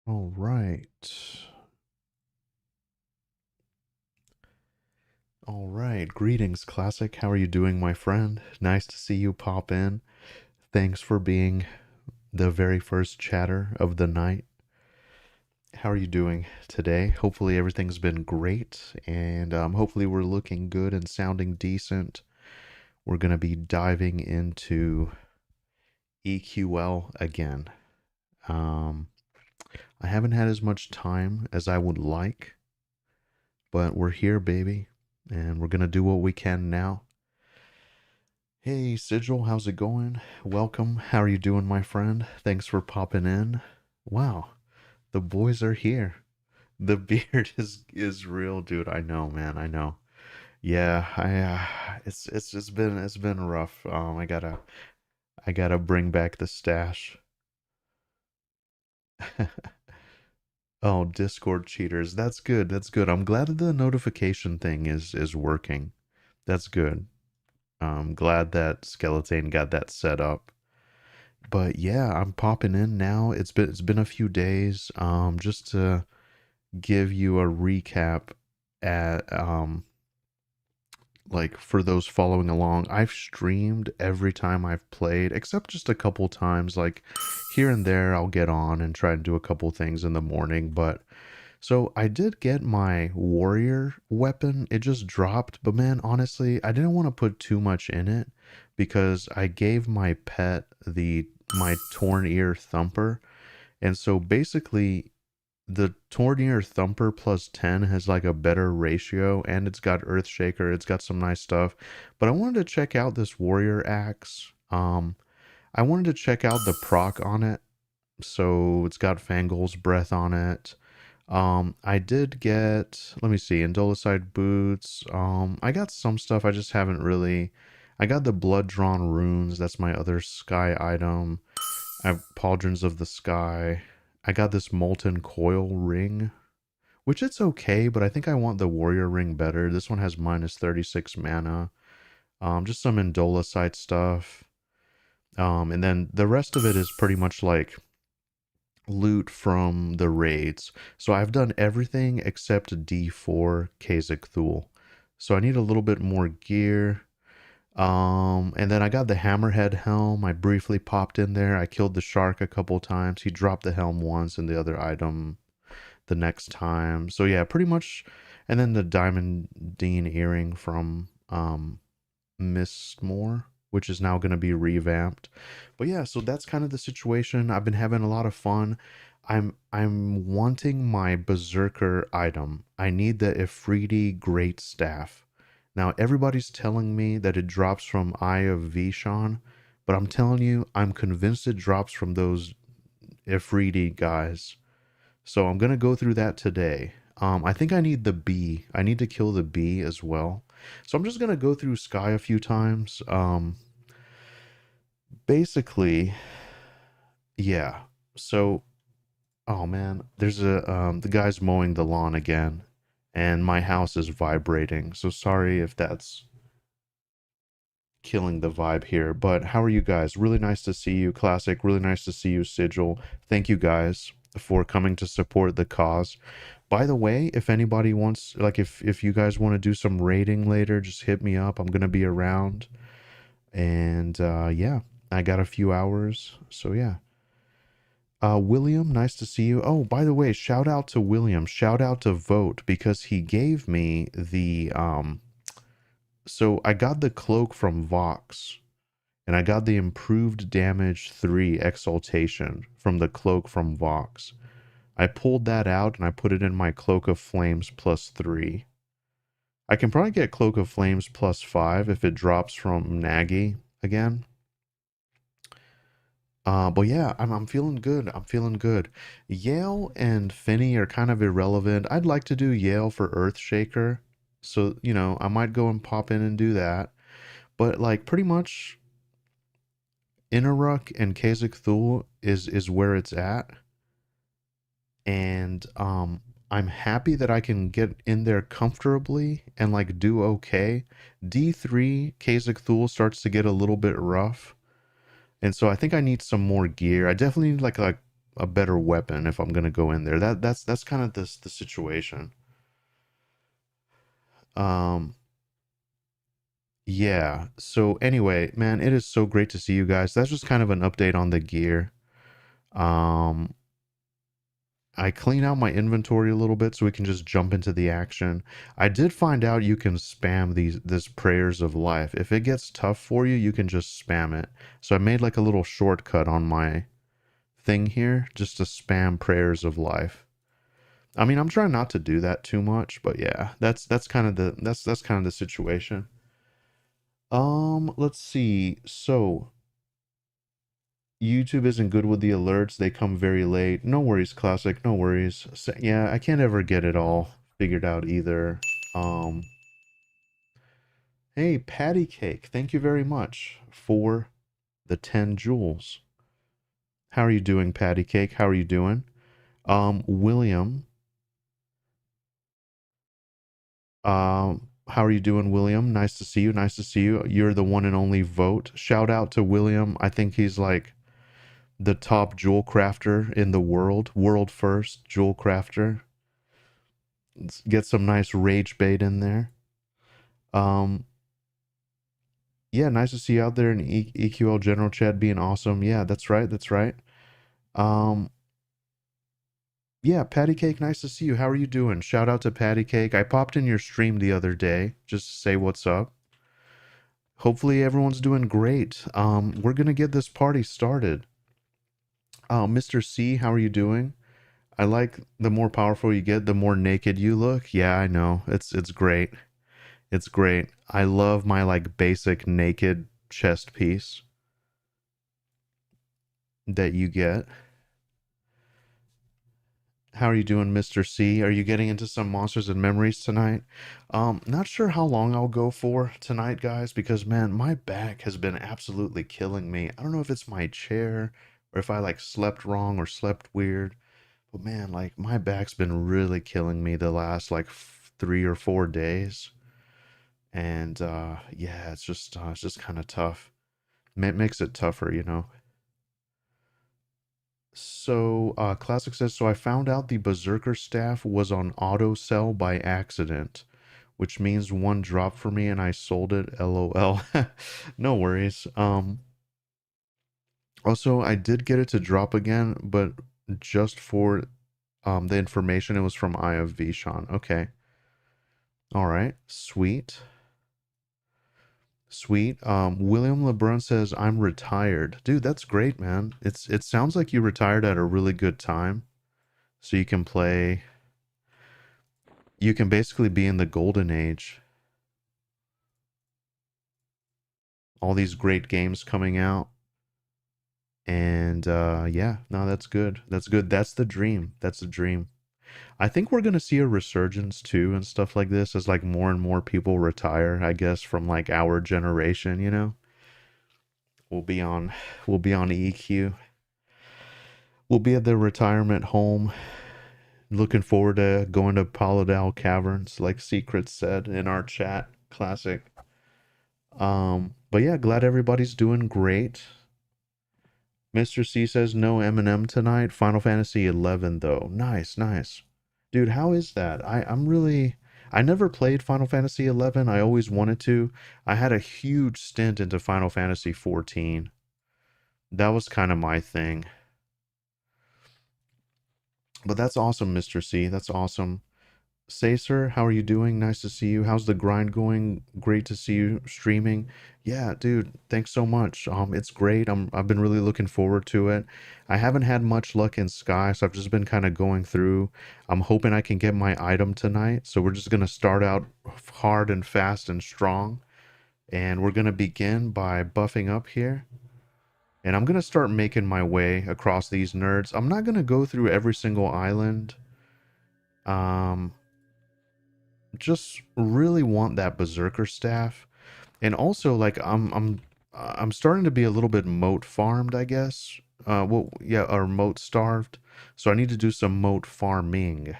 All right. All right. Greetings, Classic. How are you doing, my friend? Nice to see you pop in. Thanks for being the very first chatter of the night. How are you doing today? Hopefully, everything's been great, and hopefully, we're looking good and sounding decent. We're going to be diving into EQL again. Um, I haven't had as much time as I would like, but we're here, baby, and we're going to do what we can now. Hey, Sigil, how's it going? Welcome. How are you doing, my friend? Thanks for popping in. Wow, the boys are here. The beard is real, dude. I know, man. I know. Yeah, it's been rough. I gotta bring back the stash. Oh, Discord cheaters. That's good. That's good. I'm glad that the notification thing is working. That's good. I'm glad that Skeleton got that set up. But yeah, I'm popping in now. It's been a few days. Just to give you a recap at like for those following along, I've streamed every time I've played, except just a couple times. Like here and there, I'll get on and try and do a couple things in the morning. But so I did get my warrior weapon. It just dropped, but man, honestly, I didn't want to put too much in it because I gave my pet the my torn ear thumper. And so basically the torn ear thumper plus 10 has like a better ratio and it's got Earthshaker, it's got some nice stuff. But I wanted to check out this warrior axe. I wanted to check out the proc on it. So it's got Fangol's breath on it. I did get, let me see, Indolicide boots. I got some stuff I just haven't really. I got the blood drawn runes. That's my other sky item. I have pauldrons of the sky. I got this molten coil ring, which it's okay, but I think I want the warrior ring better. This one has minus 36 mana. Just some Indolicide stuff. And then the rest of it is pretty much like loot from the raids. So I've done everything except D4 Khazak Thul. So I need a little bit more gear. And then I got the Hammerhead helm. I briefly popped in there. I killed the shark a couple times. He dropped the helm once and the other item the next time. So yeah, pretty much. And then the Diamond Dean earring from Mistmore, which is now going to be revamped. But yeah, so that's kind of the situation. I've been having a lot of fun. I'm wanting my Berserker item. I need the Ifriti Great Staff. Now everybody's telling me that it drops from Eye of Vishan, but I'm telling you, I'm convinced it drops from those Ifriti guys. So I'm gonna go through that today. I think I need the bee. I need to kill the bee as well. So I'm just gonna go through Sky a few times. Basically, yeah. So, oh man, there's a the guy's mowing the lawn again, and my house is vibrating. So sorry if that's killing the vibe here. But how are you guys? Really nice to see you, Classic. Really nice to see you, Sigil. Thank you guys for coming to support the cause. By the way, if anybody wants, like, if you guys want to do some raiding later, just hit me up. I'm gonna be around, and yeah, I got a few hours, so yeah. William, nice to see you. Oh, by the way, shout out to William. Shout out to Vote because he gave me the So I got the cloak from Vox, and I got the improved damage 3 exaltation from the cloak from Vox. I pulled that out and I put it in my Cloak of Flames plus 3. I can probably get Cloak of Flames plus 5 if it drops from Nagy again. But yeah, I'm feeling good. I'm feeling good. Yale and Finney are kind of irrelevant. I'd like to do Yale for Earthshaker. So, I might go and pop in and do that. But like pretty much Inaruk and Khazak Thul is where it's at. And I'm happy that I can get in there comfortably and like do okay. D3 Khazak Thul starts to get a little bit rough. And so I think I need some more gear. I definitely need like a better weapon if I'm gonna go in there. That's kind of the situation. Um, yeah. So anyway, man, it is so great to see you guys. That's just kind of an update on the gear. Um, I clean out my inventory a little bit so we can just jump into the action. I did find out you can spam this prayers of life. If it gets tough for you, you can just spam it. So I made like a little shortcut on my thing here just to spam prayers of life. I mean, I'm trying not to do that too much, but yeah, that's kind of that's kind of the situation. Let's see. So YouTube isn't good with the alerts. They come very late. No worries, classic. No worries. So, yeah, I can't ever get it all figured out either. Um, hey, Patty Cake, thank you very much for the 10 jewels. How are you doing, Patty Cake? How are you doing? William, how are you doing, William? Nice to see you. Nice to see you. You're the one and only vote. Shout out to William. I think he's like the top jewel crafter in the world. World first jewel crafter. Let's get some nice rage bait in there. Um, yeah, nice to see you out there in EQL general chat being awesome. Yeah, that's right. That's right. Um, yeah, Patty Cake, nice to see you. How are you doing? Shout out to Patty Cake. I popped in your stream the other day just to say what's up. Hopefully everyone's doing great. We're gonna get this party started. Mr. C, how are you doing? I like the more powerful you get, the more naked you look. Yeah, I know. It's great. It's great. I love my like basic naked chest piece that you get. How are you doing, Mr. C? Are you getting into some monsters and memories tonight? Not sure how long I'll go for tonight, guys, because man, my back has been absolutely killing me. I don't know if it's my chair or if I like slept wrong or slept weird, but man, like my back's been really killing me the last like 3 or 4 days. And yeah, it's just kind of tough. It makes it tougher, you know. So, Classic says, so I found out the Berserker staff was on auto sell by accident, which means one dropped for me and I sold it. LOL. No worries. Also, I did get it to drop again, but just for the information, it was from Eye of Vishan. Okay. All right. Sweet. Sweet. William LeBrun says, I'm retired. Dude, that's great, man. It sounds like you retired at a really good time. So you can basically be in the golden age. All these great games coming out. And yeah, no, that's good. That's good. That's the dream. That's the dream. I think we're gonna see a resurgence too and stuff like this as like more and more people retire, I guess, from like our generation, you know. We'll be on we'll be on EQ. We'll be at the retirement home. Looking forward to going to Paladal Caverns, like Secret said in our chat. Classic. But yeah, glad everybody's doing great. Mr. C says no Eminem tonight. Final Fantasy 11 though. Nice, nice. Dude, how is that? I never played Final Fantasy 11. I always wanted to. I had a huge stint into Final Fantasy 14. That was kind of my thing. But that's awesome, Mr. C. That's awesome. Say, sir, how are you doing? Nice to see you. How's the grind going? Great to see you streaming. Yeah, dude, thanks so much. It's great. I've been really looking forward to it. I haven't had much luck in Sky, so I've just been kind of going through. I'm hoping I can get my item tonight. So we're just gonna start out hard and fast and strong. And we're gonna begin by buffing up here. And I'm gonna start making my way across these nerds. I'm not gonna go through every single island. Um, just really want that berserker staff, and also like I'm starting to be a little bit moat farmed, I guess. Well, yeah, or moat starved. So I need to do some moat farming.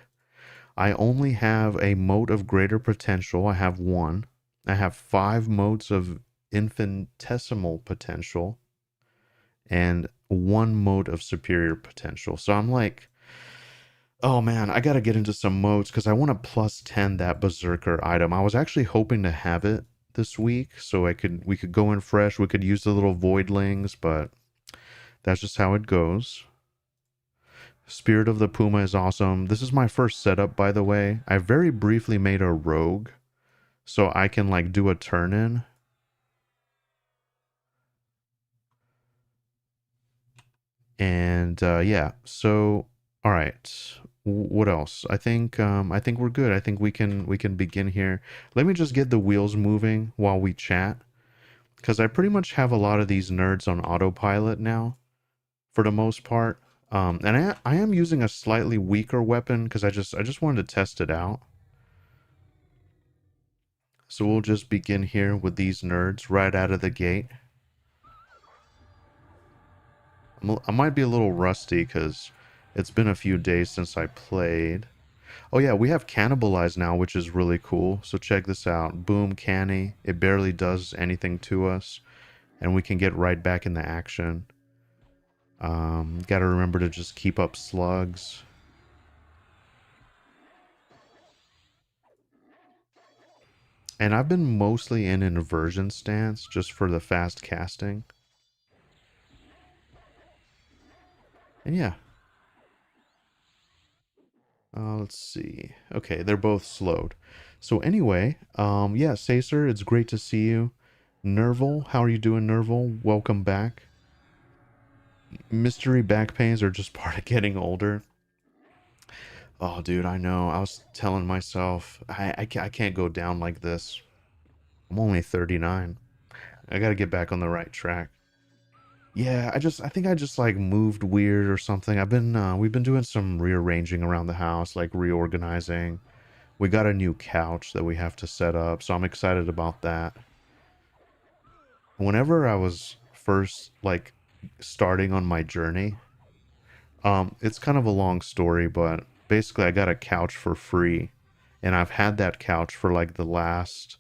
I only have a moat of greater potential. I have one. I have 5 moats of infinitesimal potential, and one mode of superior potential. So I'm like, oh man, I gotta get into some modes because I want to plus 10 that berserker item. I was actually hoping to have it this week so we could go in fresh, we could use the little voidlings, but that's just how it goes. Spirit of the Puma is awesome. This is my first setup, by the way. I very briefly made a rogue so I can like do a turn in. And yeah, so all right. What else? I think we're good. I think we can begin here. Let me just get the wheels moving while we chat because I pretty much have a lot of these nerds on autopilot now for the most part. And I am using a slightly weaker weapon because I just wanted to test it out. So we'll just begin here with these nerds right out of the gate. I might be a little rusty because it's been a few days since I played. Oh yeah, we have cannibalize now, which is really cool. So check this out. Boom, canny. It barely does anything to us. And we can get right back in the action. Gotta remember to just keep up slugs. And I've been mostly in an inversion stance just for the fast casting. And yeah. Let's see. Okay, they're both slowed. So anyway, yeah, Sacer, it's great to see you. Nerval, how are you doing, Nerval? Welcome back. Mystery back pains are just part of getting older. Oh, dude, I know. I was telling myself, I can't go down like this. I'm only 39. I gotta get back on the right track. Yeah, I think I just like moved weird or something. We've been doing some rearranging around the house, like reorganizing. We got a new couch that we have to set up, so I'm excited about that. Whenever I was first like starting on my journey, it's kind of a long story, but basically I got a couch for free, and I've had that couch for like the last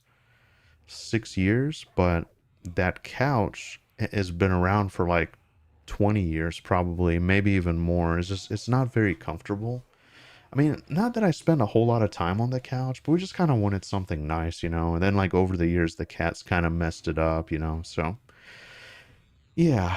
6 years, but that couch has been around for like 20 years, probably, maybe even more. It's not very comfortable. I mean, not that I spend a whole lot of time on the couch, but we just kind of wanted something nice, you know. And then, like, over the years, the cats kind of messed it up, you know. So, yeah.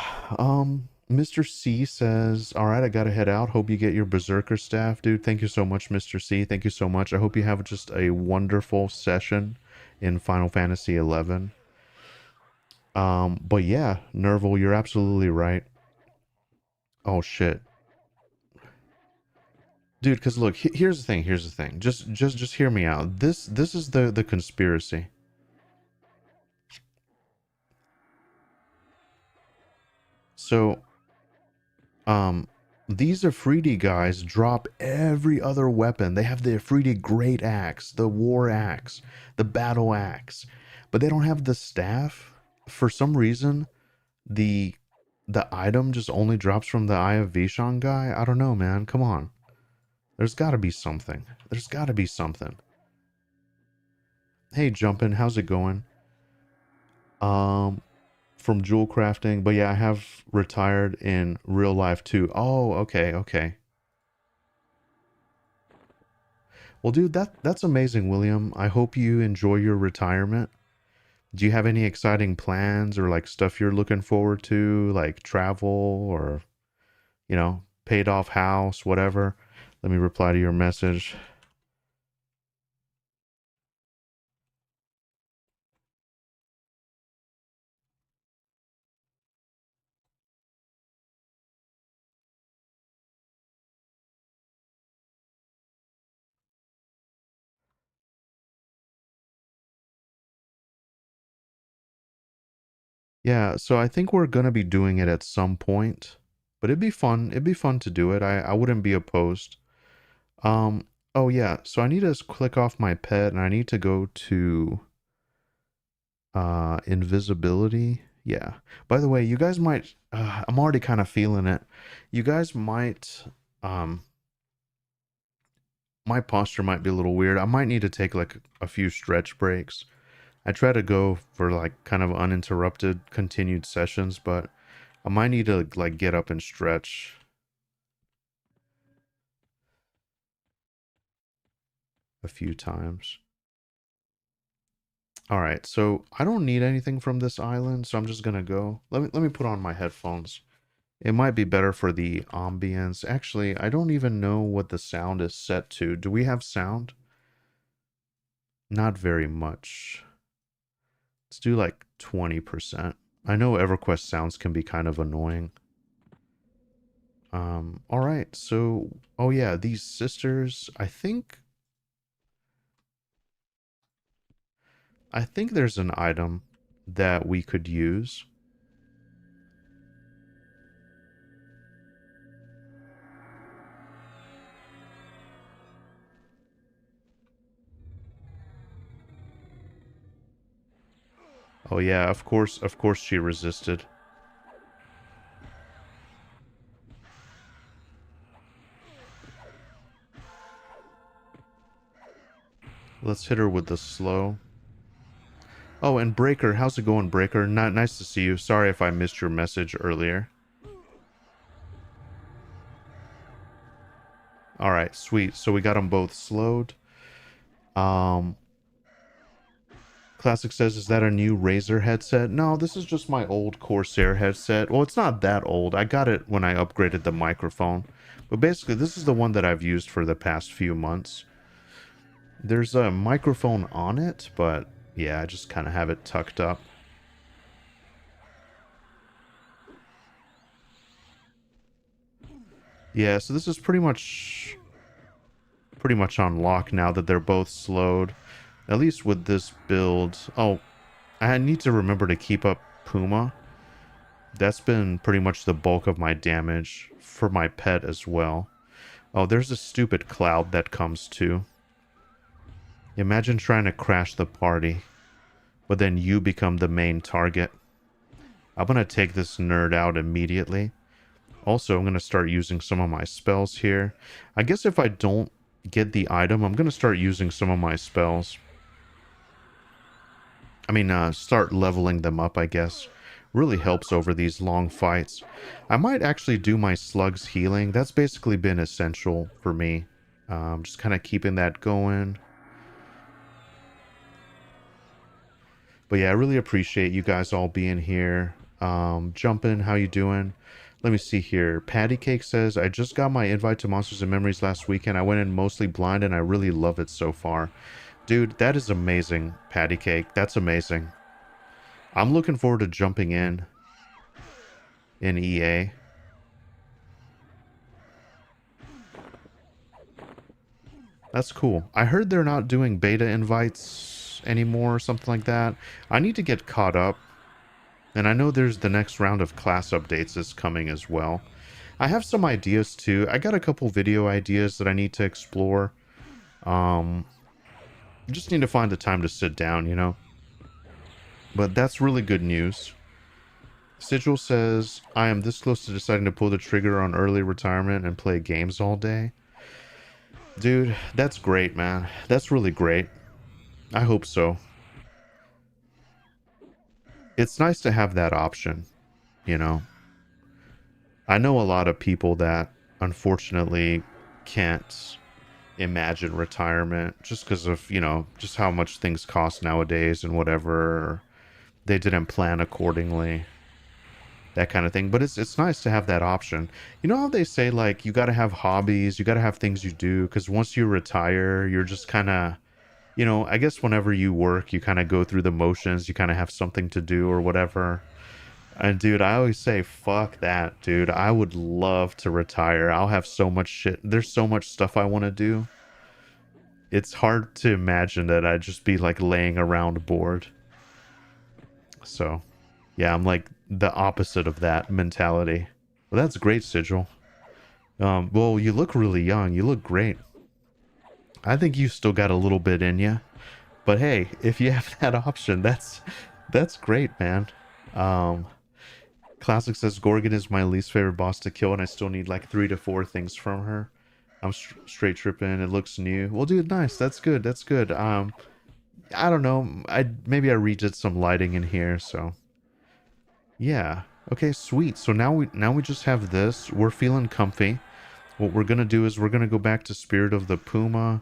Mr. C says, "All right, I gotta head out. Hope you get your berserker staff, dude. Thank you so much, Mr. C. Thank you so much. I hope you have just a wonderful session in Final Fantasy 11. But yeah, Nerval, you're absolutely right. Oh shit, dude. Because look, here's the thing. Here's the thing. Just hear me out. This is the conspiracy. So, um, these Afridi guys drop every other weapon. They have the Afridi Great Axe, the War Axe, the Battle Axe, but they don't have the staff. For some reason, the the item just only drops from the Eye of Vishan guy. I don't know, man. Come on. There's got to be something. There's got to be something. Hey, Jumpin', how's it going? Um, from jewel crafting, but yeah, I have retired in real life too. Oh, okay, okay. Well, dude, that's amazing, William. I hope you enjoy your retirement. Do you have any exciting plans or like stuff you're looking forward to, like travel or, you know, paid off house, whatever? Let me reply to your message. Yeah, so I think we're gonna be doing it at some point, but it'd be fun. It'd be fun to do it. I wouldn't be opposed. Um, oh yeah, so I need to click off my pet and I need to go to invisibility. Yeah. By the way, you guys might I'm already kind of feeling it. You guys might um my posture might be a little weird. I might need to take like a few stretch breaks. I try to go for like kind of uninterrupted continued sessions, but I might need to like get up and stretch a few times. All right, so I don't need anything from this island, so I'm just gonna go. Let me put on my headphones. It might be better for the ambience. Actually, I don't even know what the sound is set to. Do we have sound? Not very much. Let's do like 20%. I know EverQuest sounds can be kind of annoying. All right, so, oh yeah, these sisters, I think there's an item that we could use. Oh yeah, of course she resisted. Let's hit her with the slow. Oh, and Breaker, how's it going, Breaker? Not nice to see you. Sorry if I missed your message earlier. All right, sweet. So we got them both slowed. Um, Classic says, is that a new Razer headset? No, this is just my old Corsair headset. Well, it's not that old. I got it when I upgraded the microphone. But basically, this is the one that I've used for the past few months. There's a microphone on it, but yeah, I just kind of have it tucked up. Yeah, so this is pretty much on lock now that they're both slowed. At least with this build. Oh, I need to remember to keep up Puma. That's been pretty much the bulk of my damage for my pet as well. Oh, there's a stupid cloud that comes too. Imagine trying to crash the party, but then you become the main target. I'm gonna take this nerd out immediately. Also, I'm gonna start using some of my spells here. I guess if I don't get the item, I'm gonna start using some of my spells. I mean, start leveling them up, I guess. Really helps over these long fights. I might actually do my slugs healing. That's basically been essential for me. Just kind of keeping that going. But yeah, I really appreciate you guys all being here. Jumping, how you doing? Let me see here. Patty Cake says, I just got my invite to Monsters and Memories last weekend. I went in mostly blind and I really love it so far. Dude, that is amazing, Patty Cake. That's amazing. I'm looking forward to jumping in EA. That's cool. I heard they're not doing beta invites anymore or something like that. I need to get caught up. And I know there's the next round of class updates is coming as well. I have some ideas too. I got a couple video ideas that I need to explore. Just need to find the time to sit down, you know. But that's really good news. Sigil says, I am this close to deciding to pull the trigger on early retirement and play games all day. Dude, that's great, man. That's really great. I hope so. It's nice to have that option, you know. I know a lot of people that unfortunately can't imagine retirement just because of, you know, just how much things cost nowadays and whatever. They didn't plan accordingly. That kind of thing. But it's nice to have that option. You know how they say, like, you got to have hobbies, you got to have things you do, because once you retire, you're just kind of, you know, I guess whenever you work, you kind of go through the motions, you kind of have something to do or whatever. And dude, I always say, fuck that, dude. I would love to retire. I'll have so much shit. There's so much stuff I want to do. It's hard to imagine that I'd just be like laying around bored. So, yeah, I'm like the opposite of that mentality. Well, that's great, Sigil. Well, you look really young. You look great. I think you still got a little bit in you. But hey, if you have that option, that's great, man. Um, Classic says Gorgon is my least favorite boss to kill, and I still need like 3 to 4 things from her. I'm straight tripping. It looks new. Well, dude, nice. That's good. That's good. I don't know. Maybe I redid some lighting in here, so yeah. Okay, sweet. So now we just have this. We're feeling comfy. What we're gonna do is we're gonna go back to Spirit of the Puma.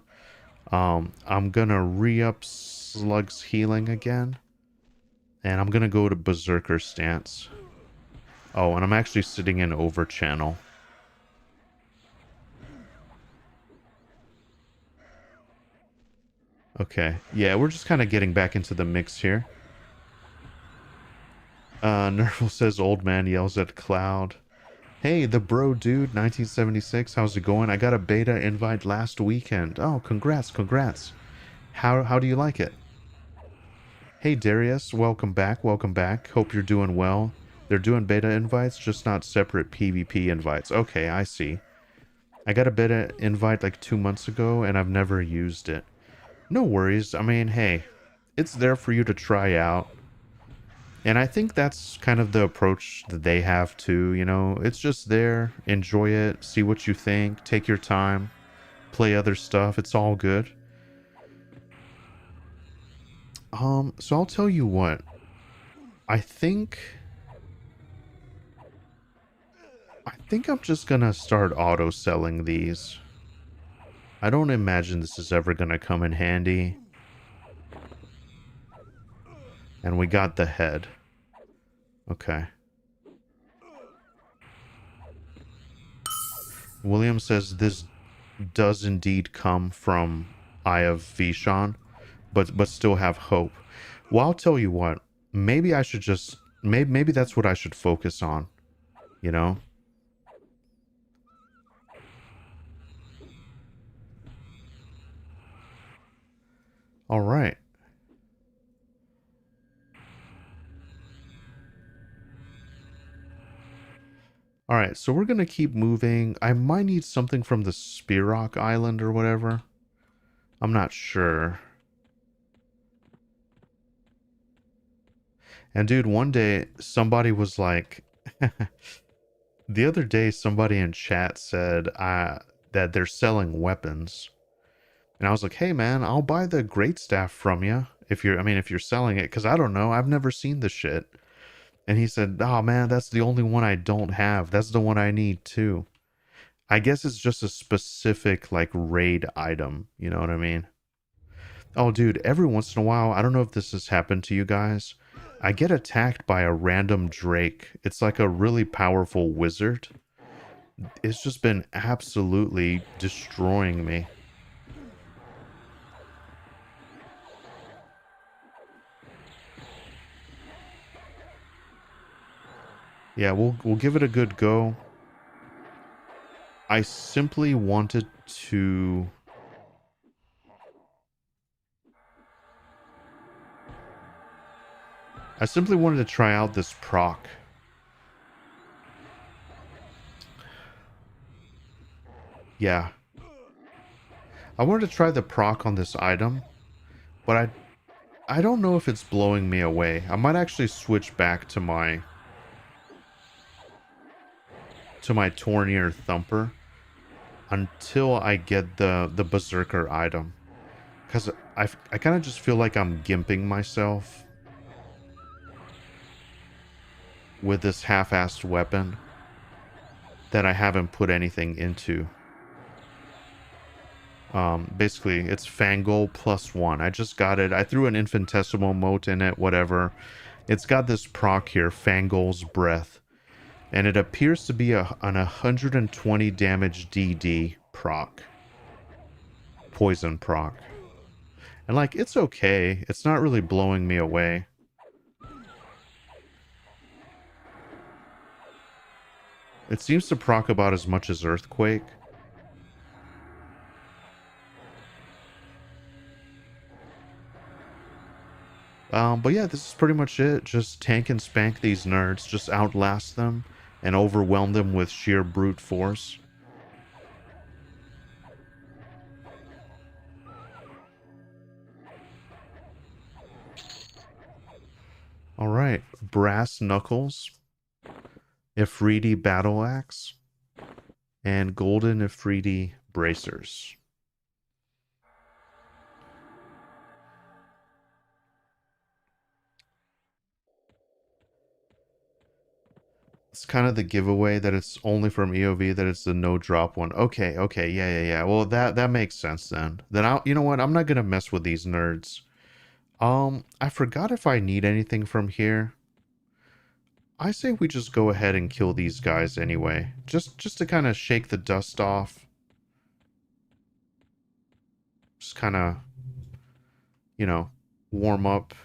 I'm gonna re-up Slug's healing again. And I'm gonna go to Berserker stance. Oh, and I'm actually sitting in over channel. Okay. Yeah, we're just kind of getting back into the mix here. Nerval says old man yells at Cloud. Hey, the bro dude, 1976, how's it going? I got a beta invite last weekend. Oh, congrats, congrats. How do you like it? Hey Darius, welcome back, welcome back. Hope you're doing well. They're doing beta invites, just not separate PvP invites. Okay, I see. I got a beta invite like 2 months ago and I've never used it. No worries. I mean, hey, it's there for you to try out. And I think that's kind of the approach that they have too, you know. It's just there, enjoy it, see what you think, take your time, play other stuff. It's all good. So I'll tell you what. I think I'm just gonna start auto selling these. I don't imagine this is ever gonna come in handy. And we got the head. Okay. William says this does indeed come from Eye of Vishan, but still have hope. Well, I'll tell you what. Maybe I should just maybe that's what I should focus on, you know? All right. All right, so we're going to keep moving. I might need something from the Spirok Island or whatever. I'm not sure. And dude, one day somebody was like the other day somebody in chat said that they're selling weapons. And I was like, "Hey man, I'll buy the great staff from you if you're selling it cuz I don't know. I've never seen the shit." And he said, "Oh man, that's the only one I don't have. That's the one I need too." I guess it's just a specific like raid item, you know what I mean? Oh dude, every once in a while, I don't know if this has happened to you guys. I get attacked by a random Drake. It's like a really powerful wizard. It's just been absolutely destroying me. Yeah, we'll give it a good go. I simply wanted to try out this proc. Yeah. I wanted to try the proc on this item, but I don't know if it's blowing me away. I might actually switch back to my Tornir Thumper until I get the Berserker item. Because I kind of just feel like I'm gimping myself with this half-assed weapon that I haven't put anything into. Basically, it's Fangol +1. I just got it. I threw an infinitesimal mote in it, whatever. It's got this proc here, Fangol's Breath. And it appears to be an 120 damage DD proc. Poison proc. And like, it's okay. It's not really blowing me away. It seems to proc about as much as Earthquake. But yeah, this is pretty much it. Just tank and spank these nerds. Just outlast them and overwhelm them with sheer brute force. Alright, Brass Knuckles, Ifriti Battle Axe, and Golden Ifriti Bracers. It's kind of the giveaway that it's only from EOV, that it's the no drop one. Okay, okay, yeah. Well, that makes sense then. Then you know what? I'm not gonna mess with these nerds. I forgot if I need anything from here. I say we just go ahead and kill these guys anyway. Just to kind of shake the dust off. Just kind of, you know, warm up.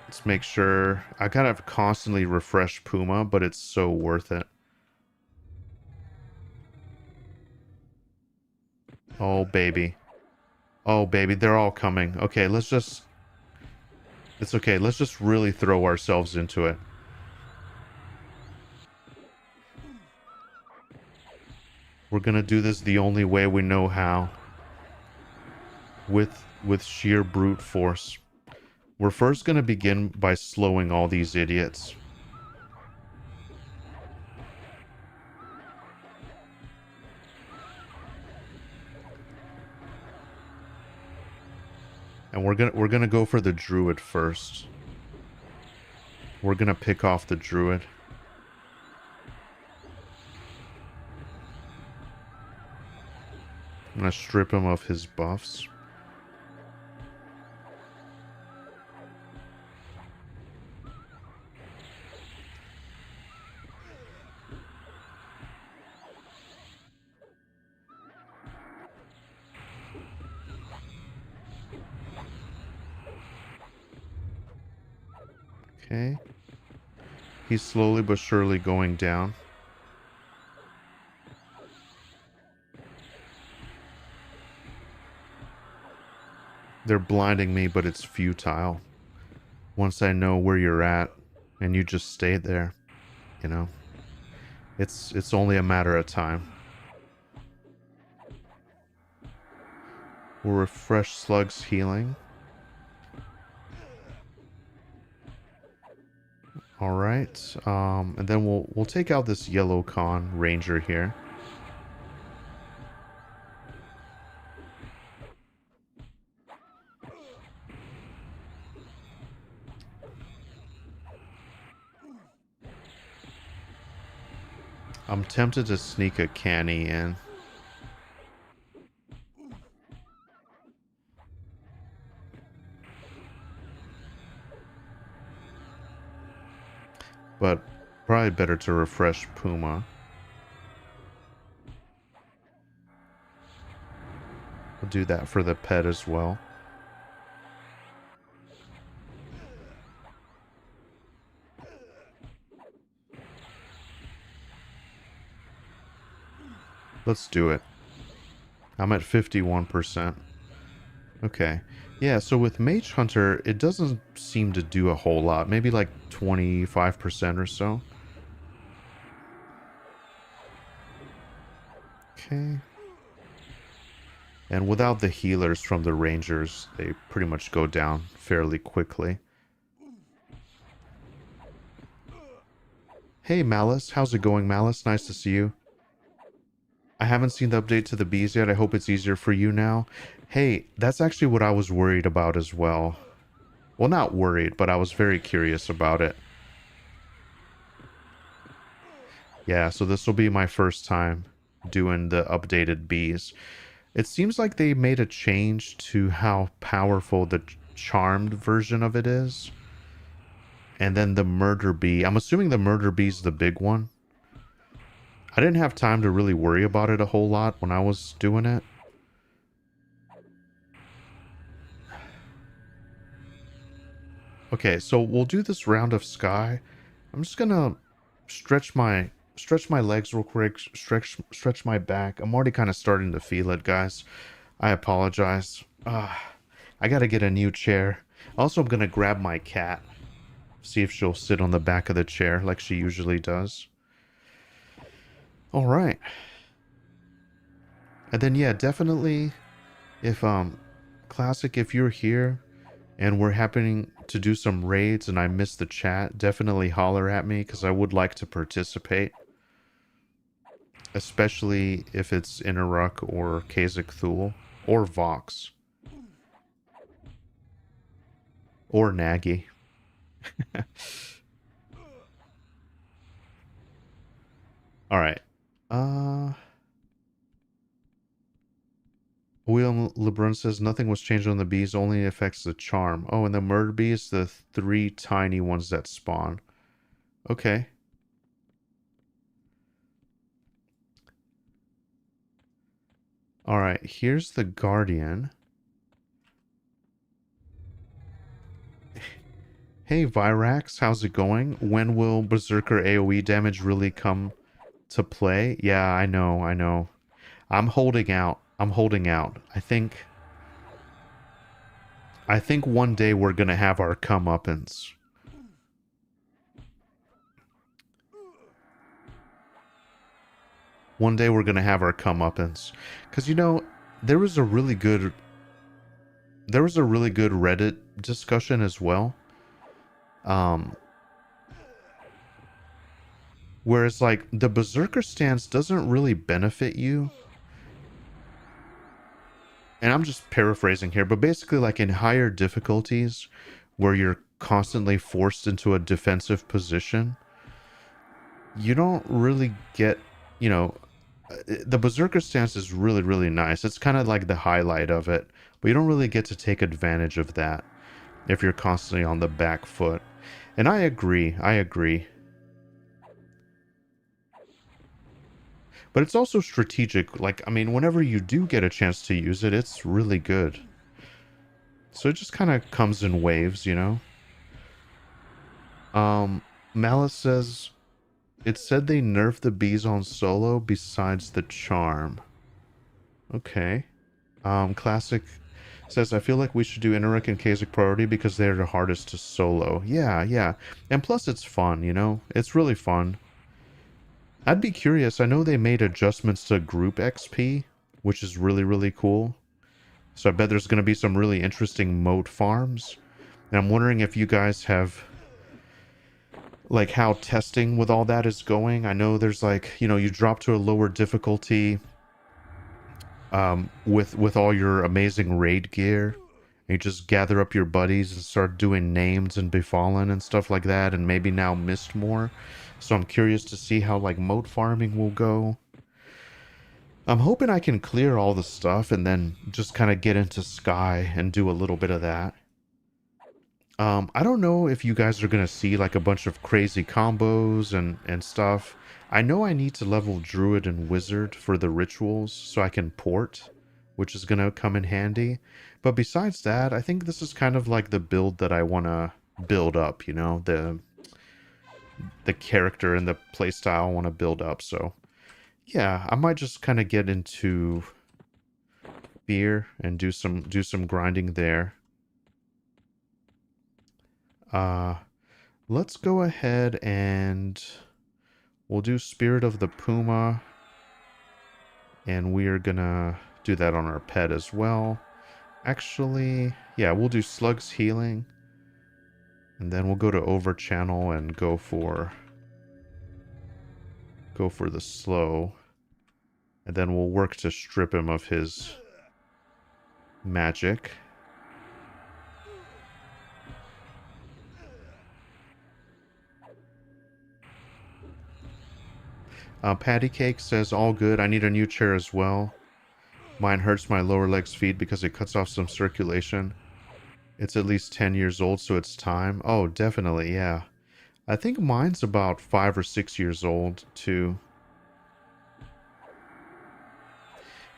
Let's make sure. I gotta constantly refresh Puma, but it's so worth it. Oh, baby. Oh, baby, they're all coming. Okay, let's just... It's okay, let's just really throw ourselves into it. We're gonna do this the only way we know how. With sheer brute force. We're first gonna begin by slowing all these idiots. And we're gonna go for the druid first. We're gonna pick off the druid. I'm gonna strip him of his buffs. Okay. He's slowly but surely going down. They're blinding me, but it's futile. Once I know where you're at, and you just stay there, you know? It's only a matter of time. We'll refresh Slug's healing. Alright, and then we'll take out this yellow con ranger here. I'm tempted to sneak a canny in. But probably better to refresh Puma. We'll do that for the pet as well. Let's do it. I'm at 51%. Okay. Yeah, so with Mage Hunter, it doesn't seem to do a whole lot. Maybe like 25% or so. Okay. And without the healers from the Rangers, they pretty much go down fairly quickly. Hey, Malice. How's it going, Malice? Nice to see you. I haven't seen the update to the bees yet. I hope it's easier for you now. Hey, that's actually what I was worried about as well. Well, not worried, but I was very curious about it. Yeah, so this will be my first time doing the updated bees. It seems like they made a change to how powerful the charmed version of it is. And then the murder bee. I'm assuming the murder bee is the big one. I didn't have time to really worry about it a whole lot when I was doing it. Okay, so we'll do this round of sky. I'm just gonna stretch my legs real quick, stretch my back. I'm already kind of starting to feel it, guys. I apologize. I gotta get a new chair. Also, I'm gonna grab my cat. See if she'll sit on the back of the chair like she usually does. Alright. And then, yeah, definitely, if, Classic, if you're here and we're happening to do some raids and I miss the chat, definitely holler at me because I would like to participate. Especially if it's Inaruk or Khazak Thul or Vox. Or Nagi. All right. Uh, William LeBrun says nothing was changed on the bees, only affects the charm. Oh, and the murder bees, the three tiny ones that spawn. Okay. All right, here's the Guardian. Hey, Virax, how's it going? When will Berserker AoE damage really come to play? Yeah, I know, I know. I'm holding out. I'm holding out. I think one day we're gonna have our comeuppance. One day we're gonna have our comeuppance. Cause you know, there was a really good Reddit discussion as well. Um Whereas like the Berserker stance doesn't really benefit you. And I'm just paraphrasing here, but basically like in higher difficulties where you're constantly forced into a defensive position, you don't really get, you know, the Berserker stance is really, really nice. It's kind of like the highlight of it, but you don't really get to take advantage of that if you're constantly on the back foot. And I agree. I agree. But it's also strategic. Like, I mean, whenever you do get a chance to use it, it's really good. So it just kind of comes in waves, you know? Malice says, it said they nerfed the bees on solo besides the charm. Okay. Classic says, I feel like we should do Interric and Kasich priority because they're the hardest to solo. Yeah, yeah. And plus it's fun, you know? It's really fun. I'd be curious. I know they made adjustments to group XP, which is really, really cool. So I bet there's going to be some really interesting moat farms. And I'm wondering if you guys have, like, how testing with all that is going. I know there's, like, you know, you drop to a lower difficulty with all your amazing raid gear. And you just gather up your buddies and start doing names and befallen and stuff like that. And maybe now mist more. So I'm curious to see how, like, moat farming will go. I'm hoping I can clear all the stuff and then just kind of get into Sky and do a little bit of that. I don't know if you guys are going to see like a bunch of crazy combos and stuff. I know I need to level Druid and Wizard for the rituals so I can port, which is going to come in handy. But besides that, I think this is kind of like the build that I want to build up, you know, the character and the playstyle I want to build up. So yeah, I might just kind of get into beer and do some grinding there. Uh let's go ahead and we'll do Spirit of the Puma, and we are gonna do that on our pet as well. Actually, yeah, we'll do Slug's Healing, and then we'll go to Over Channel and go for the slow, and then we'll work to strip him of his magic. Patty Cake says, all good. I need a new chair as well. Mine hurts my lower leg's feet because it cuts off some circulation. It's at least 10 years old, so it's time. Oh, definitely, yeah. I think mine's about 5 or 6 years old, too.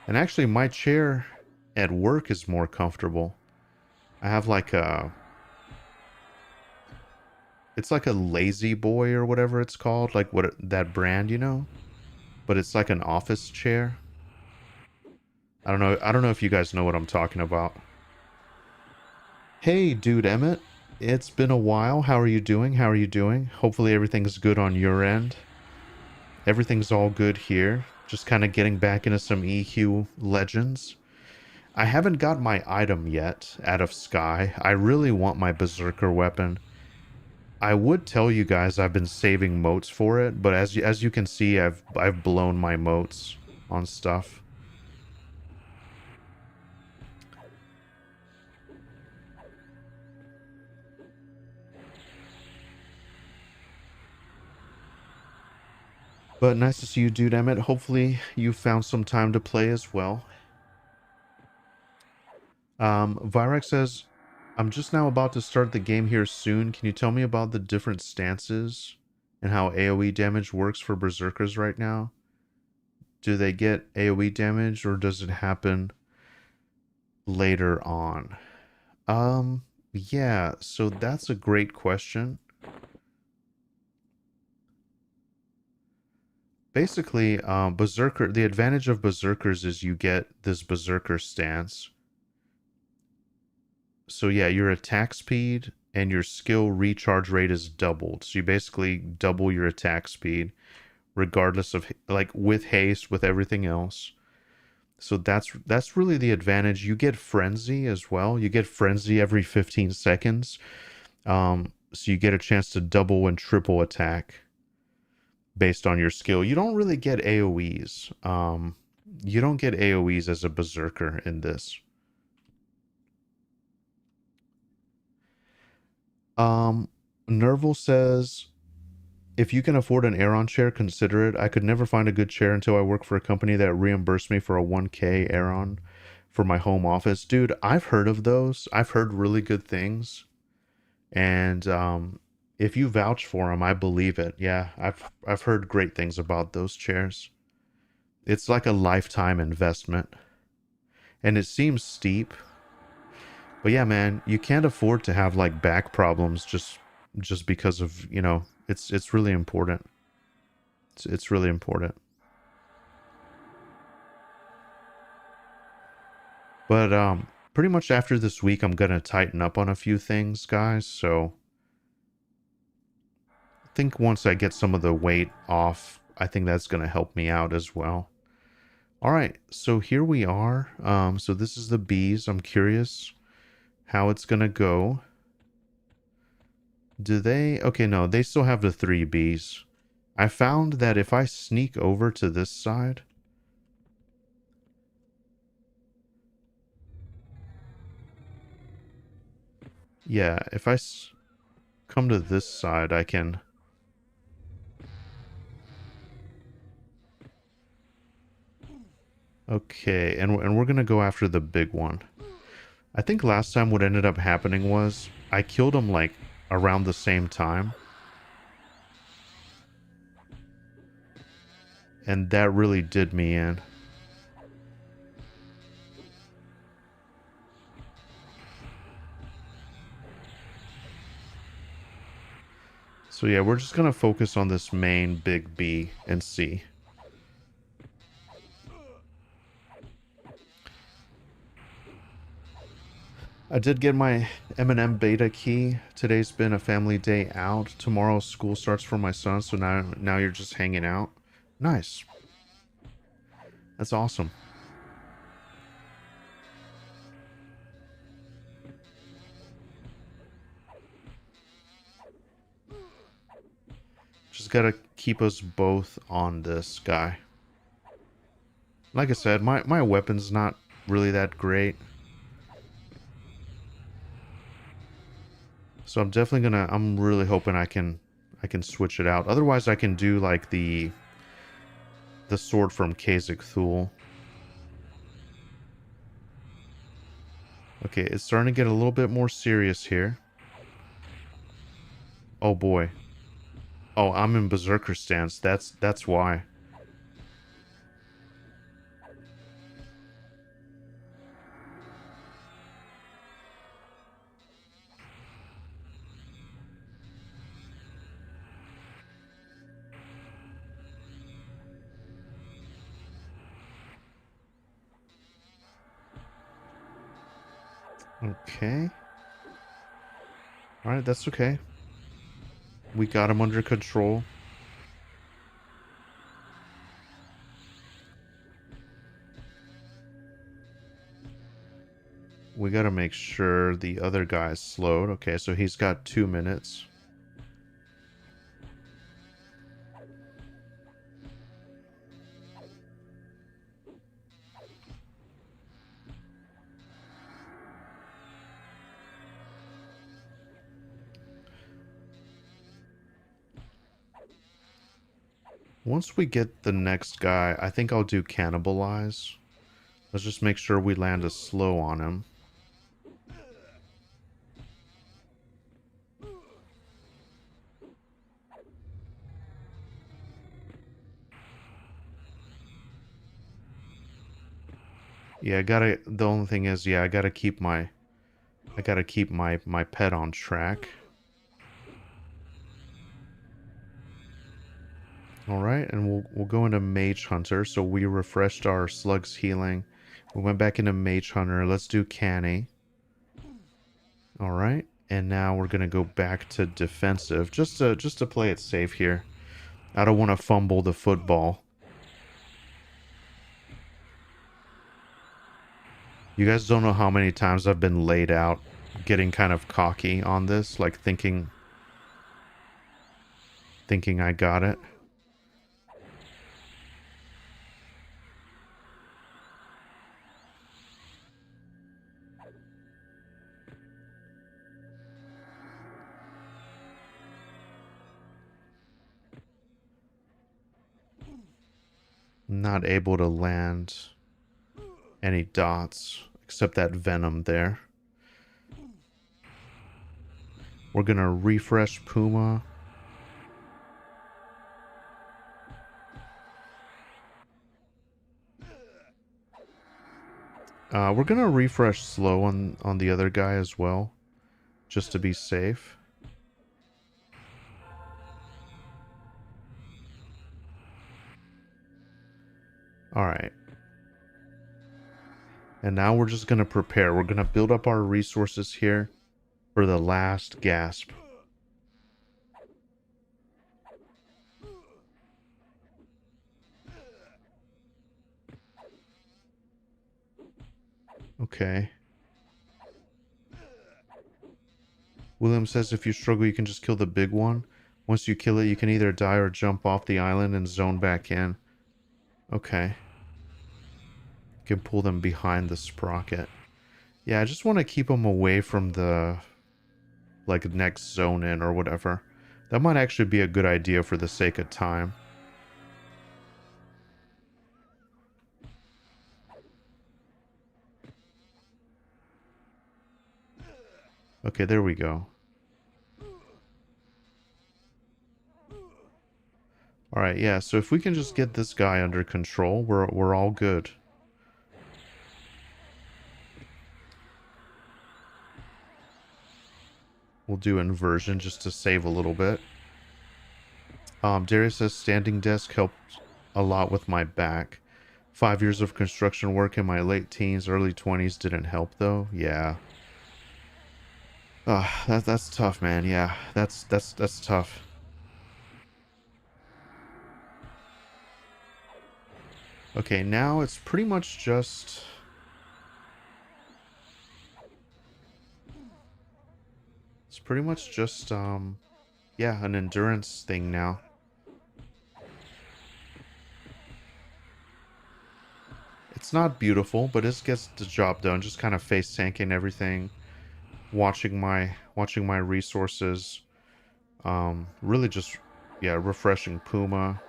And actually, my chair at work is more comfortable. I have like a... It's like a Lazy Boy or whatever it's called. Like what that brand, you know? But it's like an office chair. I don't know if you guys know what I'm talking about. Hey, dude Emmett. It's been a while. How are you doing? How are you doing? Hopefully everything's good on your end. Everything's all good here. Just kind of getting back into some EQ Legends. I haven't got my item yet out of Sky. I really want my Berserker weapon. I would tell you guys I've been saving motes for it, but as you can see, I've blown my motes on stuff. But nice to see you, dude, Emmett. Hopefully you found some time to play as well. Virex says, I'm just now about to start the game here soon. Can you tell me about the different stances and how AoE damage works for berserkers right now? Do they get AoE damage or does it happen later on? Yeah, so that's a great question. Basically, berserker, the advantage of berserkers is you get this berserker stance. So yeah, your attack speed and your skill recharge rate is doubled. So you basically double your attack speed regardless of, like, with haste, with everything else. So that's really the advantage. You get frenzy as well. You get frenzy every 15 seconds. So you get a chance to double and triple attack based on your skill. You don't really get AoEs. You don't get AoEs as a berserker in this. Um, Nerval says, if you can afford an Aeron chair, consider it. I could never find a good chair until I work for a company that reimbursed me for a 1K Aeron for my home office. Dude, I've heard of those. I've heard really good things. And if you vouch for them, I believe it. Yeah, I've heard great things about those chairs. It's like a lifetime investment. And it seems steep. But yeah, man, you can't afford to have like back problems just because of, it's really important. It's really important. But pretty much after this week I'm gonna tighten up on a few things, guys. So I think once I get some of the weight off, I think that's gonna help me out as well. All right, so here we are. So this is the bees. I'm curious how it's gonna go. Do they? Okay, no, they still have the 3 bees. I found that if I sneak over to this side, yeah, if I come to this side, I can. Okay, and we're gonna go after the big one. I think last time what ended up happening was I killed him like around the same time. And that really did me in. So yeah, we're just gonna focus on this main big B and C. I did get my M&M beta key. Today's been a family day out. Tomorrow school starts for my son, so now you're just hanging out. Nice. That's awesome. Just gotta keep us both on this guy. Like I said, my weapon's not really that great. So I'm definitely gonna, I'm really hoping I can switch it out. Otherwise I can do like the sword from Khazak Thul. Okay, it's starting to get a little bit more serious here. Oh boy. Oh, I'm in berserker stance. That's why. Okay. Alright, that's okay. We got him under control. We gotta make sure the other guy's slowed. Okay, so he's got 2 minutes. Once we get the next guy, I think I'll do cannibalize. Let's just make sure we land a slow on him. Yeah, the only thing is, yeah, I gotta keep my pet on track. Alright, and we'll go into Mage Hunter. So we refreshed our Slug's healing. We went back into Mage Hunter. Let's do Canny. Alright, and now we're gonna go back to defensive. Just to play it safe here. I don't want to fumble the football. You guys don't know how many times I've been laid out getting kind of cocky on this, like thinking I got it. Not able to land any dots except that venom there. We're gonna refresh Puma. We're gonna refresh slow on the other guy as well, just to be safe. Alright. And now we're just gonna prepare. We're gonna build up our resources here for the last gasp. Okay. William says if you struggle, you can just kill the big one. Once you kill it, you can either die or jump off the island and zone back in. Okay. You can pull them behind the sprocket. Yeah, I just want to keep them away from the, like, next zone in or whatever. That might actually be a good idea for the sake of time. Okay, there we go. Alright, yeah, so if we can just get this guy under control, we're all good. We'll do inversion just to save a little bit. Darius says standing desk helped a lot with my back. 5 years of construction work in my late teens, early 20s didn't help though. Yeah. That's tough, man. Yeah, that's tough. Okay, now it's pretty much just... It's pretty much just, yeah, an endurance thing now. It's not beautiful, but it gets the job done. Just kind of face tanking everything. Watching my resources. Really just, yeah, refreshing Puma.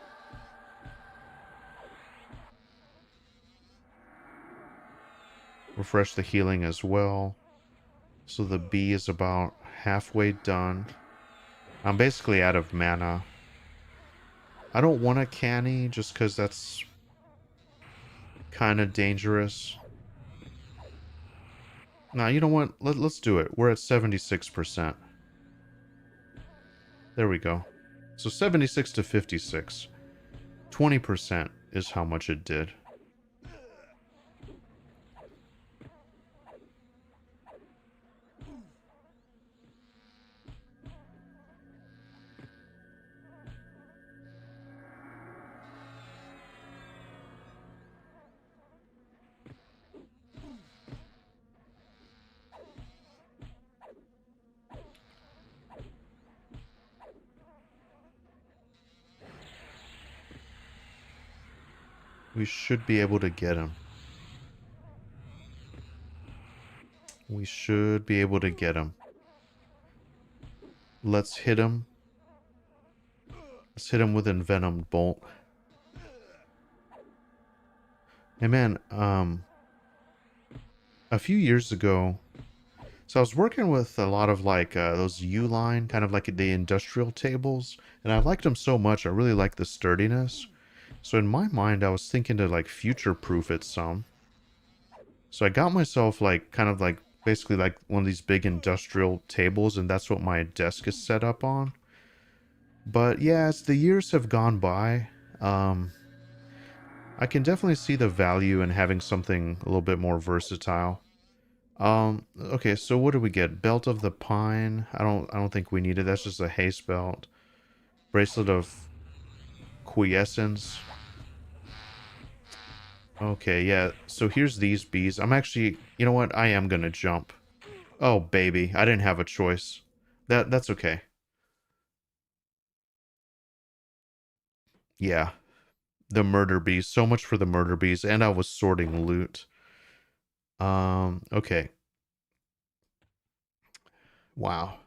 Refresh the healing as well. So the B is about halfway done. I'm basically out of mana. I don't want a canny just because that's kind of dangerous. Nah, you know what? Let's do it. We're at 76%. There we go. So 76 to 56. 20% is how much it did. We should be able to get him. We should be able to get him. Let's hit him. Let's hit him with Envenomed Bolt. Hey man, a few years ago, so I was working with a lot of like those U-line, kind of like the industrial tables, and I liked them so much. I really liked the sturdiness. So in my mind, I was thinking to like future-proof it some. So I got myself like kind of like basically like one of these big industrial tables, and that's what my desk is set up on. But yeah, as the years have gone by, um, I can definitely see the value in having something a little bit more versatile. Okay, so what do we get? Belt of the Pine. I don't think we need it. That's just a haste belt. Bracelet of Quiescence. Okay, yeah. So here's these bees. I'm actually, you know what? I am gonna jump. Oh, baby. I didn't have a choice. That's okay. Yeah. The murder bees. So much for the murder bees. And I was sorting loot. Okay. Wow.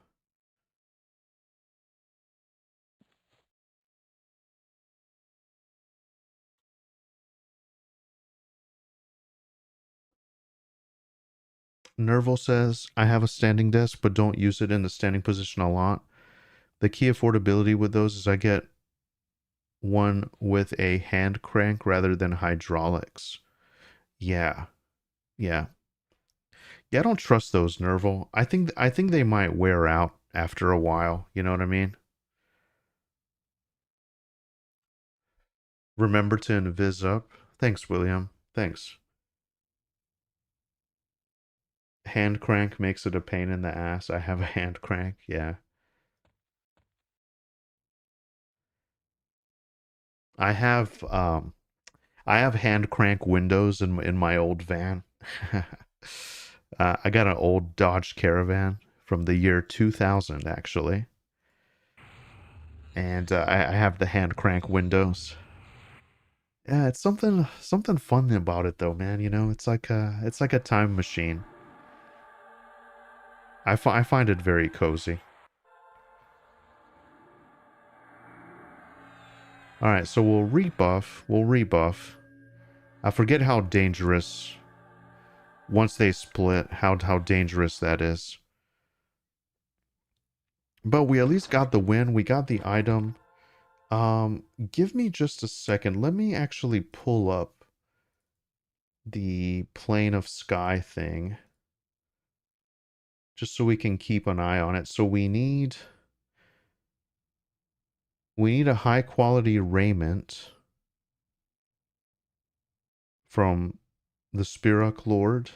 Nerval says, I have a standing desk, but don't use it in the standing position a lot. The key affordability with those is I get one with a hand crank rather than hydraulics. Yeah. Yeah. Yeah, I don't trust those, Nerval. I think they might wear out after a while. You know what I mean? Remember to invis up. Thanks, William. Thanks. Hand crank makes it a pain in the ass. I have a hand crank. Yeah. I have I have hand crank windows in my old van. I got an old Dodge Caravan from the year 2000 actually. And I have the hand crank windows. Yeah, it's something fun about it though, man. You know, it's like a time machine. I find it very cozy. All right, so we'll rebuff. We'll rebuff. I forget how dangerous once they split. How dangerous that is. But we at least got the win. We got the item. Give me just a second. Let me actually pull up the plane of sky thing just so we can keep an eye on it. So we need a high quality raiment from the Spirok Lord.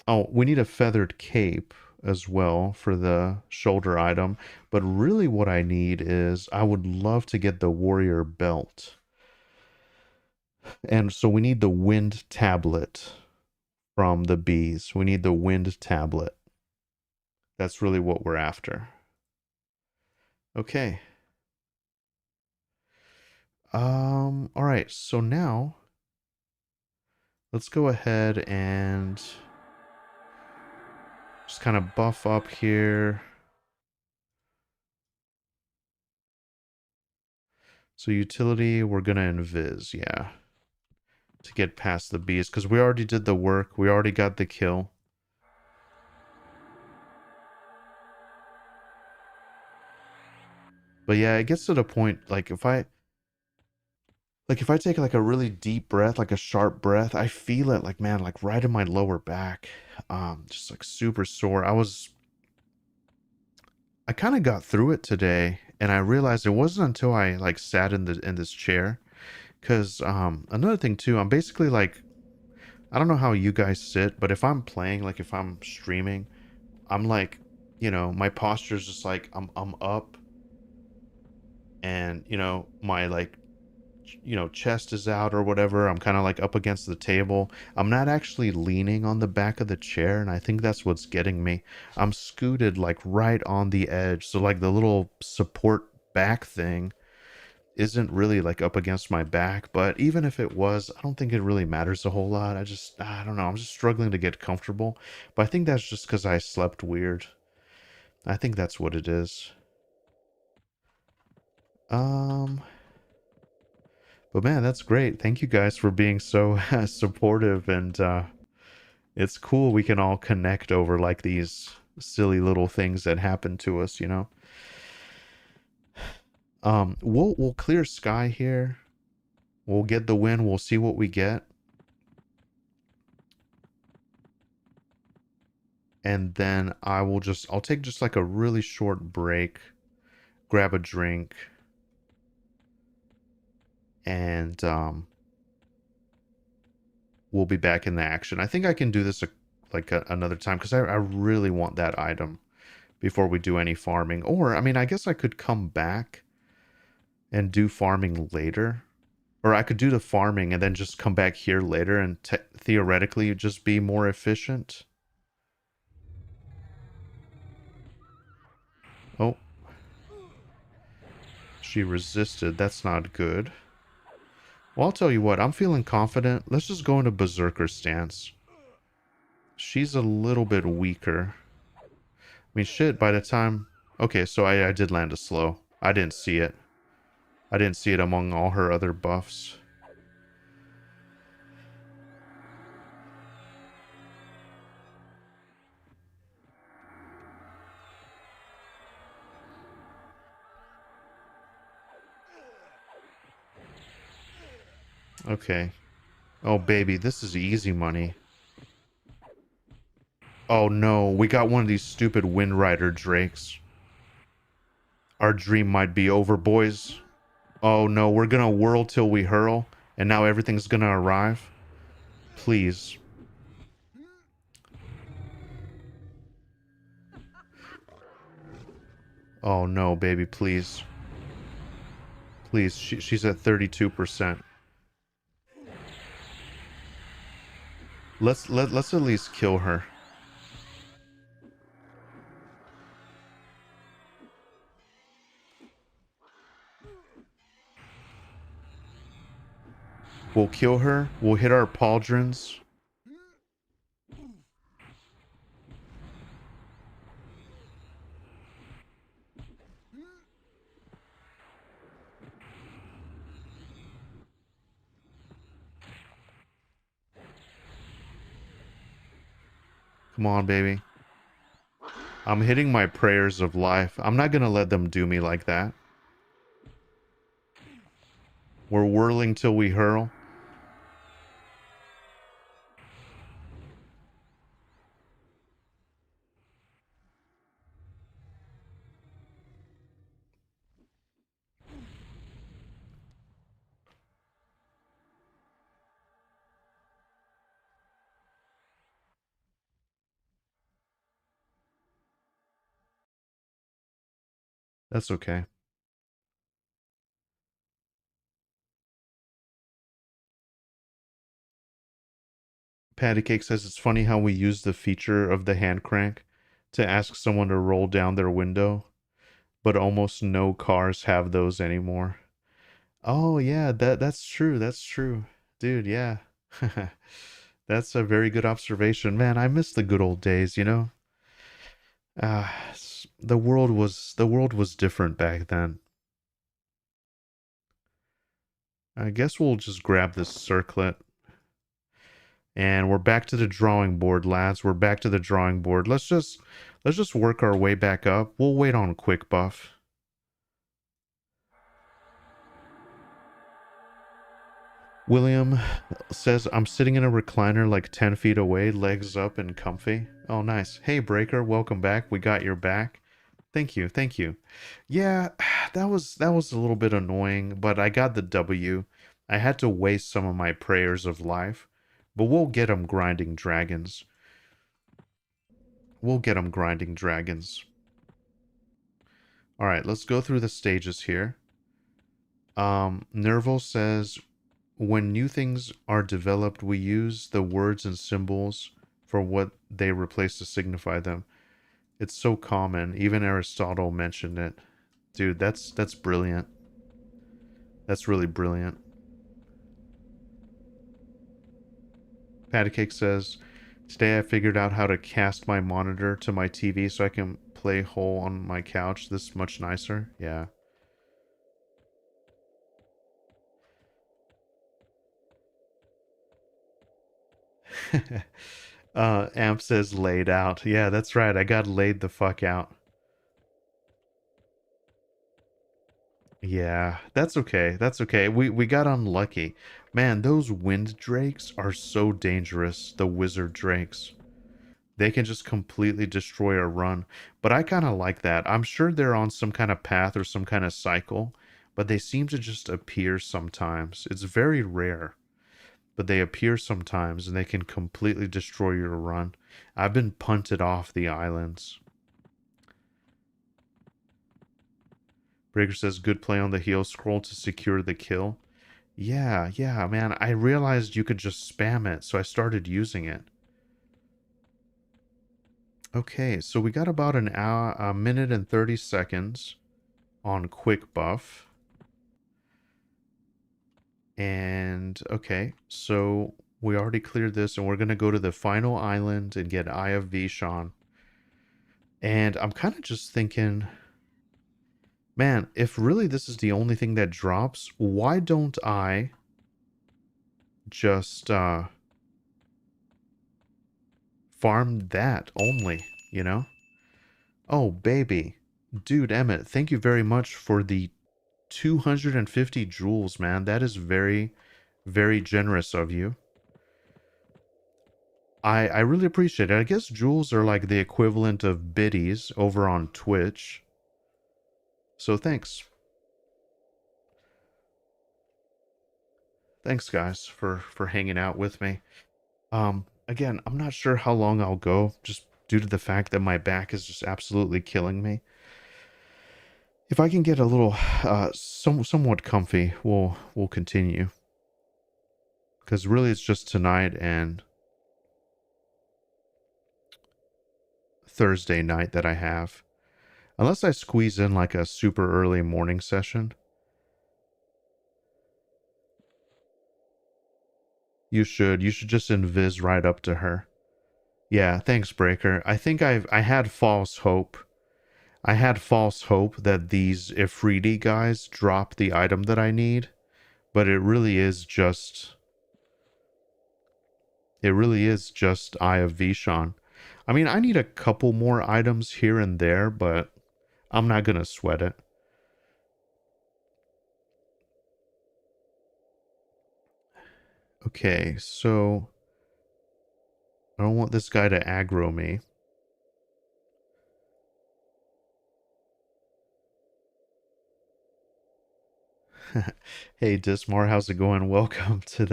Oh, we need a feathered cape as well for the shoulder item. But really what I need is I would love to get the warrior belt. And so we need the wind tablet from the bees. We need the wind tablet. That's really what we're after. Okay. All right. So now let's go ahead and just kind of buff up here. So utility, we're gonna invis, yeah, to get past the bees because we already did the work. We already got the kill. But yeah, it gets to the point like if I take like a really deep breath, like a sharp breath, I feel it like man, like right in my lower back. Just like super sore. I kind of got through it today and I realized it wasn't until I like sat in this chair cuz another thing too, I'm basically like I don't know how you guys sit, but if I'm playing, like if I'm streaming, I'm like, you know, my posture is just like I'm up and, you know, my like you know, chest is out or whatever. I'm kind of like up against the table. I'm not actually leaning on the back of the chair, and I think that's what's getting me. I'm scooted like right on the edge. So like the little support back thing isn't really like up against my back, but even if it was, I don't think it really matters a whole lot. I don't know. I'm just struggling to get comfortable. But I think that's just cuz I slept weird. I think that's what it is. Um But man, that's great. Thank you guys for being so supportive, and it's cool we can all connect over like these silly little things that happen to us, you know. We'll clear sky here. We'll get the win. We'll see what we get. And then I'll take just like a really short break, grab a drink, and we'll be back in the action. I think I can do this another time because I really want that item before we do any farming. Or, I mean, I guess I could come back and do farming later. Or I could do the farming and then just come back here later and theoretically just be more efficient. Oh, she resisted. That's not good. Well, I'll tell you what. I'm feeling confident. Let's just go into Berserker stance. She's a little bit weaker. I mean, shit, by the time... Okay, so I did land a slow. I didn't see it. I didn't see it among all her other buffs. Okay. Oh, baby, this is easy money. Oh, no. We got one of these stupid Wind Rider drakes. Our dream might be over, boys. Oh, no. We're gonna whirl till we hurl, and now everything's gonna arrive. Please. Oh, no, baby, please. Please. She's at 32%. Let's at least kill her. We'll kill her. We'll hit our pauldrons. Come on, baby. I'm hitting my prayers of life. I'm not gonna let them do me like that. We're whirling till we hurl. That's okay. Patty Cake says it's funny how we use the feature of the hand crank to ask someone to roll down their window, but almost no cars have those anymore. Oh yeah, that's true. That's true. Dude, yeah. That's a very good observation. Man, I miss the good old days, you know? The world was different back then. I guess we'll just grab this circlet. And we're back to the drawing board, lads. We're back to the drawing board. Let's just work our way back up. We'll wait on quick buff. William says, I'm sitting in a recliner like 10 feet away, legs up and comfy. Oh, nice. Hey, Breaker, welcome back. We got your back. Thank you, thank you. Yeah, that was a little bit annoying, but I got the W. I had to waste some of my prayers of life, but we'll get them grinding dragons. We'll get them grinding dragons. All right, let's go through the stages here. Nerval says, when new things are developed, we use the words and symbols for what they replace to signify them. It's so common. Even Aristotle mentioned it. Dude, that's brilliant. That's really brilliant. Patty Cake says, today I figured out how to cast my monitor to my TV so I can play whole on my couch. This is much nicer. Yeah. Amp says laid out. Yeah, that's right. I got laid the fuck out. Yeah, that's okay. That's okay. We got unlucky. Man, those wind drakes are so dangerous, the wizard drakes. They can just completely destroy a run. But I kind of like that. I'm sure they're on some kind of path or some kind of cycle, but they seem to just appear sometimes. It's very rare, but they appear sometimes and they can completely destroy your run. I've been punted off the islands. Breaker says good play on the heal scroll to secure the kill. Yeah, yeah, man. I realized you could just spam it, so I started using it. Okay, so we got about an hour, a minute and 30 seconds on quick buff. And okay, so we already cleared this and we're going to go to the final island and get Eye of Vishan. And I'm kind of just thinking, man, if really this is the only thing that drops, why don't I just farm that only, you know? Oh, baby. Dude, Emmett, thank you very much for the 250 jewels, man. That is very, very generous of you. I really appreciate it. I guess jewels are like the equivalent of biddies over on Twitch. So thanks. Thanks, guys, for hanging out with me. Again, I'm not sure how long I'll go, just due to the fact that my back is just absolutely killing me. If I can get a little, somewhat comfy, we'll continue. Because really, it's just tonight and Thursday night that I have. Unless I squeeze in like a super early morning session. You should. You should just invis right up to her. Yeah, thanks, Breaker. I think I had false hope. I had false hope that these Ifriti guys drop the item that I need, but it really is just Eye of Vishan. I mean, I need a couple more items here and there, but I'm not gonna sweat it. Okay, so I don't want this guy to aggro me. Hey Dismar, how's it going? Welcome to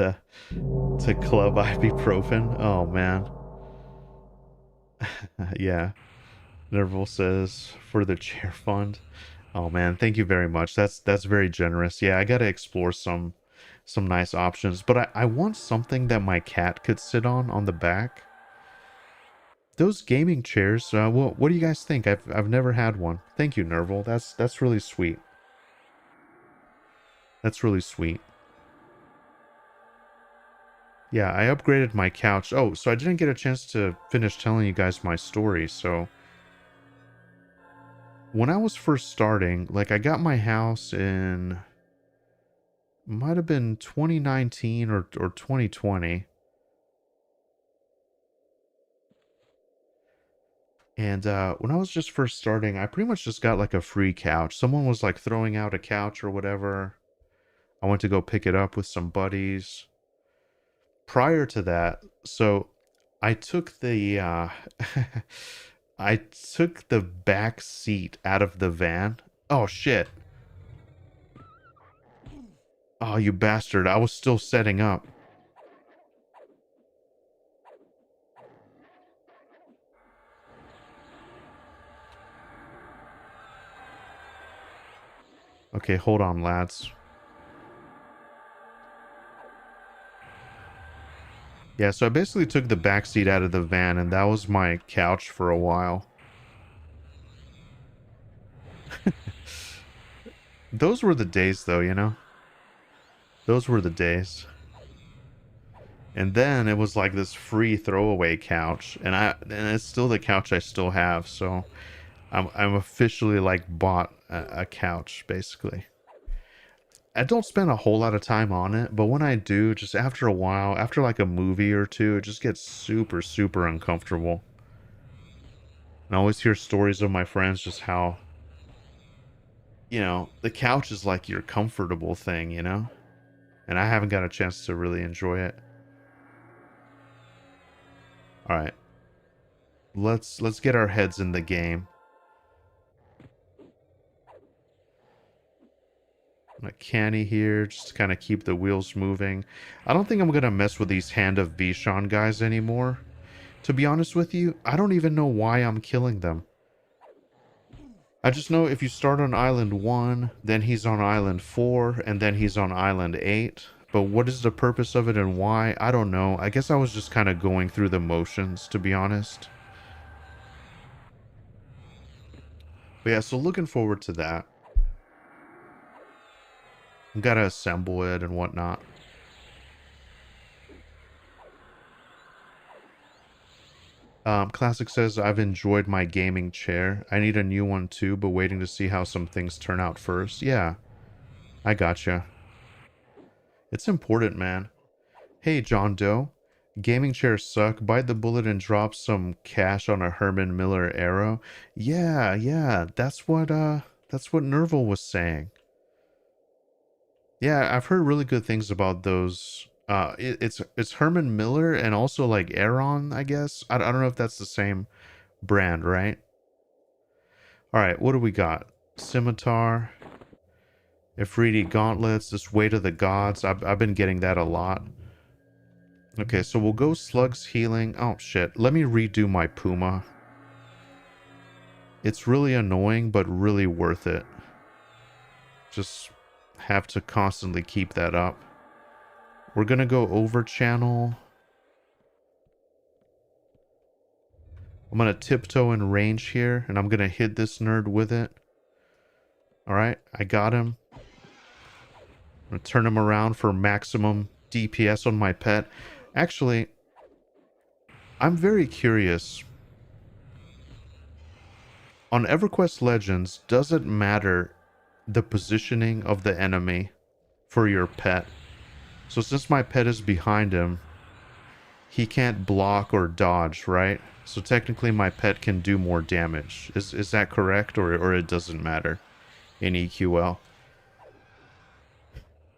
Club Ibuprofen. Oh man. Yeah. Nerval says for the chair fund. Oh man, thank you very much. That's very generous. Yeah, I gotta explore some nice options. But I want something that my cat could sit on the back. Those gaming chairs, what do you guys think? I've never had one. Thank you, Nerval. That's really sweet. That's really sweet. Yeah, I upgraded my couch. Oh, so I didn't get a chance to finish telling you guys my story. So when I was first starting, like I got my house in might have been 2019 or 2020. And when I was just first starting, I pretty much just got like a free couch. Someone was like throwing out a couch or whatever. I went to go pick it up with some buddies. Prior to that, so I took the I took the back seat out of the van. Oh shit. Oh, you bastard. I was still setting up. Okay, hold on, lads. Yeah, so I basically took the back seat out of the van, and that was my couch for a while. Those were the days, though, you know? Those were the days. And then it was like this free throwaway couch, and it's still the couch I still have, so I'm officially like bought a couch, basically. I don't spend a whole lot of time on it, but when I do, just after a while, after like a movie or two, it just gets super, super uncomfortable. And I always hear stories of my friends just how, the couch is like your comfortable thing, And I haven't got a chance to really enjoy it. All right. Let's get our heads in the game. A canny here, just to kind of keep the wheels moving. I don't think I'm going to mess with these Hand of Vishon guys anymore. To be honest with you, I don't even know why I'm killing them. I just know if you start on Island 1, then he's on Island 4, and then he's on Island 8. But what is the purpose of it and why? I don't know. I guess I was just kind of going through the motions, to be honest. But yeah, so looking forward to that. Gotta assemble it and whatnot. Classic says, I've enjoyed my gaming chair. I need a new one too, but waiting to see how some things turn out first. Yeah, I gotcha. It's important, man. Hey, John Doe. Gaming chairs suck. Bite the bullet and drop some cash on a Herman Miller Arrow. Yeah, yeah, that's what Nerval was saying. Yeah, I've heard really good things about those. It's Herman Miller and also like Aeron, I guess. I don't know if that's the same brand, right? All right, what do we got? Scimitar, Ifriti gauntlets, this Weight of the Gods. I've been getting that a lot. Okay, so we'll go Slug's healing. Oh shit, let me redo my Puma. It's really annoying, but really worth it. Just have to constantly keep that up. We're gonna go over channel. I'm gonna tiptoe in range here, and I'm gonna hit this nerd with it. Alright, I got him. I'm gonna turn him around for maximum DPS on my pet. Actually, I'm very curious. On EverQuest Legends, does it matter the positioning of the enemy for your pet? So since my pet is behind him, he can't block or dodge, right? So technically my pet can do more damage. Is that correct, or it doesn't matter in EQL?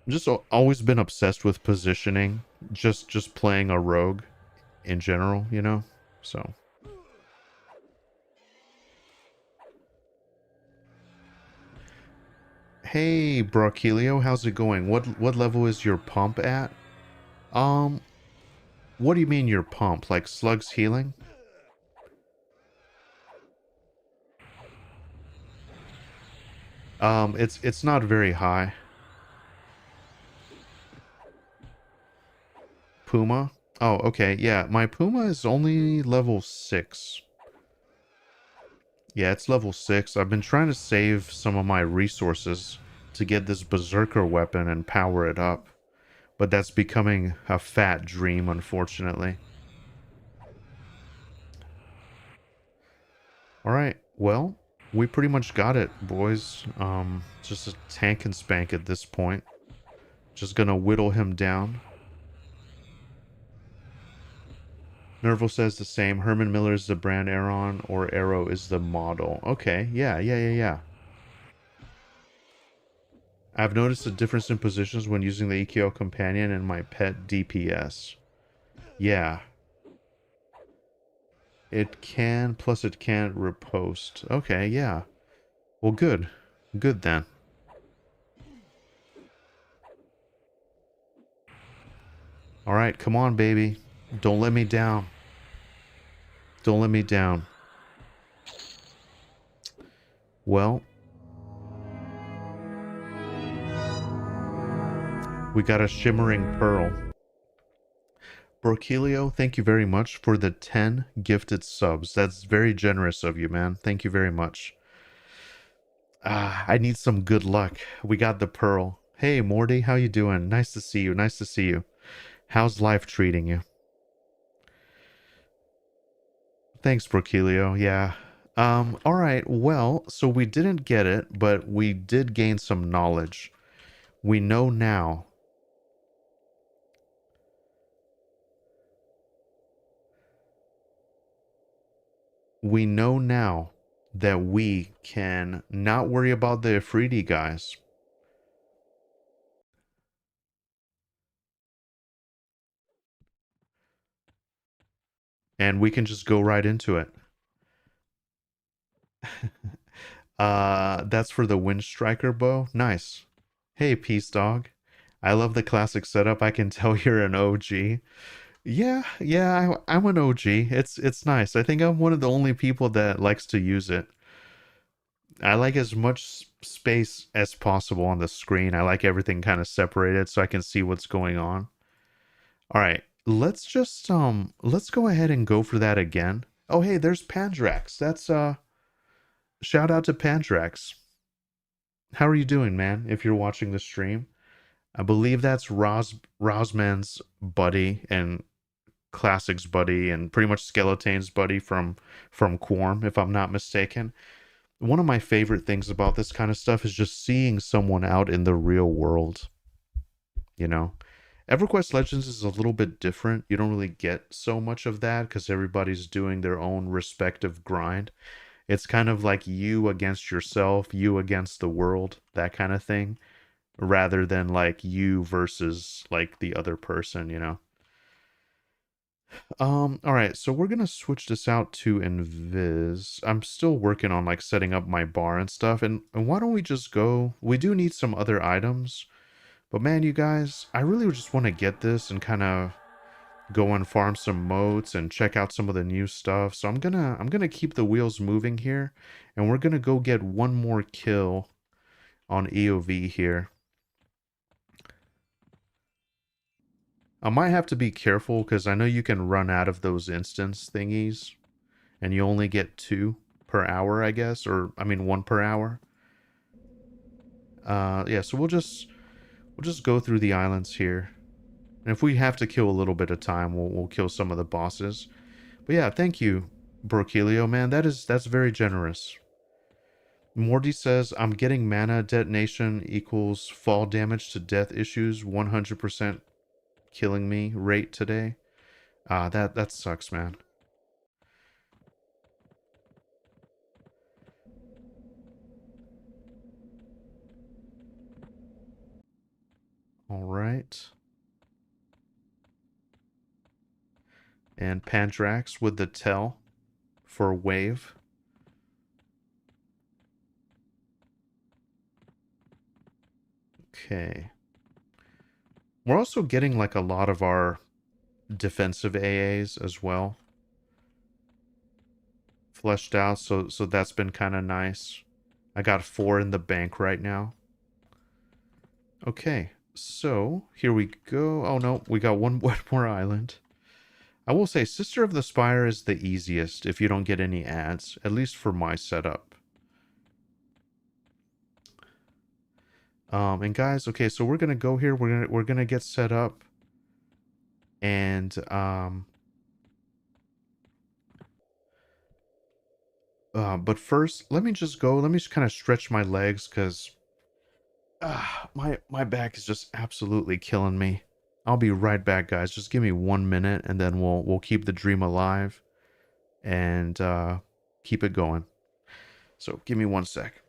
I've just always been obsessed with positioning, just playing a rogue in general, So hey, Brachilio, how's it going? What level is your pump at? Um, what do you mean your pump? Like Slug's healing? It's not very high. Puma? Oh, okay. Yeah, my Puma is only level 6. Yeah, it's level 6. I've been trying to save some of my resources to get this Berserker weapon and power it up. But that's becoming a fat dream, unfortunately. Alright, well, we pretty much got it, boys. Just a tank and spank at this point. Just gonna whittle him down. Nerval says the same. Herman Miller is the brand Aeron, or Arrow is the model. Okay, yeah. I've noticed a difference in positions when using the EKO companion and my pet DPS. Yeah. It can, plus it can't riposte. Okay, yeah. Well, good. Good then. Alright, come on, baby. Don't let me down. Don't let me down. Well, we got a shimmering pearl. Brochelio, thank you very much for the 10 gifted subs. That's very generous of you, man. Thank you very much. I need some good luck. We got the pearl. Hey, Morty, how you doing? Nice to see you. Nice to see you. How's life treating you? Thanks, Brochelio. Yeah. All right. Well, so we didn't get it, but we did gain some knowledge. We know now. We know now that we can not worry about the Afridi guys. And we can just go right into it. That's for the Wind Striker bow. Nice. Hey, Peace Dog. I love the classic setup. I can tell you're an OG. Yeah, I'm an OG. It's nice. I think I'm one of the only people that likes to use it. I like as much space as possible on the screen. I like everything kind of separated so I can see what's going on. All right, let's go ahead and go for that again. Oh, hey, there's Pandrax. That's shout out to Pandrax. How are you doing, man? If you're watching the stream, I believe that's Rosman's buddy and Classic's buddy and pretty much Skeletane's buddy from Quorm, if I'm not mistaken. One of my favorite things about this kind of stuff is just seeing someone out in the real world, you know. EverQuest Legends is a little bit different. You don't really get so much of that because everybody's doing their own respective grind. It's kind of like you against yourself, you against the world, that kind of thing, rather than like you versus like the other person, you know. All right, so we're gonna switch this out to Invis. I'm still working on like setting up my bar and stuff, and why don't we just go? We do need some other items, but man, you guys, I really just want to get this and kind of go and farm some motes and check out some of the new stuff. So I'm gonna keep the wheels moving here, and we're gonna go get one more kill on EOV here. I might have to be careful because I know you can run out of those instance thingies, and you only get 2 per hour, I guess, or I mean 1 per hour. Yeah, so we'll just go through the islands here, and if we have to kill a little bit of time, we'll kill some of the bosses. But yeah, thank you, Brokelio, man. That's very generous. Morty says, I'm getting mana detonation equals fall damage to death issues 100% killing me rate today. That sucks, man. All right. And Pandrax with the tell for wave. Okay. We're also getting like a lot of our defensive AAs as well fleshed out, so that's been kind of nice. I got 4 in the bank right now. Okay, so here we go. Oh no, we got one more island. I will say Sister of the Spire is the easiest if you don't get any ads, at least for my setup. And guys, okay, so we're gonna go here. We're gonna get set up, and but first, let me just go. Let me just kind of stretch my legs because my back is just absolutely killing me. I'll be right back, guys. Just give me 1 minute, and then we'll keep the dream alive and keep it going. So give me 1 sec.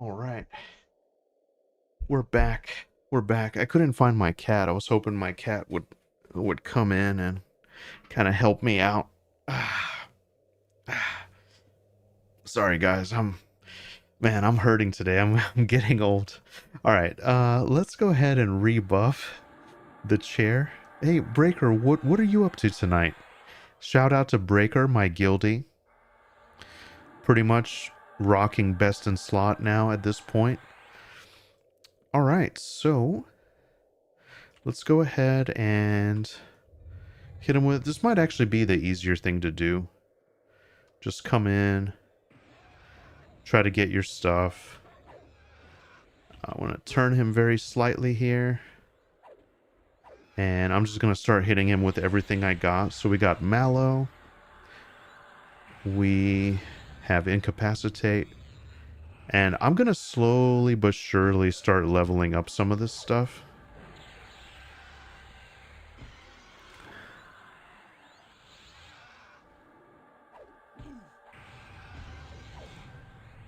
All right. We're back. We're back. I couldn't find my cat. I was hoping my cat would come in and kind of help me out. Sorry guys. I'm hurting today. I'm getting old. All right. Let's go ahead and rebuff the chair. Hey, Breaker, what are you up to tonight? Shout out to Breaker, my guildie. Pretty much rocking best in slot now at this point. All right, so let's go ahead and hit him with... This might actually be the easier thing to do. Just come in, try to get your stuff. I want to turn him very slightly here. And I'm just going to start hitting him with everything I got. So we got Mallow. We have Incapacitate. And I'm going to slowly but surely start leveling up some of this stuff.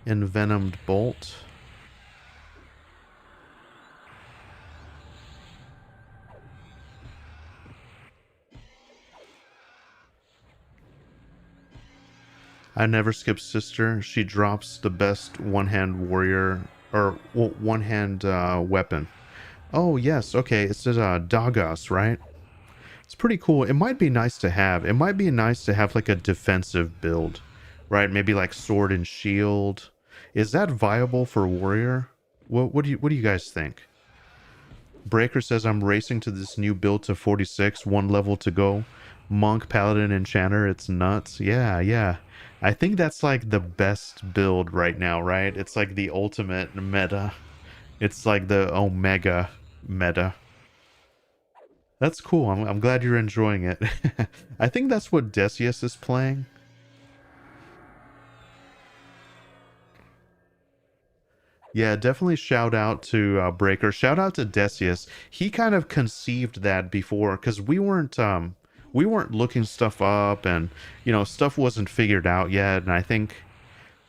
Envenomed Bolt. I never skip Sister. She drops the best one-hand warrior, or one-hand weapon. Oh, yes. Okay, it says Dagas, right? It's pretty cool. It might be nice to have. It might be nice to have like a defensive build, right? Maybe like sword and shield. Is that viable for warrior? What do you guys think? Breaker says I'm racing to this new build to 46, one level to go. Monk, Paladin, Enchanter, it's nuts. Yeah. I think that's like the best build right now, right? It's like the ultimate meta. It's like the Omega meta. That's cool. I'm glad you're enjoying it. I think that's what Decius is playing. Yeah, definitely shout out to Breaker. Shout out to Decius. He kind of conceived that before because we weren't looking stuff up and stuff wasn't figured out yet. And I think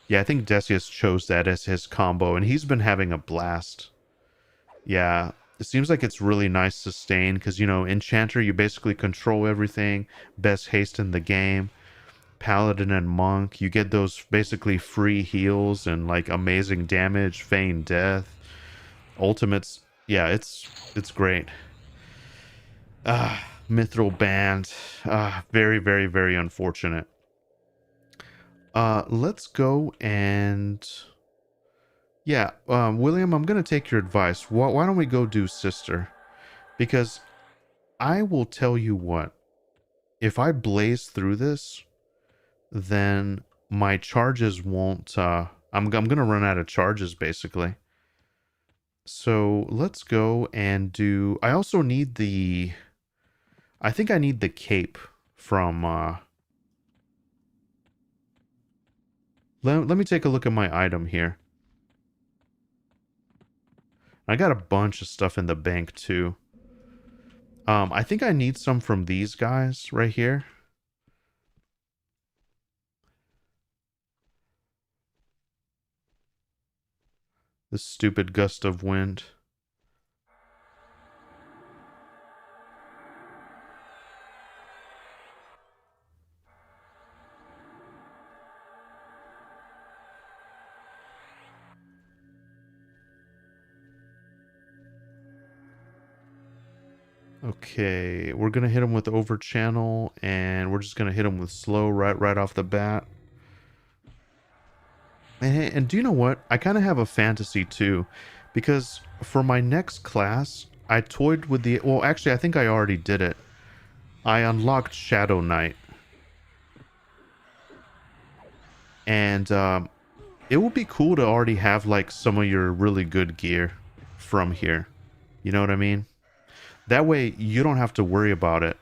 Decius chose that as his combo and he's been having a blast. Yeah, it seems like it's really nice sustain because Enchanter you basically control everything, best haste in the game. Paladin and Monk, you get those basically free heals and like amazing damage, feign death, ultimates. Yeah, it's great. Mithril banned. Very, very, very unfortunate. Let's go and yeah, William, I'm gonna take your advice. Why don't we go do Sister? Because I will tell you what, if I blaze through this, then my charges won't I'm gonna run out of charges basically. So let's go and do... I also need the... I think I need the cape from let me take a look at my item here. I got a bunch of stuff in the bank too. I think I need some from these guys right here. This stupid gust of wind. Okay, we're gonna hit him with over channel, and we're just gonna hit him with slow right off the bat. And do you know what? I kind of have a fantasy too, because for my next class, I toyed with the... Well, actually, I think I already did it. I unlocked Shadow Knight. And it would be cool to already have like some of your really good gear from here. You know what I mean? That way you don't have to worry about it.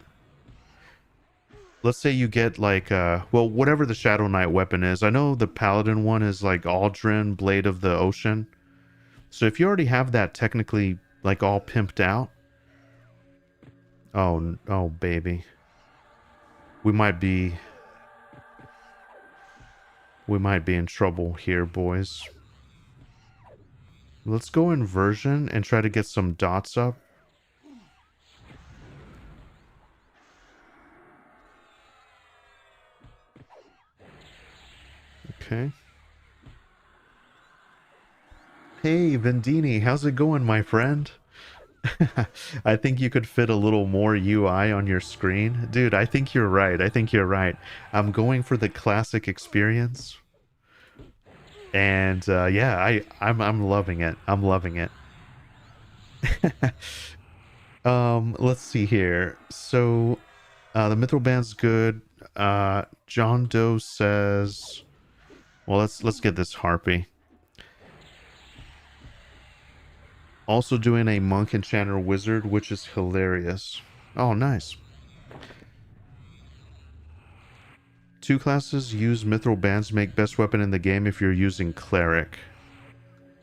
Let's say you get like well, whatever the Shadow Knight weapon is. I know the Paladin one is like Aldrin, Blade of the Ocean. So if you already have that technically like all pimped out. Oh baby. We might be... We might be in trouble here, boys. Let's go inversion and try to get some dots up. Okay. Hey, Vendini, how's it going, my friend? I think you could fit a little more UI on your screen. Dude, I think you're right. I think you're right. I'm going for the classic experience. And yeah, I'm loving it. I'm loving it. Let's see here. So the Mithril Band's good. John Doe says, well, let's get this harpy. Also doing a monk enchanter wizard, which is hilarious. Oh, nice. Two classes use mithril bands, make best weapon in the game if you're using cleric.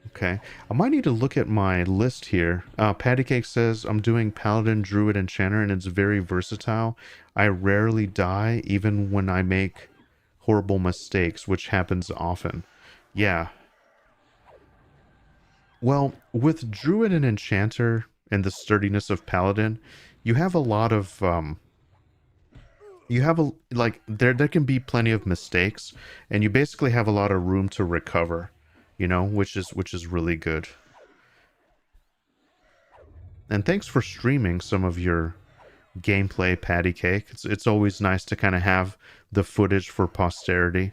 Okay, I might need to look at my list here. Patty Cake says I'm doing paladin, druid, enchanter, and it's very versatile. I rarely die, even when I make horrible mistakes, which happens often. Yeah. Well, with druid and enchanter and the sturdiness of paladin, you have a lot of you have a like there can be plenty of mistakes, and you basically have a lot of room to recover, you know, which is really good. And thanks for streaming some of your gameplay, Patty Cake. It's always nice to kind of have the footage for posterity.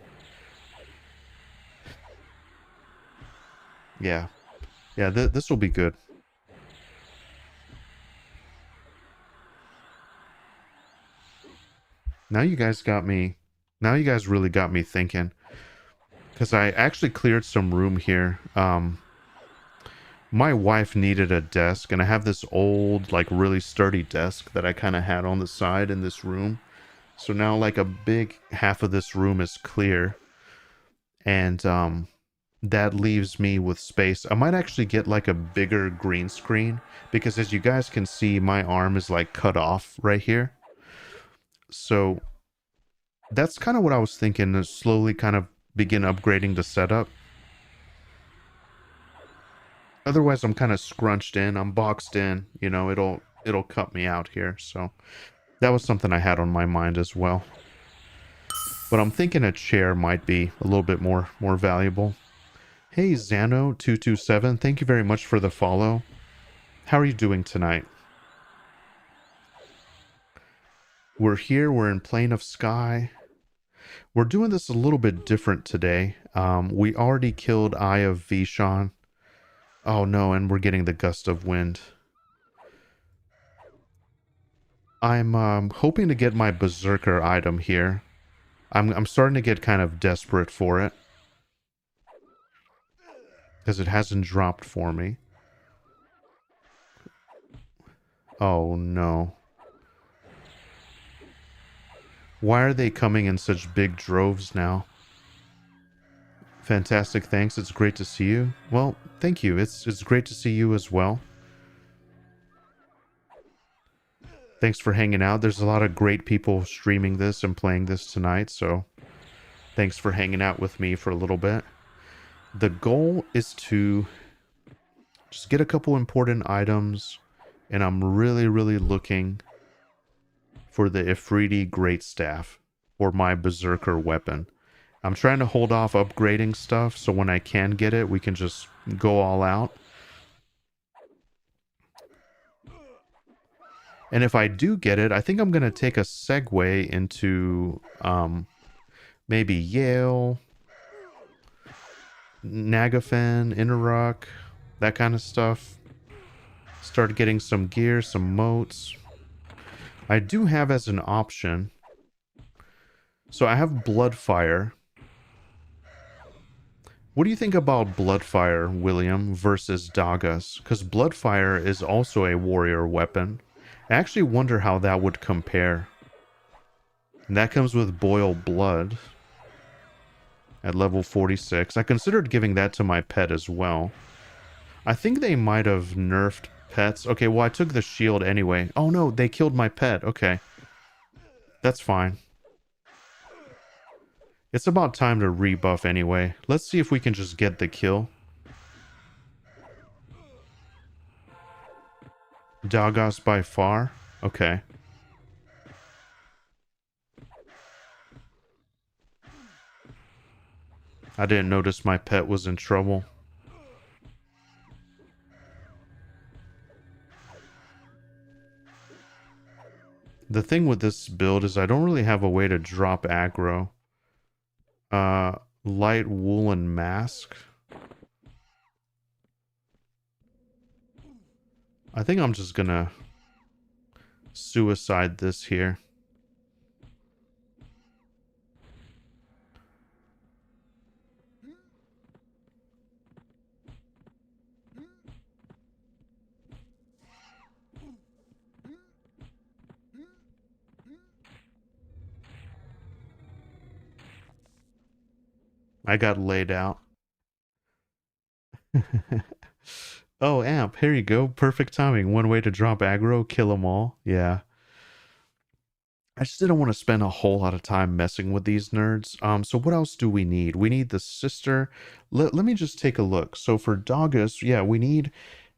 Yeah. Yeah, this will be good. Now you guys got me... Now you guys really got me thinking. Because I actually cleared some room here. My wife needed a desk, and I have this old, like, really sturdy desk that I kind of had on the side in this room. So now, like, a big half of this room is clear. And, that leaves me with space. I might actually get, like, a bigger green screen. Because as you guys can see, my arm is, like, cut off right here. So that's kind of what I was thinking, to slowly kind of begin upgrading the setup. Otherwise, I'm kind of scrunched in, I'm boxed in, you know, it'll cut me out here. So that was something I had on my mind as well. But I'm thinking a chair might be a little bit more valuable. Hey, Zano227, thank you very much for the follow. How are you doing tonight? We're here, we're in Plane of Sky. We're doing this a little bit different today. We already killed Eye of Vishan. Oh no, and we're getting the gust of wind. I'm hoping to get my Berserker item here. I'm starting to get kind of desperate for it. Because it hasn't dropped for me. Oh no. Why are they coming in such big droves now? Fantastic, thanks. It's great to see you. Well, thank you. It's great to see you as well. Thanks for hanging out. There's a lot of great people streaming this and playing this tonight, so thanks for hanging out with me for a little bit. The goal is to just get a couple important items, and I'm really, really looking for the Ifriti Greatstaff or my Berserker weapon. I'm trying to hold off upgrading stuff, so when I can get it, we can just go all out. And if I do get it, I think I'm going to take a segue into maybe Yale, Nagafen, Innerrock, that kind of stuff. Start getting some gear, some moats. I do have as an option, so I have Bloodfire. What do you think about Bloodfire, William, versus Dagas? Because Bloodfire is also a warrior weapon. I actually wonder how that would compare. And that comes with Boil Blood at level 46. I considered giving that to my pet as well. I think they might have nerfed pets. Okay, well, I took the shield anyway. Oh no, they killed my pet. Okay. That's fine. It's about time to rebuff anyway. Let's see if we can just get the kill. Dagos by far. Okay. I didn't notice my pet was in trouble. The thing with this build is I don't really have a way to drop aggro. Light woolen mask. I think I'm just gonna suicide this here. I got laid out. Oh, Amp, here you go. Perfect timing. One way to drop aggro, kill them all. Yeah. I just didn't want to spend a whole lot of time messing with these nerds. So what else do we need? We need the sister. Let me just take a look. So for Dogus, yeah, we need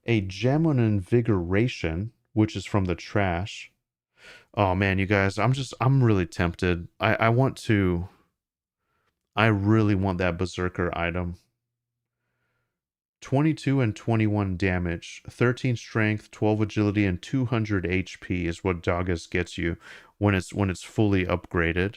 a gem on invigoration, which is from the trash. Oh man, you guys, I'm really tempted. I really want that berserker item. 22 and 21 damage, 13 strength, 12 agility, and 200 HP is what Dogus gets you when it's fully upgraded.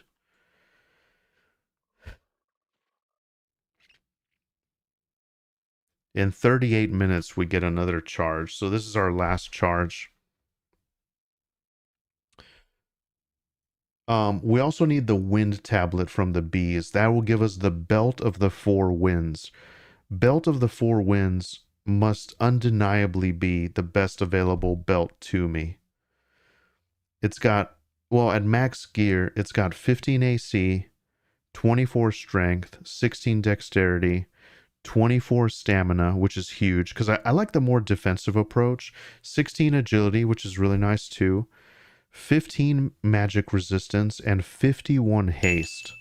In 38 minutes, we get another charge. So this is our last charge. We also need the wind tablet from the bees. That will give us the belt of the four winds. Belt of the four winds must undeniably be the best available belt to me. It's got, well, at max gear, it's got 15 AC, 24 strength, 16 dexterity, 24 stamina, which is huge because I like the more defensive approach, 16 agility, which is really nice too, 15 magic resistance, and 51 haste.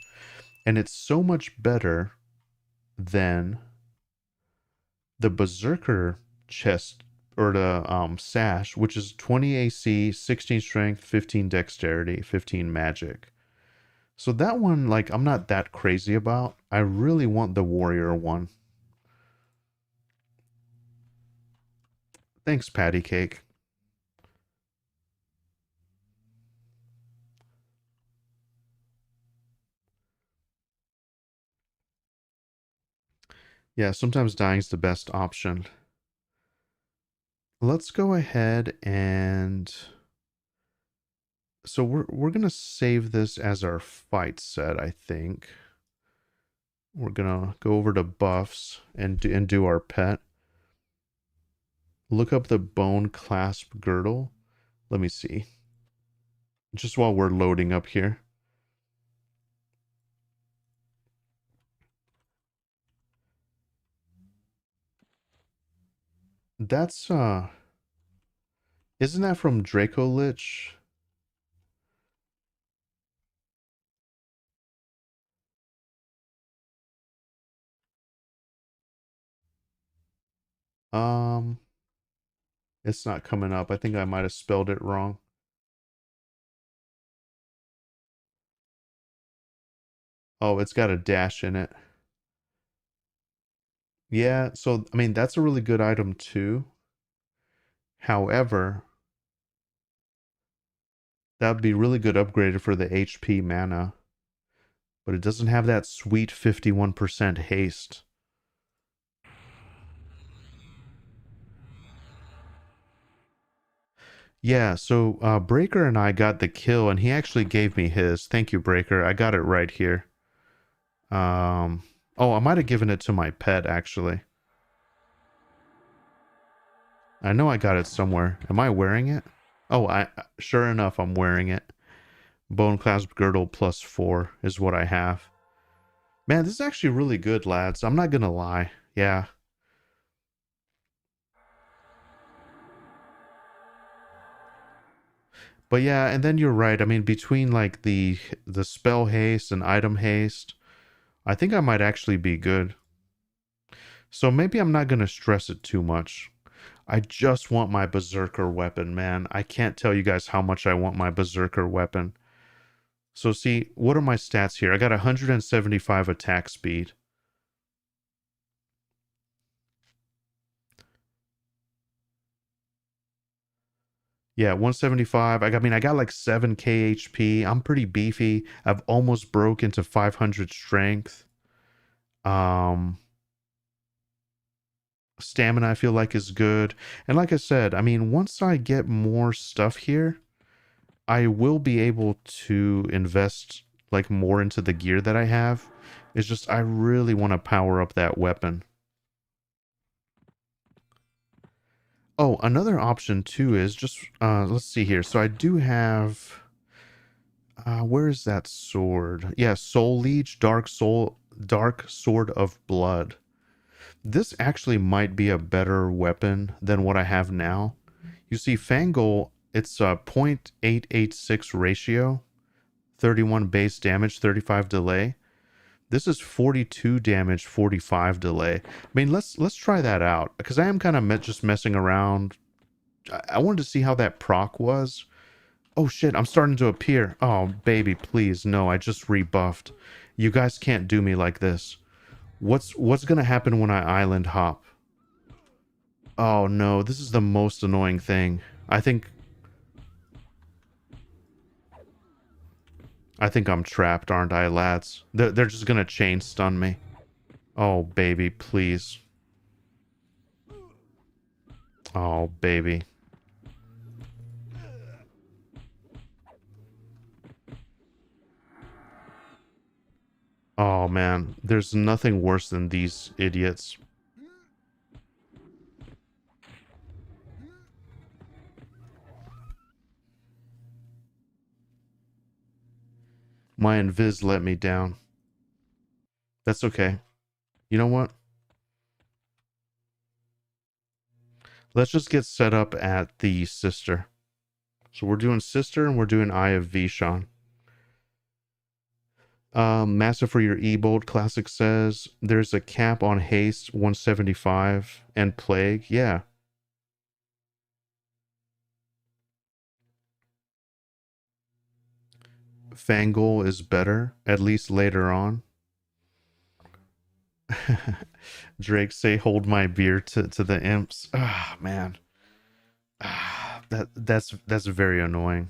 And it's so much better than the Berserker chest or the sash, which is 20 AC, 16 strength, 15 dexterity, 15 magic. So that one, like, I'm not that crazy about. I really want the warrior one. Thanks, Patty Cake. Yeah, sometimes dying's the best option. Let's go ahead and so we're gonna save this as our fight set, I think. We're gonna go over to buffs and do our pet. Look up the bone clasp girdle. Let me see. Just while we're loading up here. That's isn't that from Draco Lich? Um it's not coming up. I think I might have spelled it wrong. Oh, it's got a dash in it. Yeah, so I mean that's a really good item too. However, that'd be really good upgraded for the HP mana, but it doesn't have that sweet 51% haste. Yeah, so Breaker and I got the kill, and he actually gave me his. Thank you, Breaker. I got it right here. Oh, I might have given it to my pet, actually. I know I got it somewhere. Am I wearing it? Oh, sure enough, I'm wearing it. Bone clasp girdle +4 is what I have. Man, this is actually really good, lads. I'm not gonna lie. Yeah. But yeah, and then you're right. I mean, between like the spell haste and item haste, I think I might actually be good. So maybe I'm not going to stress it too much. I just want my berserker weapon, man. I can't tell you guys how much I want my berserker weapon. So see, what are my stats here? I got 175 attack speed. Yeah, 175. I got like 7k HP. I'm pretty beefy. I've almost broke into 500 strength. Um, Stamina I feel like is good. And like I said, I mean, once I get more stuff here, I will be able to invest like more into the gear that I have. It's just I really want to power up that weapon. Oh, another option too is just let's see here. So I do have where is that sword? Yeah, Soul Leech, Dark Sword of Blood. This actually might be a better weapon than what I have now. You see, Fangol, it's a 0.886 ratio, 31 base damage, 35 delay. This is 42 damage, 45 delay. I mean, let's try that out because I am kind of just messing around. I wanted to see how that proc was. Oh shit, I'm starting to appear. Oh baby, please no, I just rebuffed. You guys can't do me like this. What's gonna happen when I island hop? Oh no, this is the most annoying thing. I think I'm trapped, aren't I, lads? They're just gonna chain stun me. Oh baby, please. Oh baby. Oh man, there's nothing worse than these idiots. My invis let me down. That's okay. You know what? Let's just get set up at the sister. So we're doing sister and we're doing Eye of Vishan. Master for your E-Bolt Classic says there's a cap on haste 175 and plague. Yeah. Fangol is better, at least later on. Drake say hold my beer to the imps. Ah man. Ah, that's very annoying.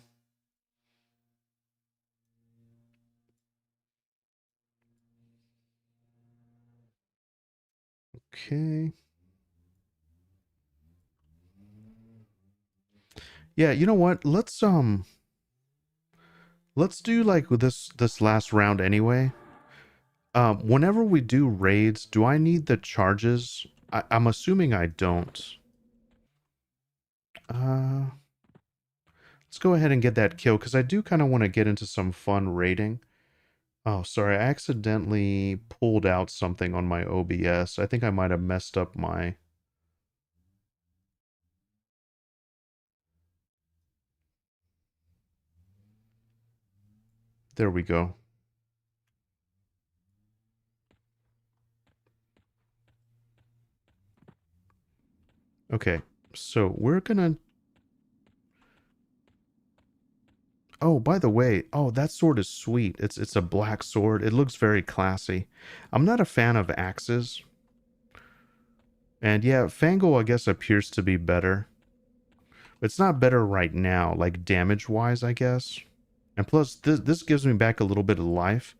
Okay. Yeah, you know what? Let's do like this last round anyway. Whenever we do raids, do I need the charges? I'm assuming I don't. Uh, let's go ahead and get that kill because I do kind of want to get into some fun raiding. Oh, sorry, I accidentally pulled out something on my OBS. I think I might have messed up my... There we go. Okay, so we're gonna... Oh, by the way, oh, that sword is sweet. It's a black sword. It looks very classy. I'm not a fan of axes. And yeah, Fangol, I guess, appears to be better. It's not better right now, like damage-wise, I guess. And plus, this gives me back a little bit of life.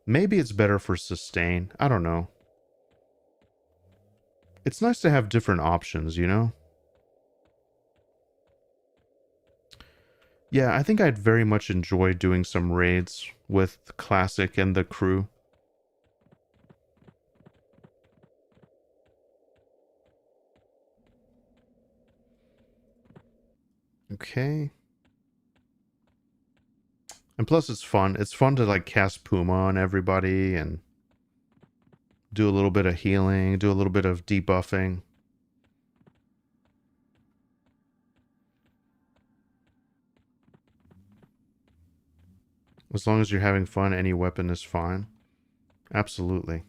Maybe it's better for sustain. I don't know. It's nice to have different options, you know? Yeah, I think I'd very much enjoy doing some raids with Classic and the crew. Okay. And plus it's fun. It's fun to like cast Puma on everybody and do a little bit of healing, do a little bit of debuffing. As long as you're having fun, any weapon is fine. Absolutely.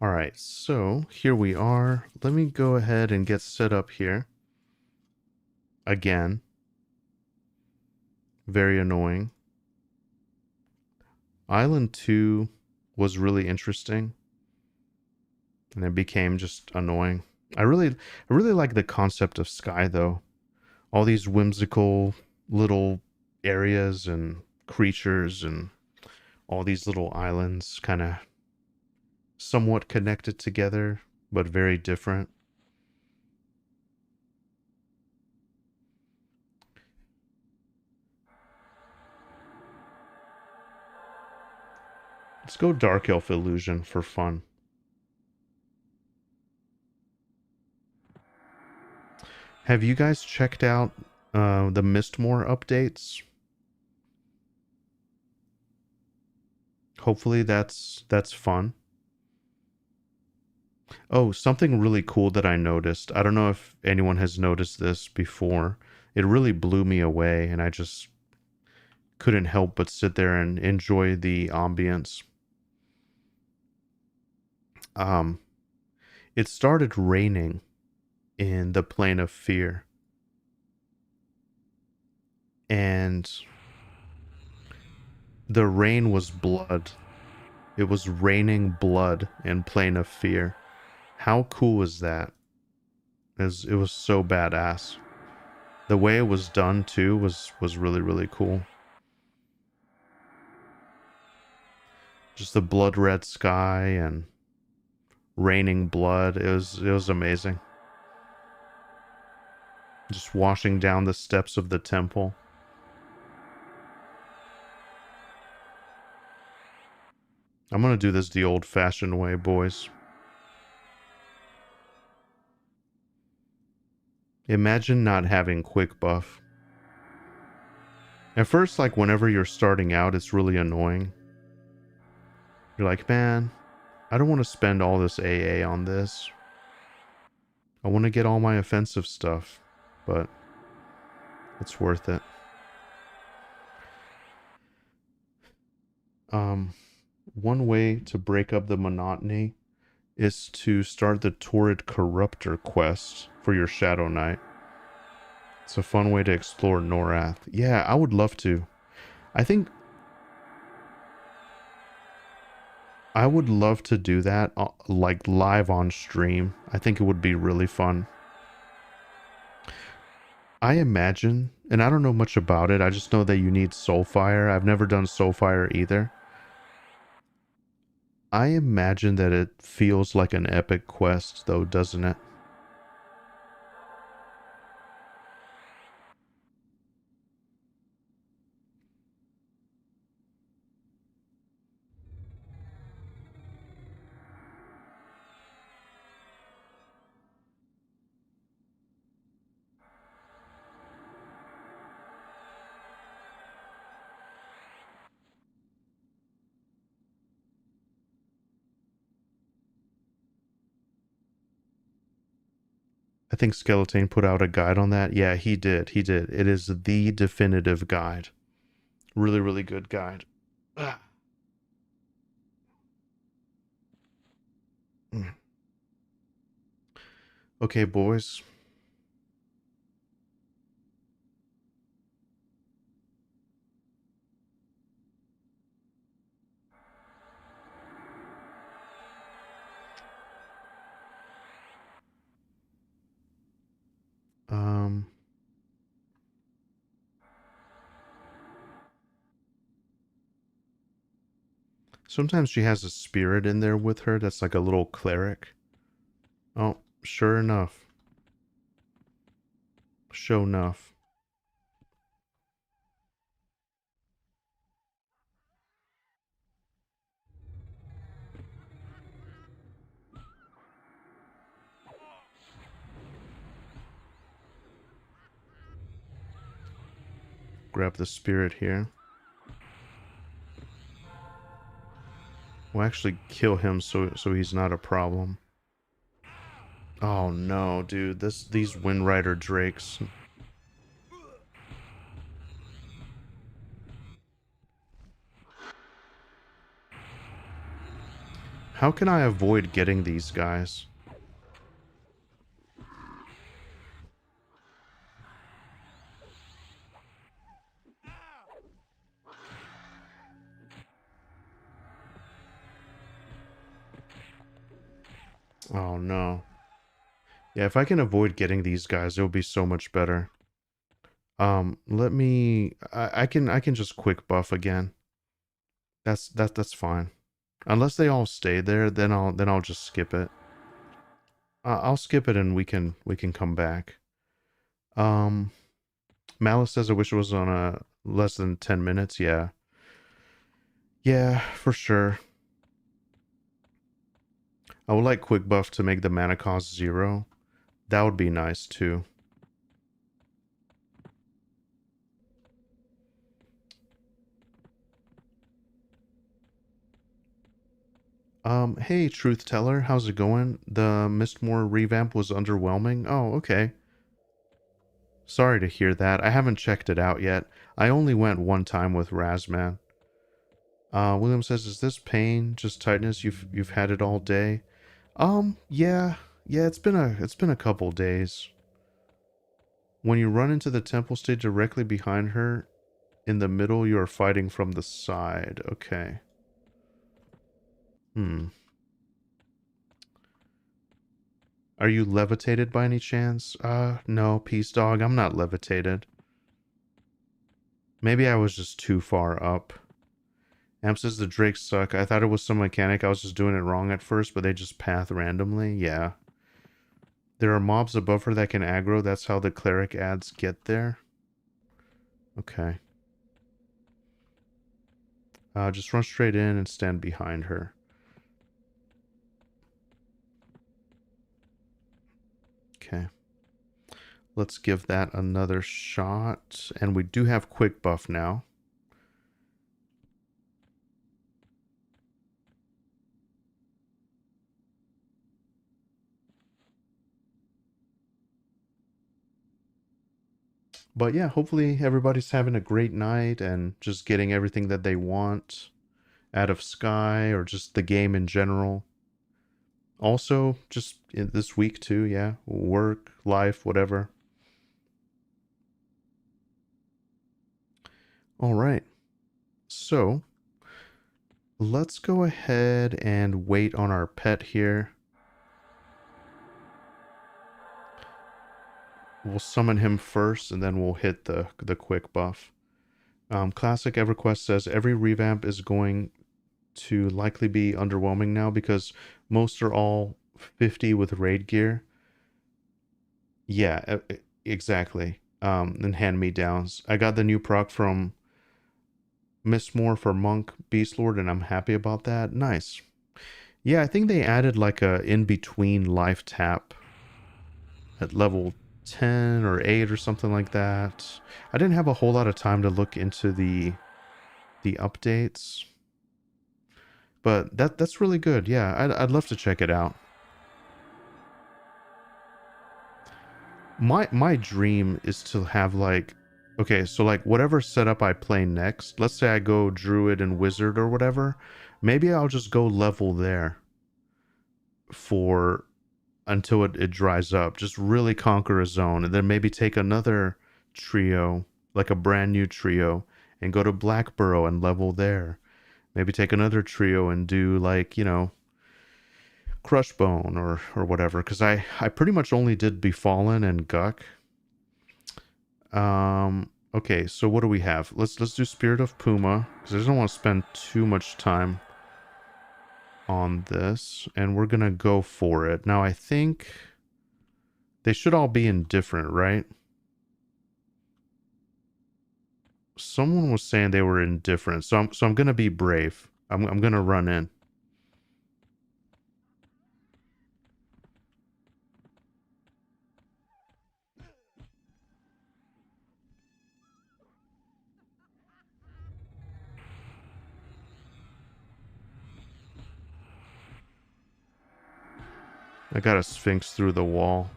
All right, so here we are. Let me go ahead and get set up here. Again, very annoying. Island 2 was really interesting, and it became just annoying. I really like the concept of Sky though. All these whimsical little areas and creatures and all these little islands kind of somewhat connected together, but very different. Let's go Dark Elf Illusion for fun. Have you guys checked out the Mistmore updates? Hopefully that's fun. Oh, something really cool that I noticed. I don't know if anyone has noticed this before. It really blew me away, and I just couldn't help but sit there and enjoy the ambience. Um, it started raining in the plane of fear, and the rain was blood. It was raining blood in plane of fear. How cool was that? It was so badass. The way it was done too was really really cool. Just the blood red sky and raining blood. It was amazing. Just washing down the steps of the temple. I'm gonna do this the old-fashioned way, boys. Imagine not having quick buff. At first, like whenever you're starting out, it's really annoying. You're like, man, I don't want to spend all this AA on this. I want to get all my offensive stuff, but it's worth it. Um, One way to break up the monotony is to start the Torrid Corruptor quest for your Shadow Knight. It's a fun way to explore Norath. Yeah, I would love to. I think I would love to do that like live on stream. I think it would be really fun. I imagine, and I don't know much about it. I just know that you need Soulfire. I've never done Soulfire either. I imagine that it feels like an epic quest though, doesn't it? I think Skeleton put out a guide on that. Yeah, he did. He did. It is the definitive guide. Really, really good guide. Ah. Mm. Okay, boys. Um, Sometimes she has a spirit in there with her that's like a little cleric. Oh, sure enough. Sure enough. Grab the spirit here. We'll actually kill him so he's not a problem. Oh no, dude, these Wind Rider Drakes. How can I avoid getting these guys? Oh no. Yeah, if I can avoid getting these guys, it'll be so much better. Let me I can just quick buff again. That's fine. Unless they all stay there, then I'll just skip it. I'll skip it and we can come back. Um Malice says I wish it was on a less than 10 minutes. Yeah. Yeah, for sure. I would like quick buff to make the mana cost 0. That would be nice too. Hey, Truth Teller, how's it going? The Mistmore revamp was underwhelming. Oh, okay. Sorry to hear that. I haven't checked it out yet. I only went one time with Razman. William says, "Is this pain just tightness? You've had it all day?" Yeah, yeah. It's been a couple days. When you run into the temple stage directly behind her, in the middle, you are fighting from the side. Okay. Hmm. Are you levitated by any chance? No, Peace Dog. I'm not levitated. Maybe I was just too far up. Amp says the drakes suck. I thought it was some mechanic. I was just doing it wrong at first, but they just path randomly. Yeah. There are mobs above her that can aggro. That's how the cleric ads get there. Okay. Just run straight in and stand behind her. Okay. Let's give that another shot. And we do have quick buff now. But yeah, hopefully everybody's having a great night and just getting everything that they want out of Sky or just the game in general. Also, just in this week too, yeah, work, life, whatever. All right. So, let's go ahead and wait on our pet here. We'll summon him first and then we'll hit the quick buff. Classic EverQuest says every revamp is going to likely be underwhelming now because most are all 50 with raid gear. Yeah, exactly. And hand-me-downs. I got the new proc from Mistmore for Monk Beastlord, and I'm happy about that. Nice. Yeah, I think they added like a in-between life tap at level 10 or 8 or something like that. I didn't have a whole lot of time to look into the updates, but that's really good. Yeah, I'd love to check it out. My dream is to have like, okay, so like whatever setup I play next, let's say I go druid and wizard or whatever, maybe I'll just go level there for until it dries up, just really conquer a zone, and then maybe take another trio, like a brand new trio, and go to Blackborough and level there. Maybe take another trio and do like, Crushbone or whatever, because I pretty much only did Befallen and Guck. Okay, so what do we have? Let's do Spirit of Puma, because I just don't want to spend too much time on this, and we're gonna go for it. Now I think they should all be indifferent, right? Someone was saying they were indifferent, so I'm gonna be brave. I'm gonna run in. I got a sphinx through the wall.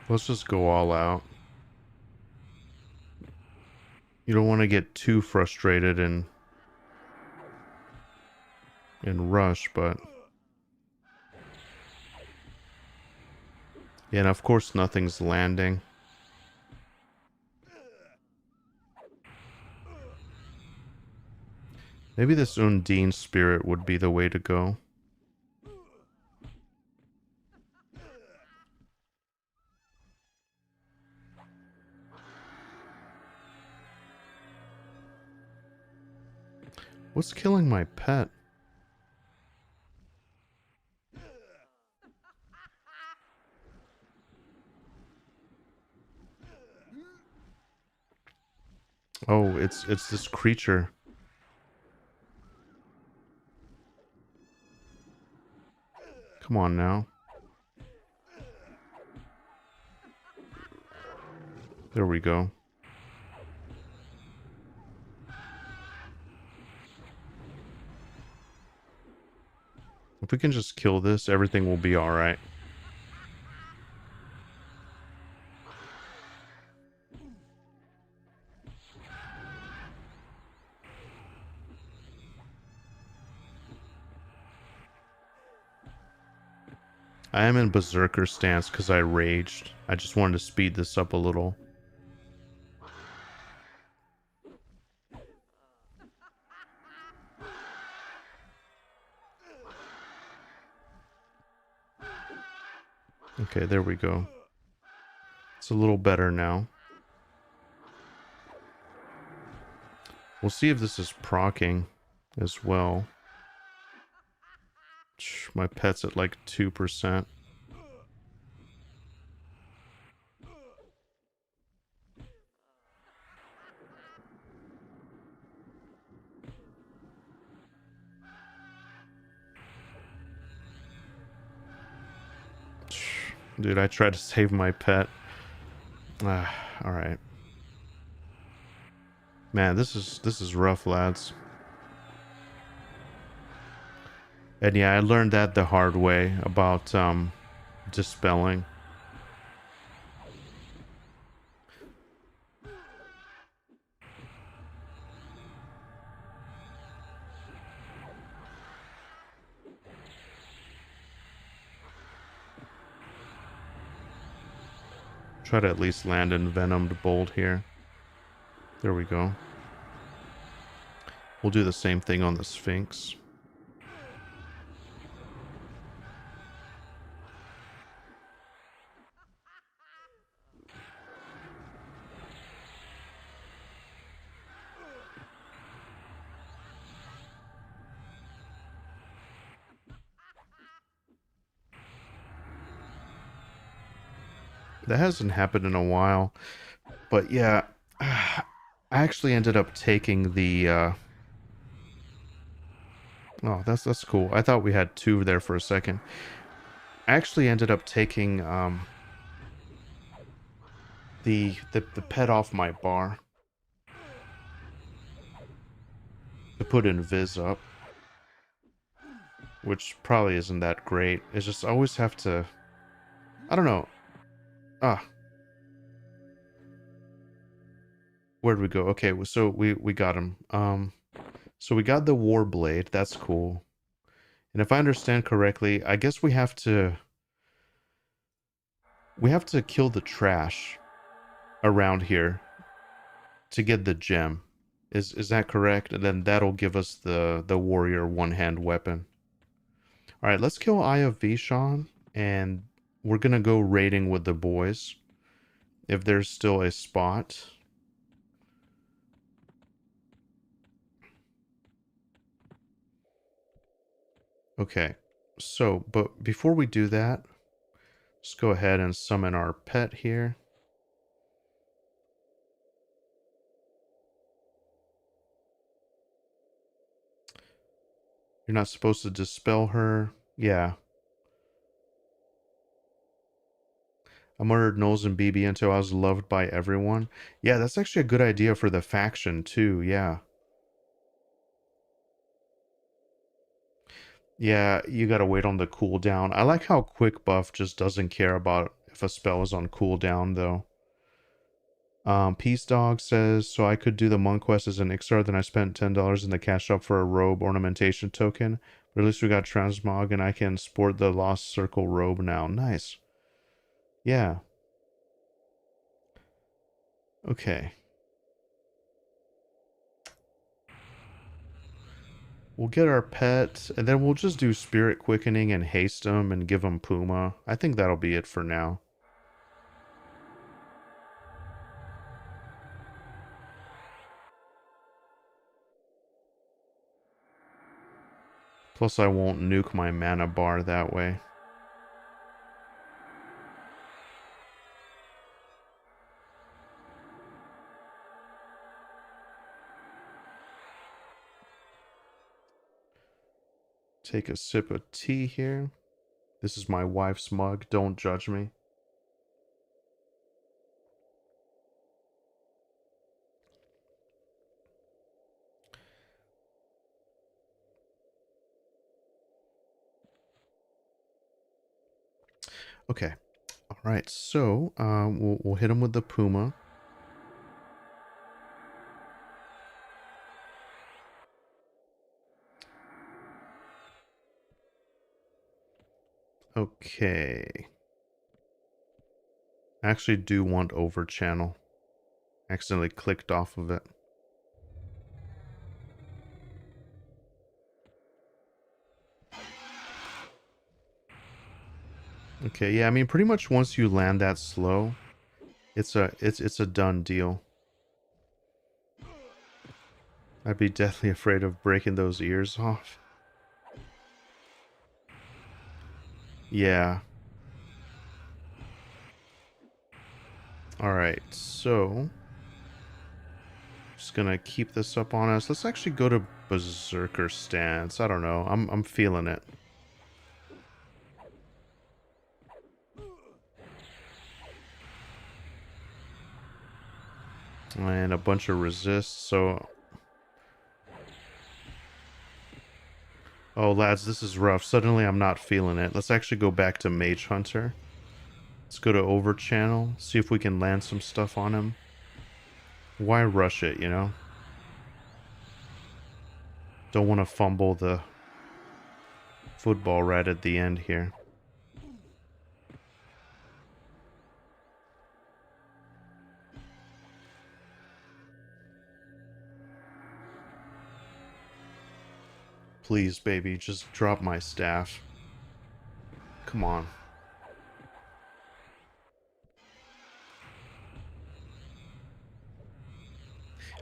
Let's just go all out. You don't want to get too frustrated and rush, but yeah, and of course nothing's landing. Maybe this Undine spirit would be the way to go. What's killing my pet? Oh, it's this creature. Come on now. There we go. If we can just kill this, everything will be alright. I am in berserker stance because I raged. I just wanted to speed this up a little. Okay, there we go. It's a little better now. We'll see if this is proccing as well. My pet's at like 2%. Dude, I tried to save my pet. Alright. Man, this is rough, lads. And yeah, I learned that the hard way about dispelling. Try to at least land in Venomed Bolt here. There we go. We'll do the same thing on the Sphinx. That hasn't happened in a while. But yeah, I actually ended up taking the oh, that's cool. I thought we had two there for a second. I actually ended up taking the pet off my bar to put invis up, which probably isn't that great. It's just I always have to, I don't know. Ah, where'd we go? Okay, so we got him. So we got the war blade. That's cool. And if I understand correctly, I guess we have to kill the trash around here to get the gem. Is that correct? And then that'll give us the warrior one-hand weapon. All right, let's kill Eye of Vishan, and we're gonna go raiding with the boys if there's still a spot. Okay, so but before we do that, let's go ahead and summon our pet here. You're not supposed to dispel her. Yeah. I murdered Knowles and BB until I was loved by everyone. Yeah, that's actually a good idea for the faction, too. Yeah. Yeah, you gotta wait on the cooldown. I like how Quick Buff just doesn't care about if a spell is on cooldown, though. Peace Dog says, so I could do the monk quest as an Ixar, then I spent $10 in the cash shop for a robe ornamentation token. But at least we got transmog and I can sport the Lost Circle robe now. Nice. Yeah. Okay. We'll get our pet, and then we'll just do Spirit Quickening and haste him and give him Puma. I think that'll be it for now. Plus, I won't nuke my mana bar that way. Take a sip of tea here. This is my wife's mug. Don't judge me. Okay. All right. So we'll hit him with the Puma. Okay. I actually do want over channel. Accidentally clicked off of it. Okay, yeah, I mean pretty much once you land that slow, it's a done deal. I'd be deathly afraid of breaking those ears off. Yeah. Alright, so just gonna keep this up on us. Let's actually go to Berserker stance. I don't know. I'm feeling it. And a bunch of resists, so oh lads, this is rough. Suddenly I'm not feeling it. Let's actually go back to Mage Hunter. Let's go to over channel, see if we can land some stuff on him. Why rush it, you know? Don't want to fumble the football right at the end here. Please, baby, just drop my staff. Come on.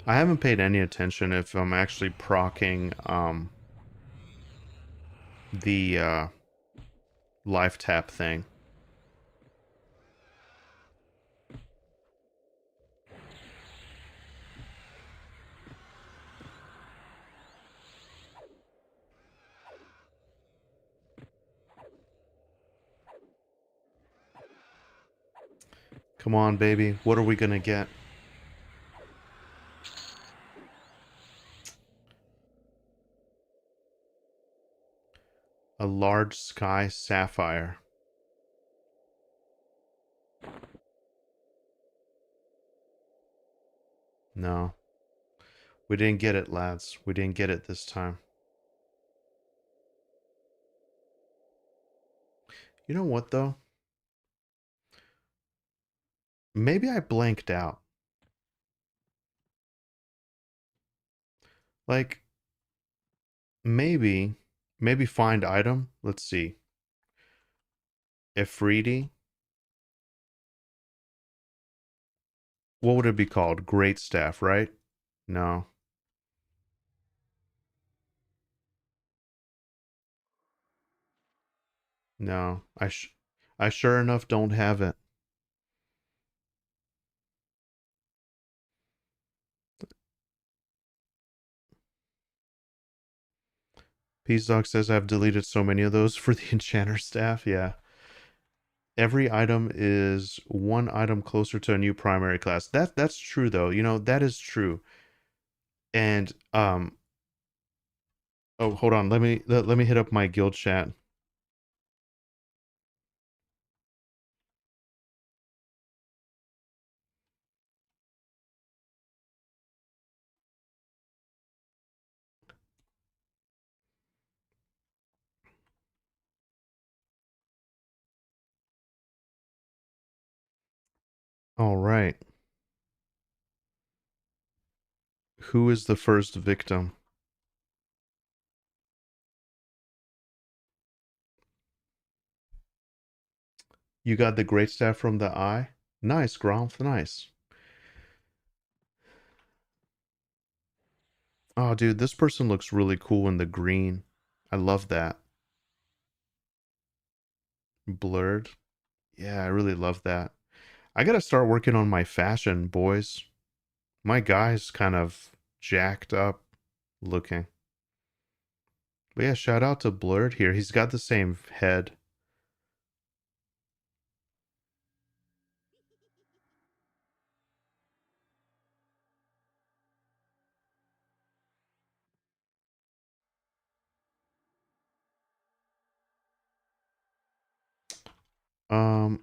I haven't paid any attention if I'm actually proccing the life tap thing. Come on, baby. What are we gonna get? A large sky sapphire. No. We didn't get it, lads. We didn't get it this time. You know what, though? Maybe I blanked out. Like, maybe find item. Let's see. Ifriti. What would it be called? Great staff, right? No. No. I sure enough don't have it. Peace Dog says I've deleted so many of those for the enchanter staff. Yeah. Every item is one item closer to a new primary class. That's true though. That is true. And oh, hold on. Let me hit up my guild chat. All right. Who is the first victim? You got the great staff from the eye? Nice, Gromp, nice. Oh, dude, this person looks really cool in the green. I love that. Blurred. Yeah, I really love that. I gotta start working on my fashion, boys. My guy's kind of jacked up looking. But yeah, shout out to Blurred here. He's got the same head.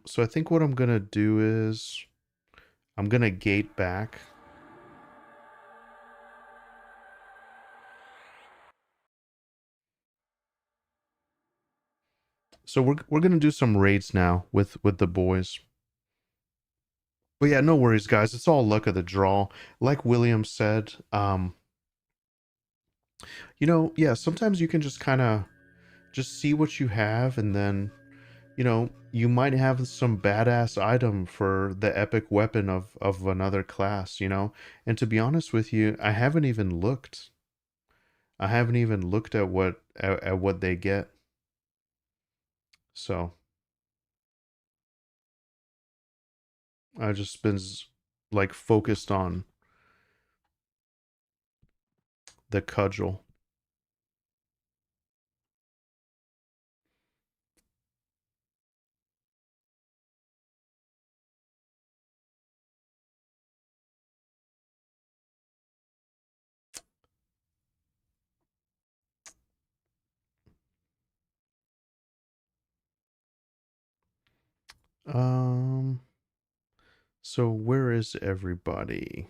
So I think what I'm gonna do is I'm gonna gate back. So we're gonna do some raids now with the boys. But yeah, no worries, guys. It's all luck of the draw. Like William said, yeah, sometimes you can just kind of just see what you have, and then, you might have some badass item for the epic weapon of another class. And to be honest with you, I haven't even looked. I haven't even looked at what they get. So I just been like focused on the cudgel. Um, so where is everybody?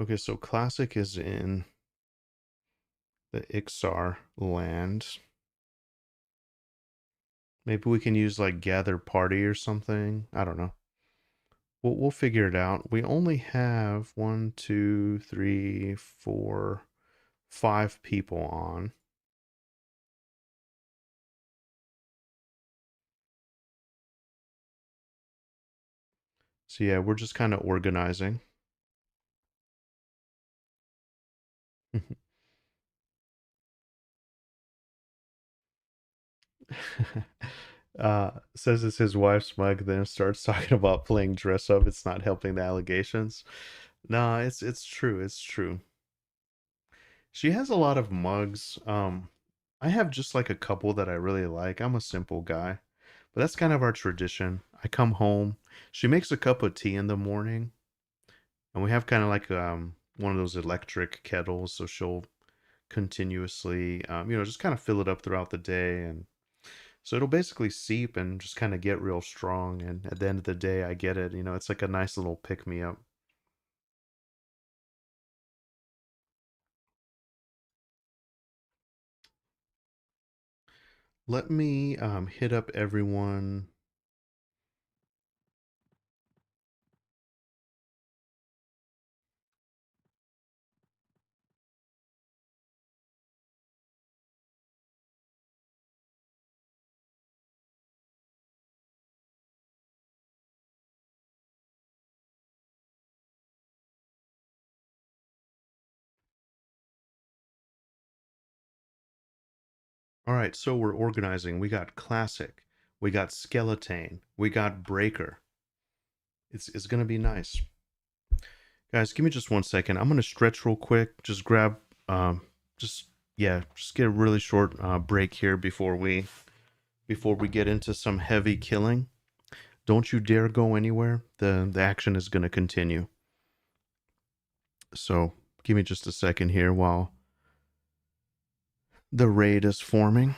Okay, so classic is in the Ixar land. Maybe we can use like gather party or something. I don't know. We'll figure it out. We only have one, two, three, four, five people on. So yeah, we're just kind of organizing. Says it's his wife's mug, then starts talking about playing dress up. It's not helping the allegations. No, it's true. It's true. She has a lot of mugs. I have just like a couple that I really like. I'm a simple guy, but that's kind of our tradition. I come home, she makes a cup of tea in the morning, and we have kind of like one of those electric kettles, so she'll continuously just kind of fill it up throughout the day, and so it'll basically seep and just kind of get real strong, and at the end of the day I get it. It's like a nice little pick me up. Let me hit up everyone. All right, so we're organizing. We got classic, we got skeleton, we got breaker. It's gonna be nice. Guys, give me just 1 second. I'm gonna stretch real quick. Just grab just yeah, just get a really short break here before we get into some heavy killing. Don't you dare go anywhere. The action is going to continue. So give me just a second here while the raid is forming.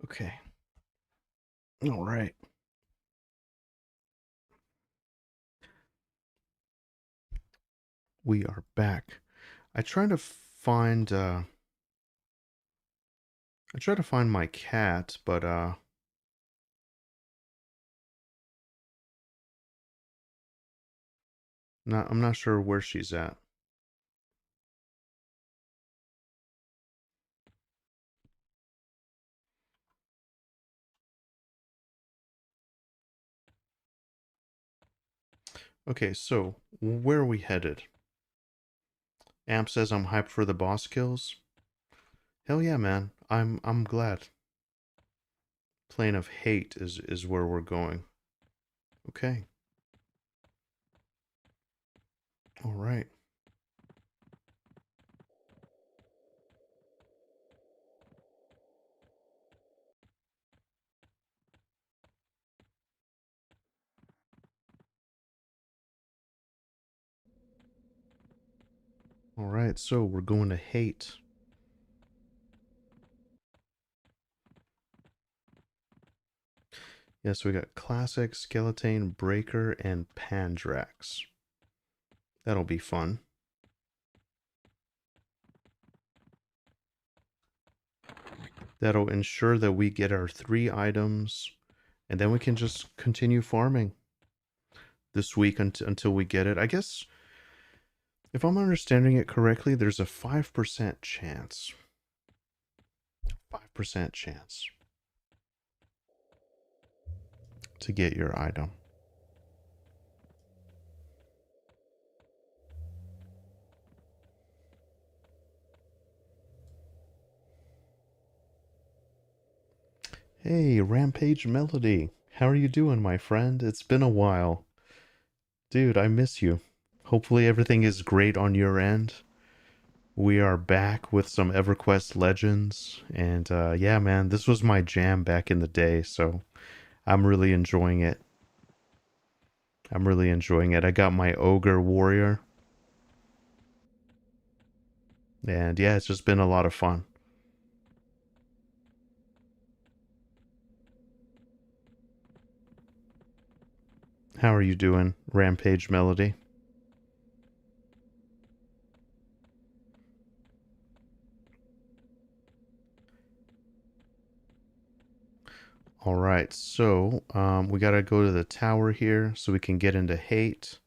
Okay. All right. We are back. I try to find I try to find my cat, but I'm not sure where she's at. Okay, so where are we headed? Amp says I'm hyped for the boss kills. Hell yeah, man. I'm glad. Plane of hate is where we're going. Okay. All right. All right. So we're going to hate. Yes, we got classic, skeleton, breaker, and pandrax. That'll be fun. That'll ensure that we get our 3 items, and then we can just continue farming this week until we get it. I guess if I'm understanding it correctly, there's a 5% chance. 5% chance to get your item. Hey, Rampage Melody. How are you doing, my friend? It's been a while. Dude, I miss you. Hopefully everything is great on your end. We are back with some EverQuest Legends, and yeah, man, this was my jam back in the day, so I'm really enjoying it. I'm really enjoying it. I got my Ogre Warrior, and yeah, it's just been a lot of fun. How are you doing, Rampage Melody? All right, so we gotta go to the tower here so we can get into hate.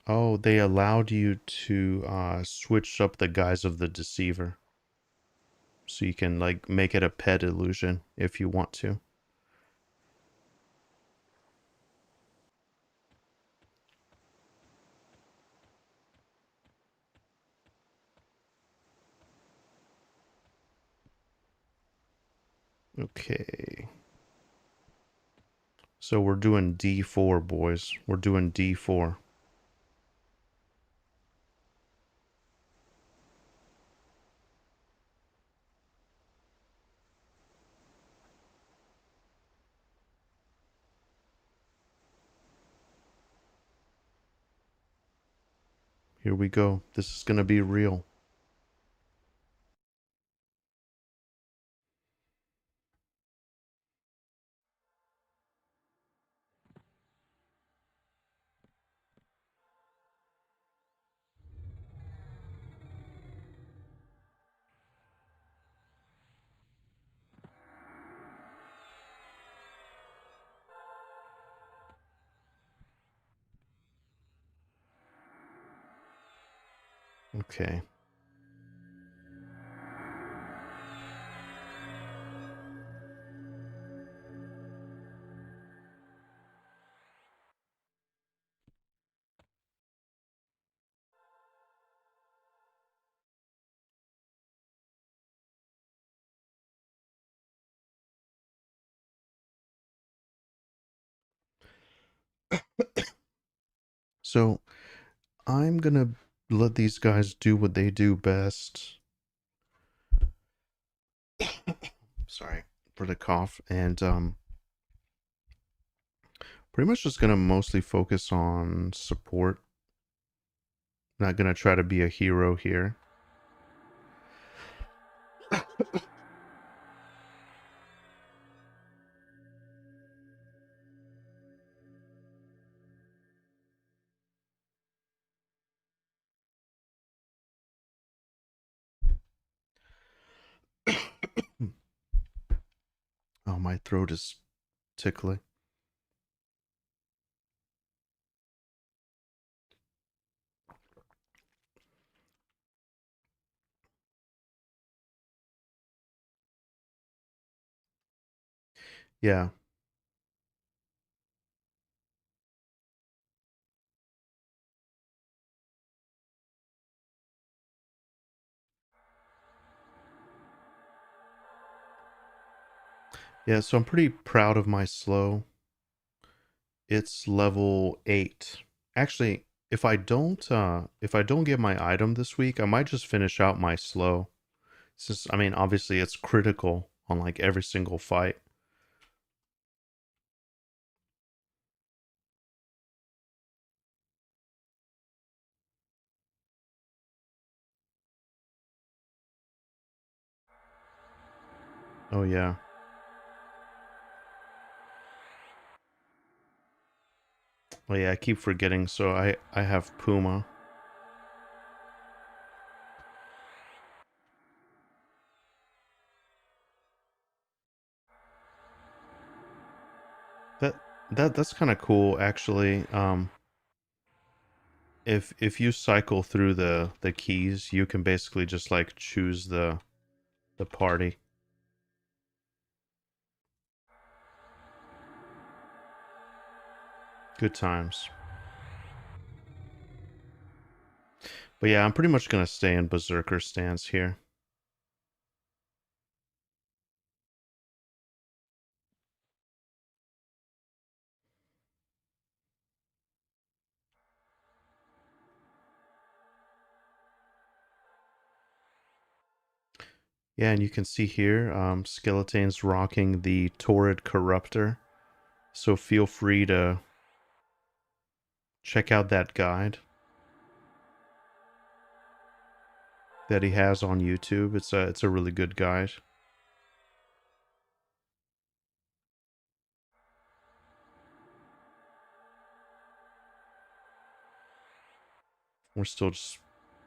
Oh, they allowed you to switch up the guise of the deceiver. So you can like make it a pet illusion if you want to. Okay. So we're doing D4, boys. We're doing D4. Here we go. This is going to be real. Okay. So I'm going to let these guys do what they do best. Sorry for the cough. And pretty much just going to mostly focus on support. Not going to try to be a hero here. Oh, my throat is tickling. Yeah. Yeah, so I'm pretty proud of my slow. It's level 8. Actually, if I don't get my item this week, I might just finish out my slow. Since I mean, obviously it's critical on like every single fight. Oh yeah. Oh yeah, I keep forgetting. So I have Puma. That that's kind of cool actually. If you cycle through the keys, you can basically just like choose the party. Good times. But yeah, I'm pretty much gonna stay in Berserker stance here. Yeah, and you can see here, Skeletane's rocking the Torrid Corruptor. So feel free to check out that guide that he has on YouTube. It's a really good guide. We're still just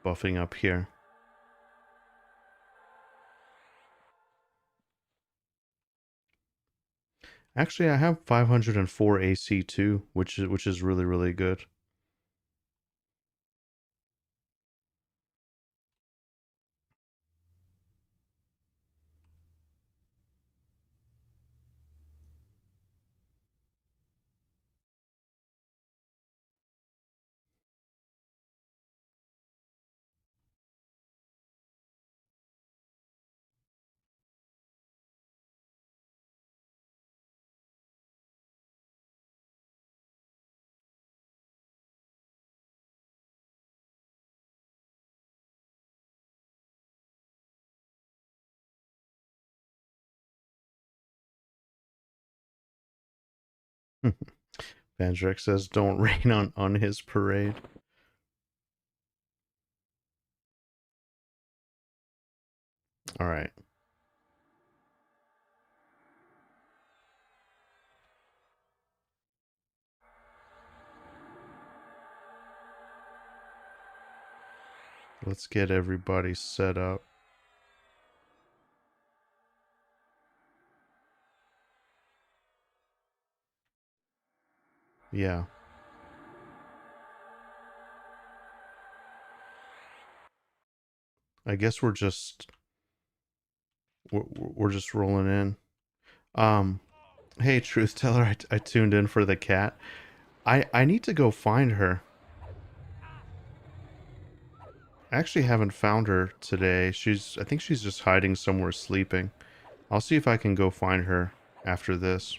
buffing up here. Actually, I have 504 AC too, which is really really good. Vandrek says, "Don't rain on his parade." All right, let's get everybody set up. Yeah, I guess we're just rolling in. Um, hey, truth teller, I tuned in for the cat. I need to go find her. I actually haven't found her today. I think she's just hiding somewhere sleeping. I'll see if I can go find her after this.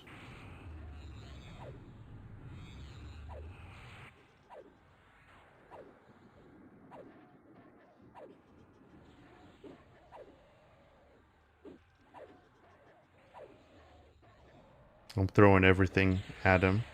I'm throwing everything at him.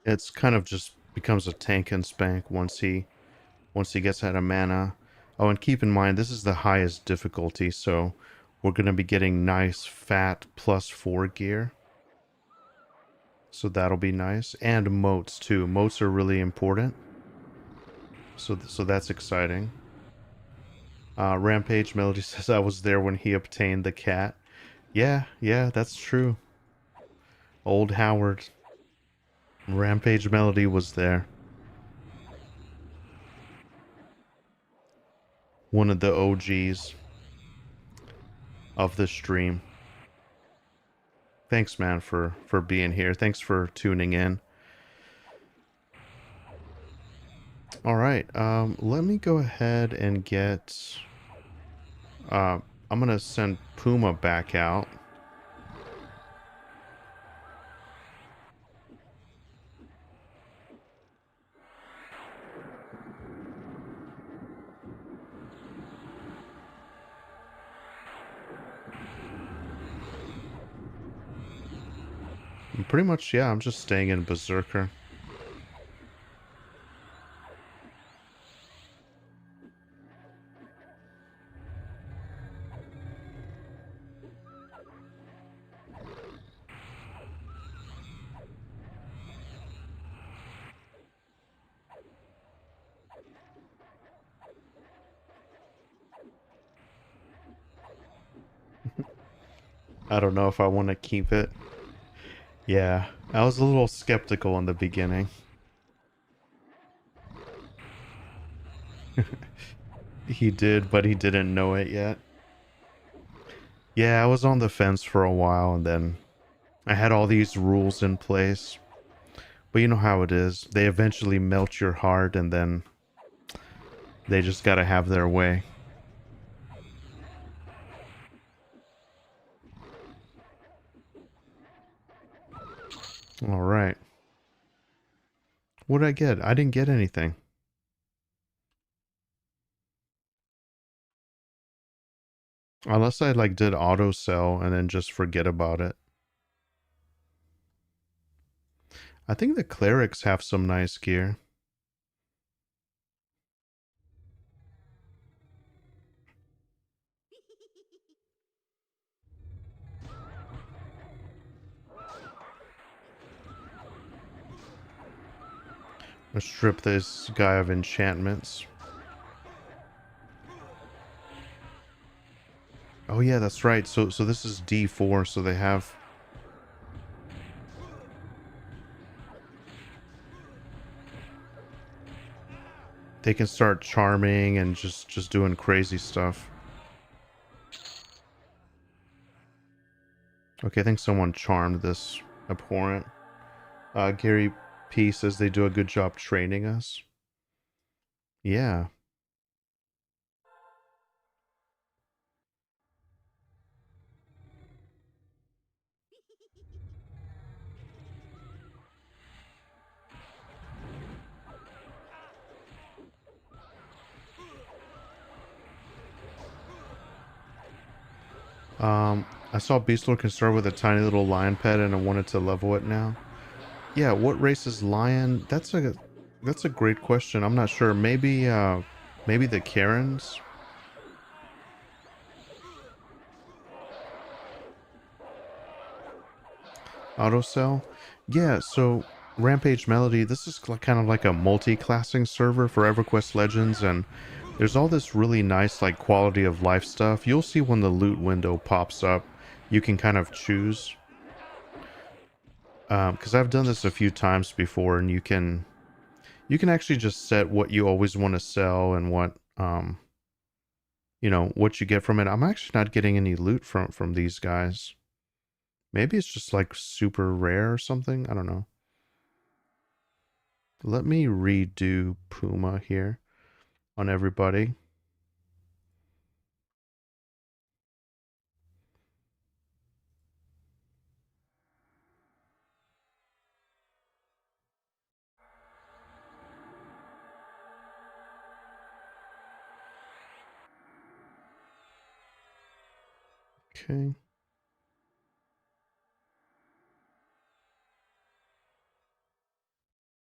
It's kind of just becomes a tank and spank once he once he gets out of mana. Oh, and keep in mind, this is the highest difficulty, so we're going to be getting nice, fat, +4 gear. So that'll be nice. And moats, too. Moats are really important. So that's exciting. Rampage Melody says I was there when he obtained the cat. Yeah, yeah, that's true. Old Howard. Rampage Melody was there. One of the OGs of the stream. Thanks, man, for being here. Thanks for tuning in. All right, let me go ahead and get... I'm gonna send Puma back out. Pretty much, yeah, I'm just staying in Berserker. I don't know if I want to keep it. Yeah, I was a little skeptical in the beginning. He did, but he didn't know it yet. Yeah, I was on the fence for a while, and then I had all these rules in place. But you know how it is. They eventually melt your heart, and then they just gotta have their way. Alright. What did I get? I didn't get anything. Unless I like did auto sell and then just forget about it. I think the clerics have some nice gear. Let's strip this guy of enchantments. Oh yeah, that's right. So this is D4, so they have... They can start charming and just doing crazy stuff. Okay, I think someone charmed this abhorrent. Gary P says they do a good job training us. Yeah. I saw Beastlord can start with a tiny little lion pet and I wanted to level it now. Yeah, what race is lion? That's a great question. I'm not sure. Maybe the Karens? Autocell? Yeah, so Rampage Melody, this is kind of like a multi-classing server for EverQuest Legends, and there's all this really nice like quality of life stuff. You'll see when the loot window pops up, you can kind of choose. Because I've done this a few times before, and you can actually just set what you always want to sell and what what you get from it. I'm actually not getting any loot from these guys. Maybe it's just like super rare or something. I don't know. Let me redo Puma here on everybody. Okay.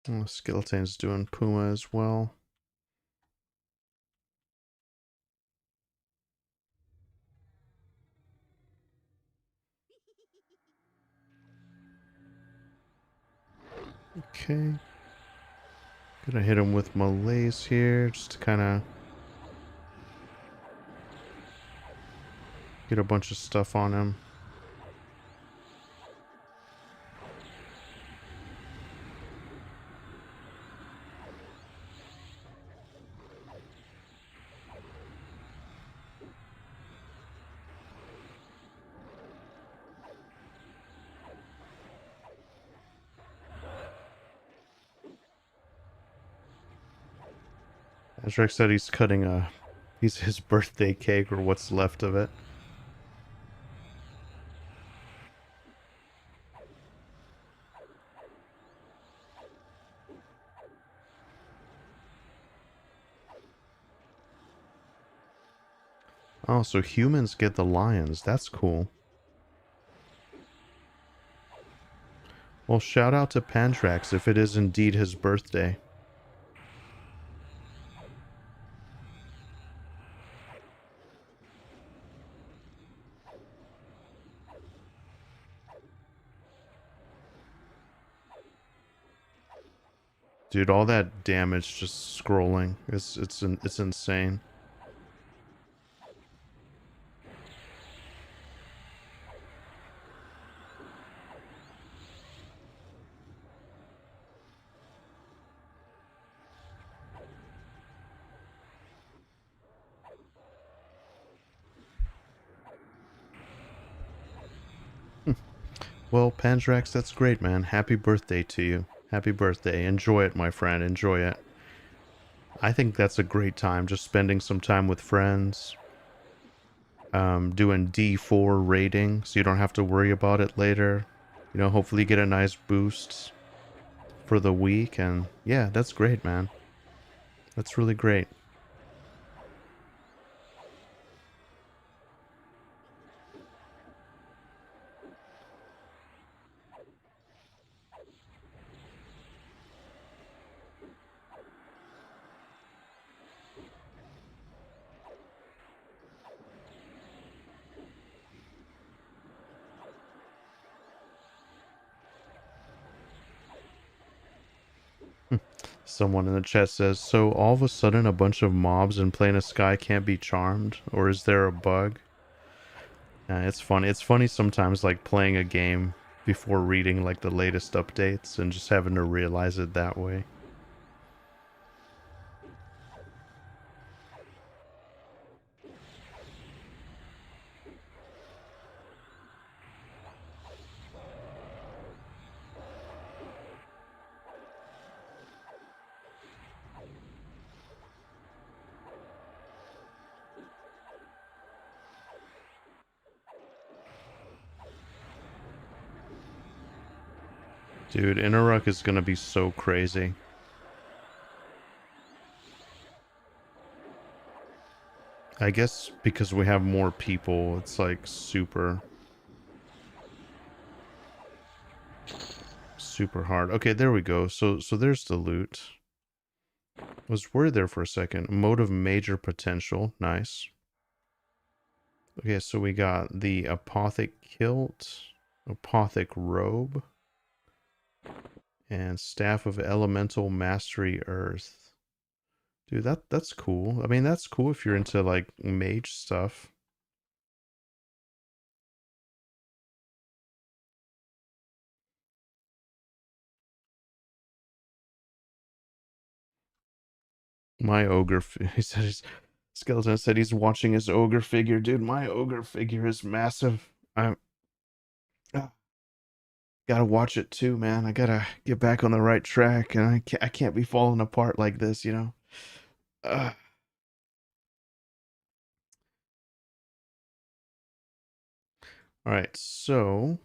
Oh, Skeleton's doing Puma as well. Okay. Gonna hit him with malaise here, just to kind of get a bunch of stuff on him. Azrek said he's cutting his birthday cake, or what's left of it. Oh, so humans get the lions. That's cool. Well, shout out to Pantrax if it is indeed his birthday. Dude, all that damage just scrolling. It's insane. Well, Pantrax, that's great, man. Happy birthday to you. Happy birthday. Enjoy it, my friend. Enjoy it. I think that's a great time, just spending some time with friends. Doing D4 rating, so you don't have to worry about it later. You know, hopefully you get a nice boost for the week, and yeah, that's great, man. That's really great. Someone in the chat says, so all of a sudden a bunch of mobs in Plane of Sky can't be charmed? Or is there a bug? Yeah, it's funny. It's funny sometimes, like, playing a game before reading, like, the latest updates and just having to realize it that way. Dude, Interruck is gonna be so crazy. I guess because we have more people, it's like super hard. Okay, there we go. So there's the loot. Was worried there for a second. Mode of major potential. Nice. Okay, so we got the Apothic Kilt, Apothic Robe, and Staff of Elemental Mastery Earth. Dude, that's cool. I mean, that's cool if you're into like mage stuff. My ogre, he said his skeleton said he's watching his ogre figure. Dude, my ogre figure is massive. I'm gotta watch it too, man. I gotta get back on the right track, and I can't be falling apart like this, you know. Uh, all right, so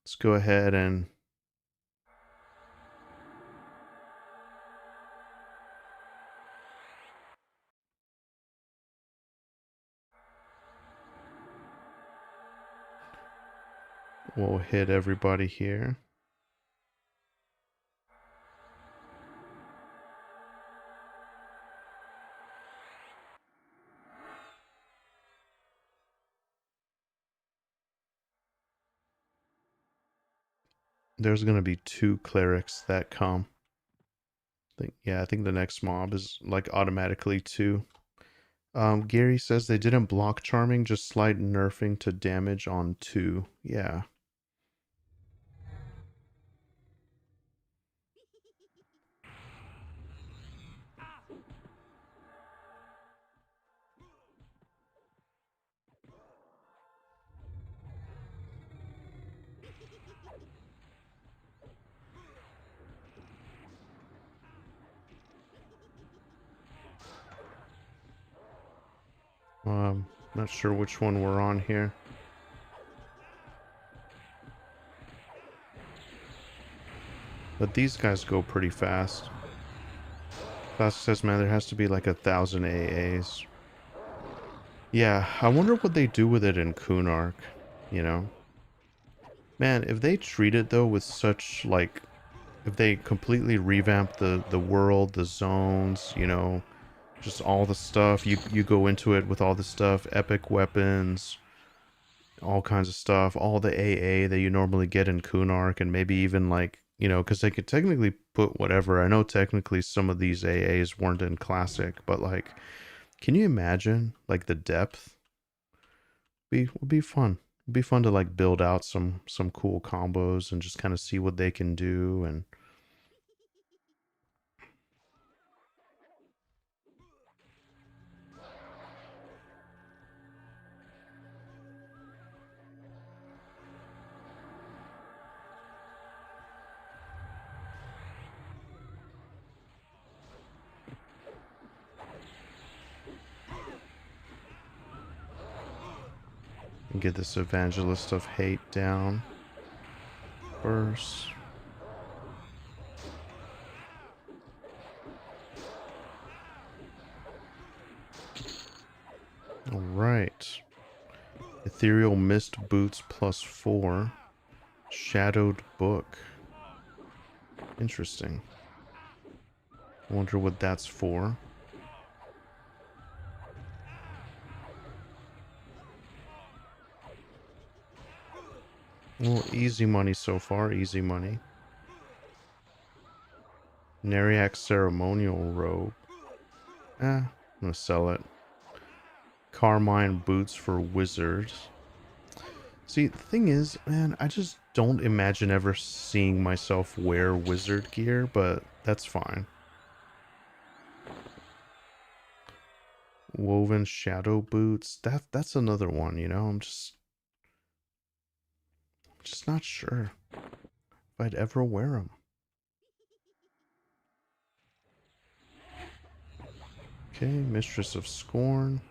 let's go ahead and we'll hit everybody here. There's gonna be 2 clerics that come. I think the next mob is like automatically 2. Gary says they didn't block charming, just slight nerfing to damage on 2. Yeah. Not sure which one we're on here. But these guys go pretty fast. Classic says, man, there has to be like 1,000 AAs. Yeah, I wonder what they do with it in Kunark, you know? Man, if they treat it though with such like, if they completely revamp the world, the zones, you know, just all the stuff, you go into it with all the stuff, epic weapons, all kinds of stuff, all the AA that you normally get in Kunark, and maybe even like, you know, because they could technically put whatever. I know technically some of these AAs weren't in Classic, but like, can you imagine like the depth? Would be fun. It'd be fun to like build out some cool combos and just kind of see what they can do and get this evangelist of hate down first. All right. Ethereal Mist Boots +4. Shadowed Book. Interesting. I wonder what that's for. Well, easy money so far. Easy money. Neriac Ceremonial Robe. I'm gonna sell it. Carmine Boots for Wizards. See, the thing is, man, I just don't imagine ever seeing myself wear wizard gear, but that's fine. Woven Shadow Boots. That's another one, you know? I'm just not sure if I'd ever wear them. Okay, Mistress of Scorn.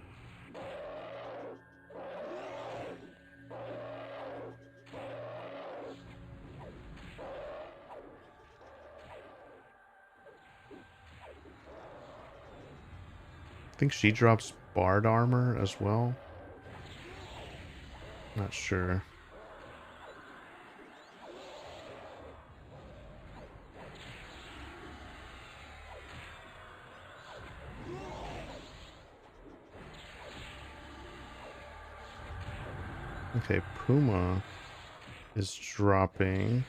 I think she drops Bard armor as well. Not sure. Okay, Puma is dropping.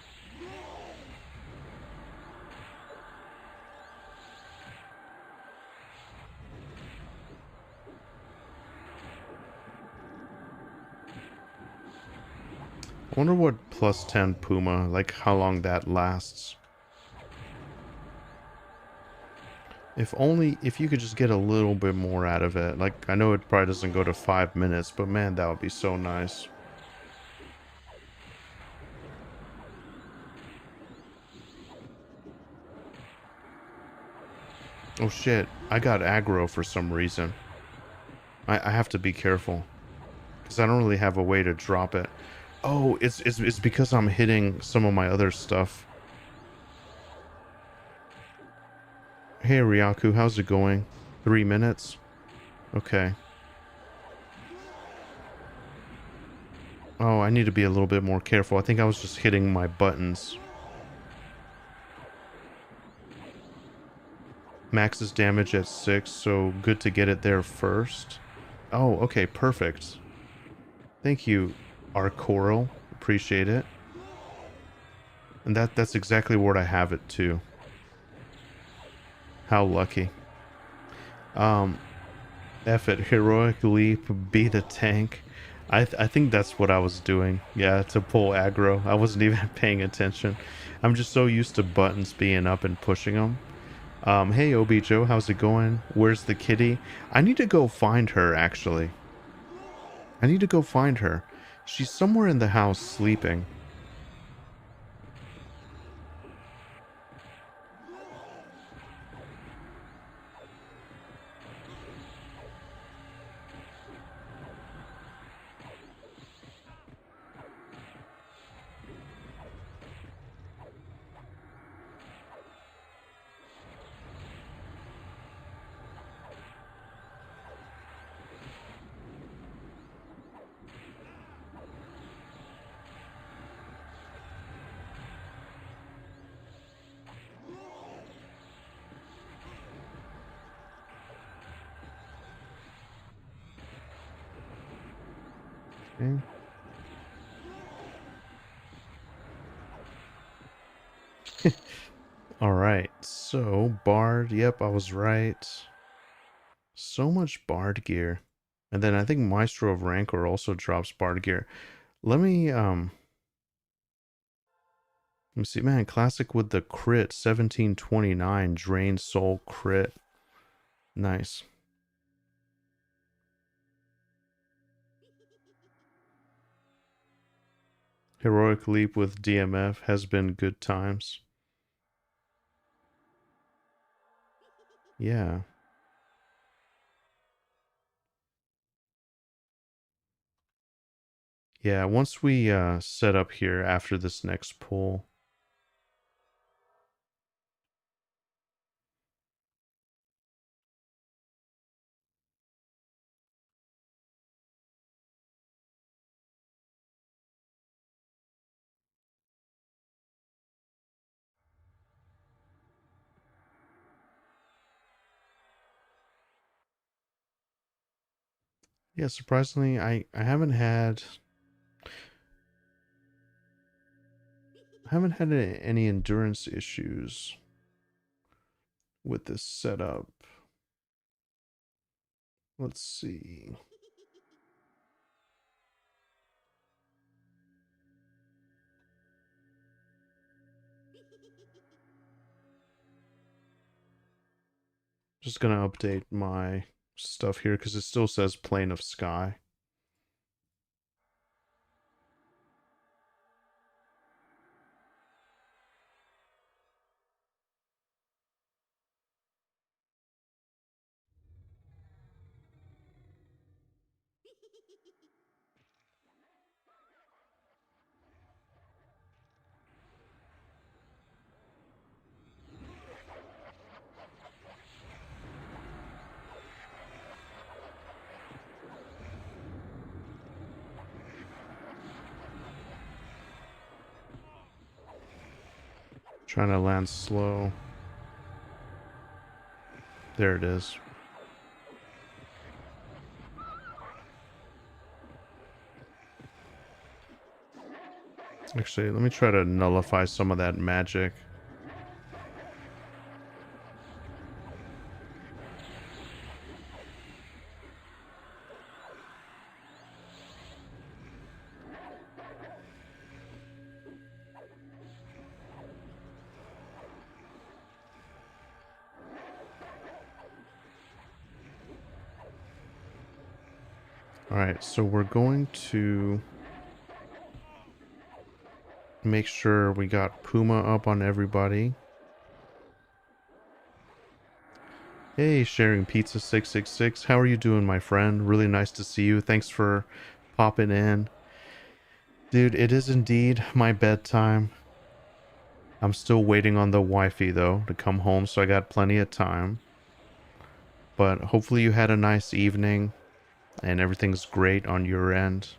I wonder what +10 Puma, like how long that lasts. If you could just get a little bit more out of it. Like, I know it probably doesn't go to 5 minutes, but man, that would be so nice. Oh shit, I got aggro for some reason. I have to be careful. Because I don't really have a way to drop it. Oh, it's because I'm hitting some of my other stuff. Hey Ryaku, how's it going? 3 minutes? Okay. Oh, I need to be a little bit more careful. I think I was just hitting my buttons. Max's damage at 6, so good to get it there first. Oh, okay, perfect. Thank you, Arcoral. Appreciate it. And that's exactly where I have it too. How lucky. Um, F it, heroic leap, beat a tank. I think that's what I was doing. Yeah, to pull aggro. I wasn't even paying attention. I'm just so used to buttons being up and pushing them. Hey Obi Joe, how's it going? Where's the kitty? I need to go find her, actually. I need to go find her. She's somewhere in the house sleeping. Okay. All right. So, Bard. Yep, I was right. So much Bard gear. And then I think Maestro of Rancor also drops Bard gear. Let me see, man, classic with the crit, 1729, Drain Soul crit. Nice. Heroic Leap with DMF has been good times. Yeah. Yeah, once we set up here after this next pull. Yeah, surprisingly, I haven't had any endurance issues with this setup. Let's see. Just gonna update my stuff here because it still says Plane of Sky. Trying to land slow. There it is. Actually, let me try to nullify some of that magic. Alright, so we're going to make sure we got Puma up on everybody. Hey, Sharing Pizza 666. How are you doing, my friend? Really nice to see you. Thanks for popping in. Dude, it is indeed my bedtime. I'm still waiting on the wifey, though, to come home, so I got plenty of time. But hopefully you had a nice evening, and everything's great on your end.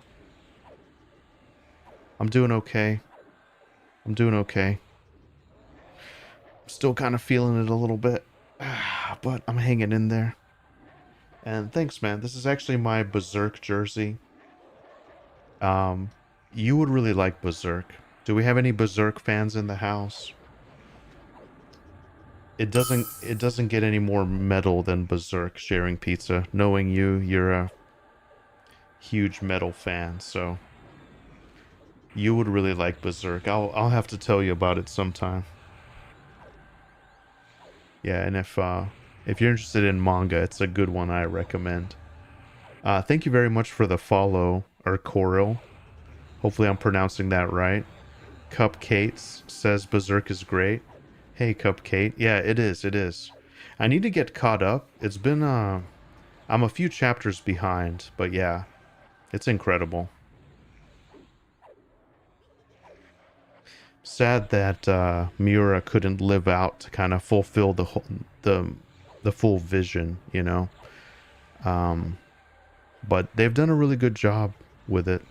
I'm doing okay. I'm doing okay. I'm still kind of feeling it a little bit, but I'm hanging in there. And thanks, man. This is actually my Berserk jersey. Um, you would really like Berserk. Do we have any Berserk fans in the house? It doesn't get any more metal than Berserk sharing pizza. Knowing you, you're a huge metal fan, so you would really like Berserk. I'll have to tell you about it sometime. Yeah, and if you're interested in manga, it's a good one I recommend. Thank you very much for the follow, or Coral. Hopefully I'm pronouncing that right. Cupcakes says Berserk is great. Hey, Cupcake. Yeah, it is. It is. I need to get caught up. It's been I'm a few chapters behind, but yeah, it's incredible. Sad that Miura couldn't live out to kind of fulfill the full vision, you know. Um, but they've done a really good job with it,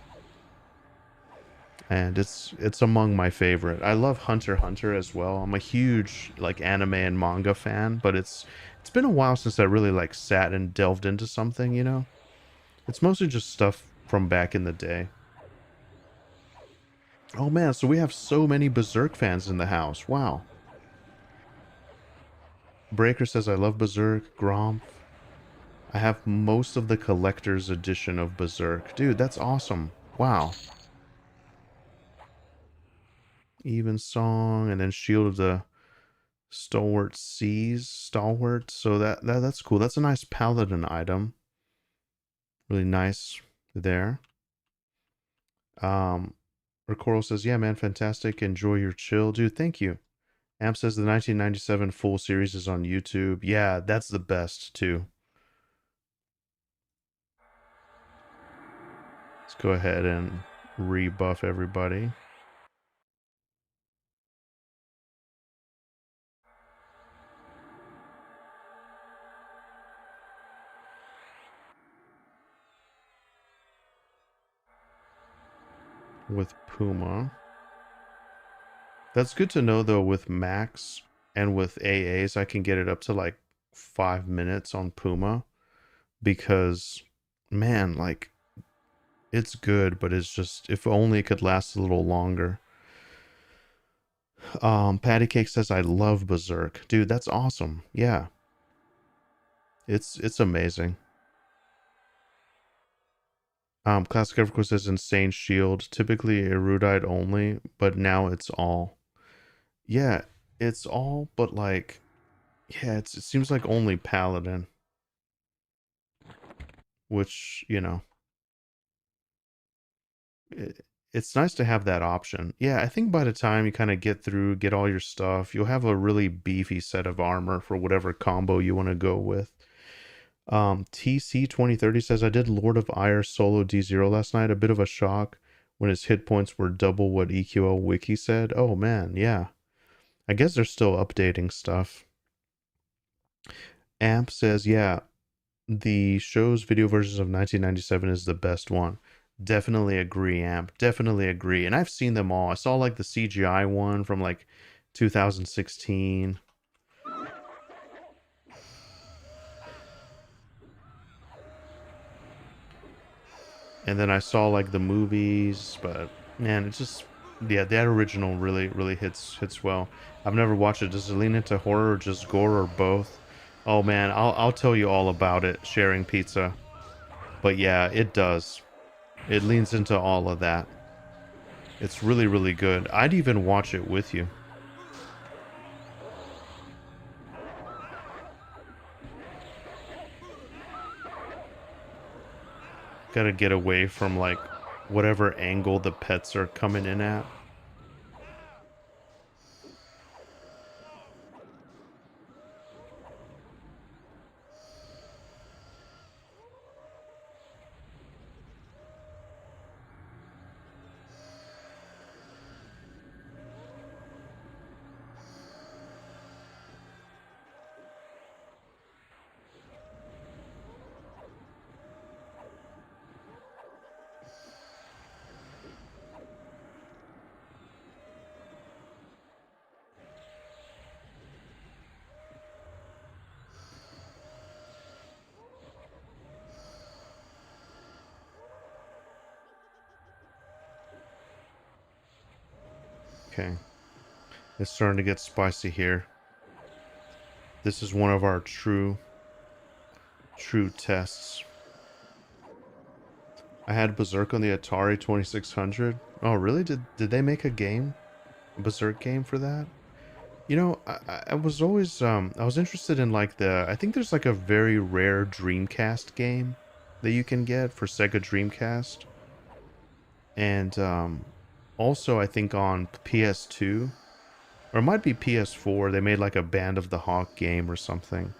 and it's among my favorite. I love Hunter x Hunter as well. I'm a huge like anime and manga fan, but it's been a while since I really like sat and delved into something, you know. It's mostly just stuff from back in the day. Oh man, so we have so many Berserk fans in the house. Wow. Breaker says I love Berserk. Gromp. I have most of the collector's edition of Berserk. Dude, that's awesome. Wow. Even Song, and then Shield of the Stalwart Seas. Stalwart. So that's cool. That's a nice paladin item. Really nice there. Um Recoro says, yeah, man, fantastic. Enjoy your chill. Dude, thank you. Amp says the 1997 full series is on YouTube. Yeah, that's the best too. Let's go ahead and rebuff everybody. With Puma. That's good to know though, with Max and with AAs, I can get it up to like 5 minutes on Puma because, man, like, it's good, but it's just, if only it could last a little longer. Patty Cake says, I love Berserk. Dude, that's awesome. Yeah. It's amazing. Classic EverQuest says Insane Shield, typically erudite only, but now it's all. Yeah, it's all, but like, yeah, it seems like only Paladin, which, you know, it's nice to have that option. Yeah, I think by the time you kind of get through, get all your stuff, you'll have a really beefy set of armor for whatever combo you want to go with. TC 2030 says, I did Lord of Ire solo D0 last night. A bit of a shock when his hit points were double what EQL Wiki said. Oh man, yeah. I guess they're still updating stuff. Amp says, yeah, the show's video versions of 1997 is the best one. Definitely agree, Amp. Definitely agree. And I've seen them all. I saw like the CGI one from like 2016. And then I saw like the movies, but man, it's just, yeah, that original really hits well. I've never watched it. Does it lean into horror or just gore or both? Oh man, I'll tell you all about it, sharing pizza. But yeah, it does. It leans into all of that. It's really good. I'd even watch it with you. Gotta get away from like whatever angle the pets are coming in at. Okay. It's starting to get spicy here. This is one of our true tests. I had Berserk on the Atari 2600. Oh, really? Did they make a game? A Berserk game for that? You know, I was always I was interested in like I think there's like a very rare Dreamcast game that you can get for Sega Dreamcast. And also I think on PS2 or it might be PS4 they made like a Band of the Hawk game or something.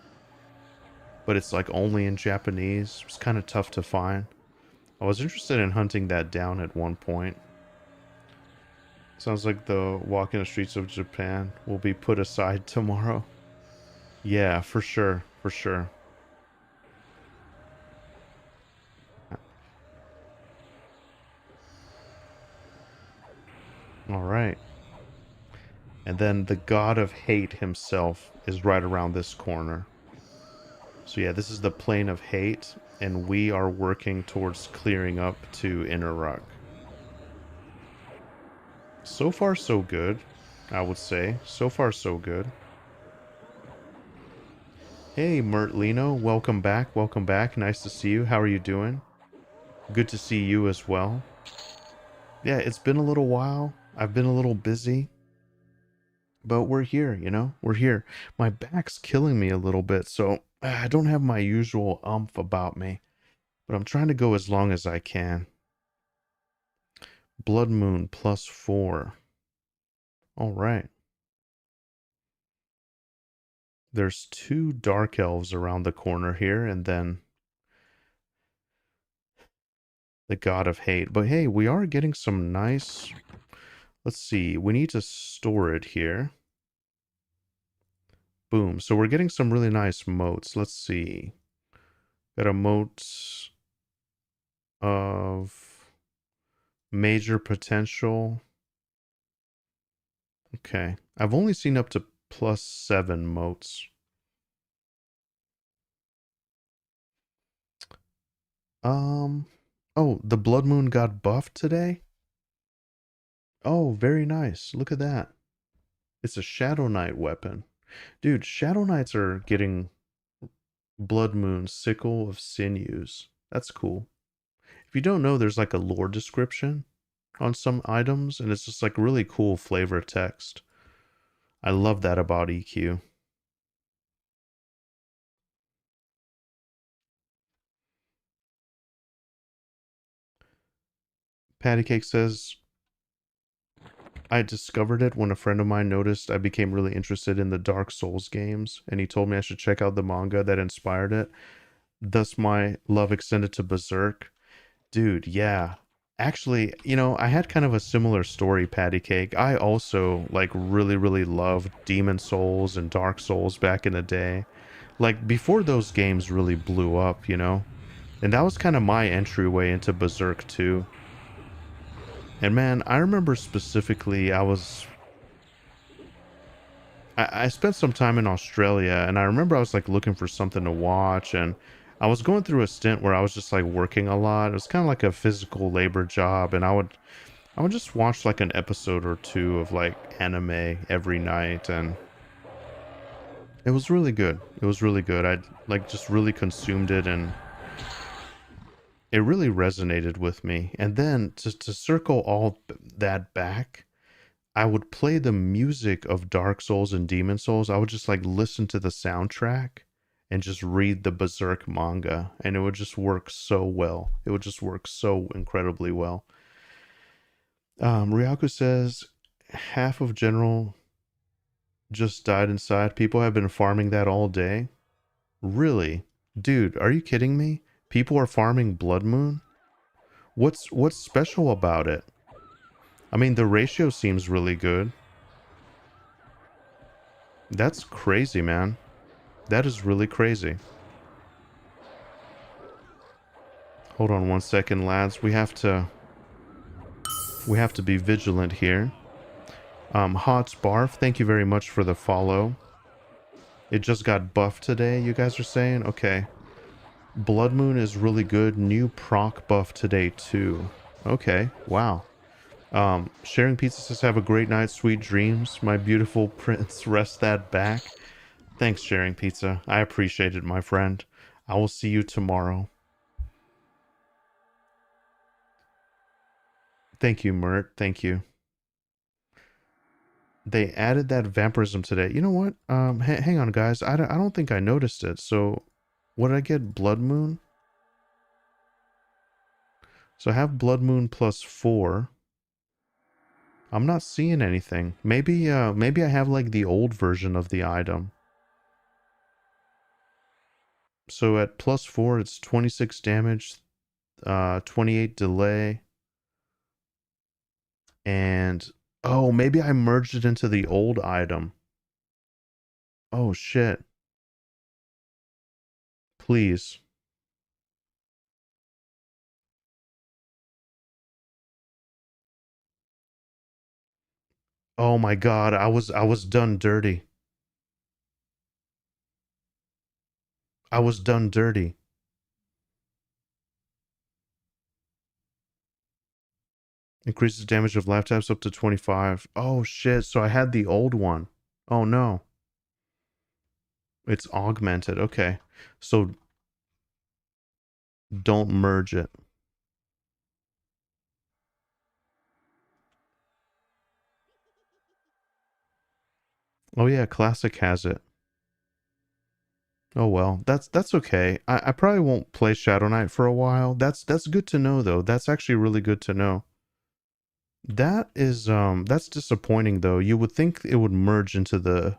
But it's like only in Japanese. It's kind of tough to find. I was interested in hunting that down at one point. Sounds like the walk in the streets of Japan will be put aside tomorrow. Yeah, for sure. For sure. All right. And then the god of hate himself is right around this corner. So yeah, this is the plane of hate, and we are working towards clearing up to Inner Rock. So far, so good, I would say. So far, so good. Hey, Mertlino, welcome back. Welcome back. Nice to see you. How are you doing? Good to see you as well. Yeah, it's been a little while. I've been a little busy. But we're here, you know? We're here. My back's killing me a little bit, so I don't have my usual umph about me. But I'm trying to go as long as I can. Blood Moon +4. All right. There's 2 Dark Elves around the corner here, and then the God of Hate. But hey, we are getting some nice... Let's see. We need to store it here. Boom. So we're getting some really nice motes. Let's see. Got a mote of major potential. Okay. I've only seen up to +7 motes. Oh, the Blood Moon got buffed today? Oh, very nice. Look at that. It's a Shadow Knight weapon. Dude, Shadow Knights are getting Blood Moon Sickle of Sinews. That's cool. If you don't know, there's like a lore description on some items, and it's just like really cool flavor text. I love that about EQ. Patty Cake says, I discovered it when a friend of mine noticed I became really interested in the Dark Souls games, and he told me I should check out the manga that inspired it. Thus, my love extended to Berserk. Dude, yeah. Actually, you know, I had kind of a similar story, Patty Cake. I also, like, really, really loved Demon Souls and Dark Souls back in the day. Like, before those games really blew up, you know? And that was kind of my entryway into Berserk, too. And man, I remember specifically I spent some time in Australia, and I remember I was like looking for something to watch, and I was going through a stint where I was just like working a lot. It was kind of like a physical labor job, and I would just watch like an episode or two of like anime every night, and it was really good. It was really good. I like just really consumed it, and it really resonated with me. And then to circle all that back, I would play the music of Dark Souls and Demon Souls. I would just like listen to the soundtrack and just read the Berserk manga, and it would just work so well. It would just work so incredibly well. Ryaku says half of General just died inside. People have been farming that all day. Really? Dude, are you kidding me? People are farming Blood Moon? What's special about it? I mean, the ratio seems really good. That's crazy, man. That is really crazy. Hold on 1 second, lads. We have to be vigilant here. Hot Barf, thank you very much for the follow. It just got buffed today, you guys are saying? Okay. Blood Moon is really good. New proc buff today, too. Okay, wow. Sharing Pizza says, have a great night, sweet dreams. My beautiful prince, rest that back. Thanks, Sharing Pizza. I appreciate it, my friend. I will see you tomorrow. Thank you, Mert. Thank you. They added that vampirism today. You know what? Hang on, guys. I don't think I noticed it. So, what did I get? Blood Moon? So I have Blood Moon plus 4. I'm not seeing anything. Maybe I have like the old version of the item. So at plus 4, it's 26 damage, 28 delay, and oh, maybe I merged it into the old item. Oh shit. Please. Oh my god, I was done dirty. I was done dirty. Increases damage of laptops up to 25. Oh shit, so I had the old one. Oh no. It's augmented. Okay. So don't merge it. Oh yeah, classic has it. Oh well, that's okay. I probably won't play Shadow Knight for a while. That's good to know though. That's actually really good to know. That's disappointing though. You would think it would merge into the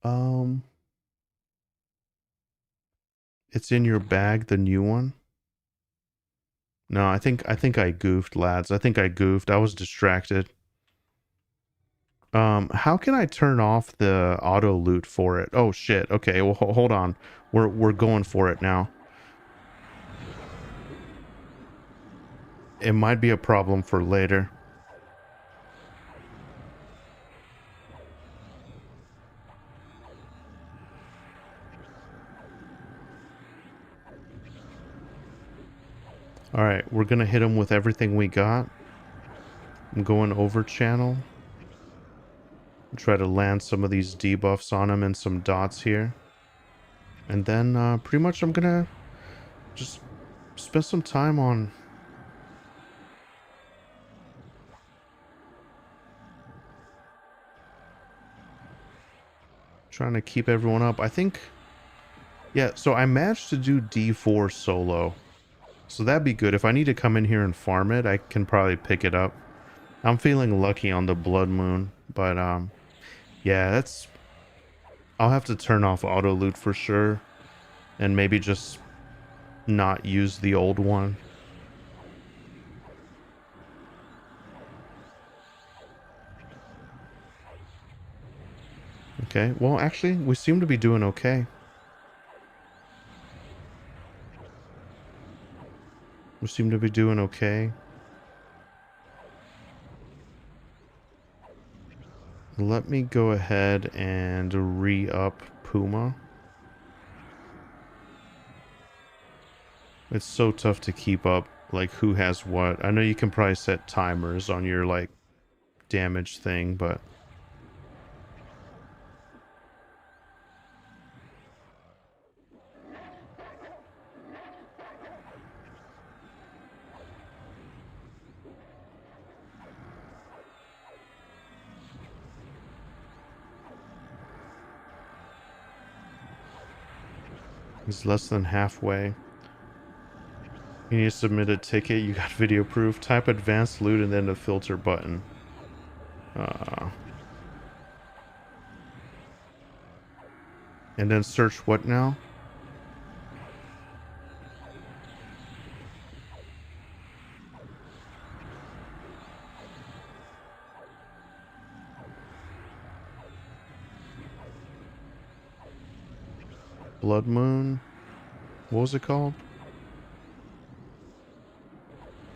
um it's in your bag, the new one. No, I think I goofed, lads. I think I goofed. I was distracted. How can I turn off the auto loot for it? Oh shit. Okay, well hold on. We're going for it now. It might be a problem for later. All right, we're gonna hit him with everything we got. I'm going over channel. Try to land some of these debuffs on him and some dots here. And then pretty much I'm gonna just spend some time on trying to keep everyone up. I think, yeah, so I managed to do D4 solo. So that'd be good. If I need to come in here and farm it, I can probably pick it up. I'm feeling lucky on the Blood Moon, but yeah, that's I'll have to turn off auto loot for sure and maybe just not use the old one. Okay, well actually we seem to be doing okay. We seem to be doing okay. Let me go ahead and re-up Puma. It's so tough to keep up, like, who has what. I know you can probably set timers on your, like, damage thing, but... He's less than halfway. You need to submit a ticket, you got video proof. Type advanced loot and then the filter button. And then search what now? Blood Moon? What was it called?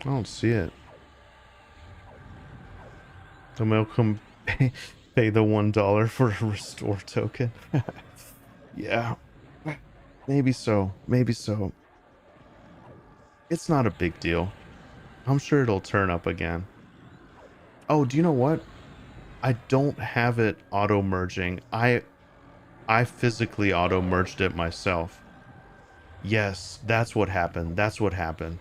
I don't see it. The Malcolm pay the $1 for a restore token. Yeah. Maybe so. Maybe so. It's not a big deal. I'm sure it'll turn up again. Oh, do you know what? I don't have it auto merging. I physically auto merged it myself. Yes, that's what happened. That's what happened.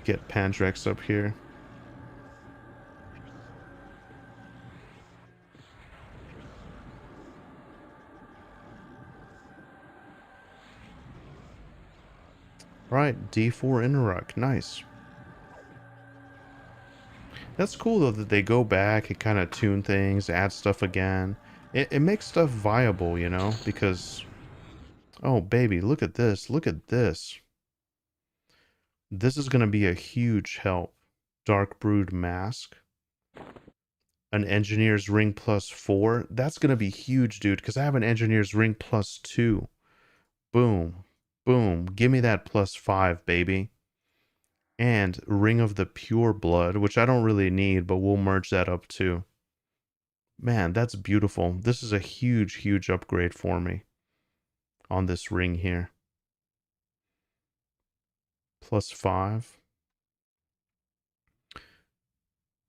Get Pandrex up here. Right, D4 Interrupt. Nice. That's cool though that they go back and kind of tune things, add stuff again. It makes stuff viable, you know, because oh baby, look at this. Look at this. This is going to be a huge help. Dark Brood Mask. An Engineer's Ring +4. That's going to be huge, dude, because I have an Engineer's Ring +2. Boom. Boom. Give me that +5, baby. And Ring of the Pure Blood, which I don't really need, but we'll merge that up too. Man, that's beautiful. This is a huge, huge upgrade for me on this ring here. +5.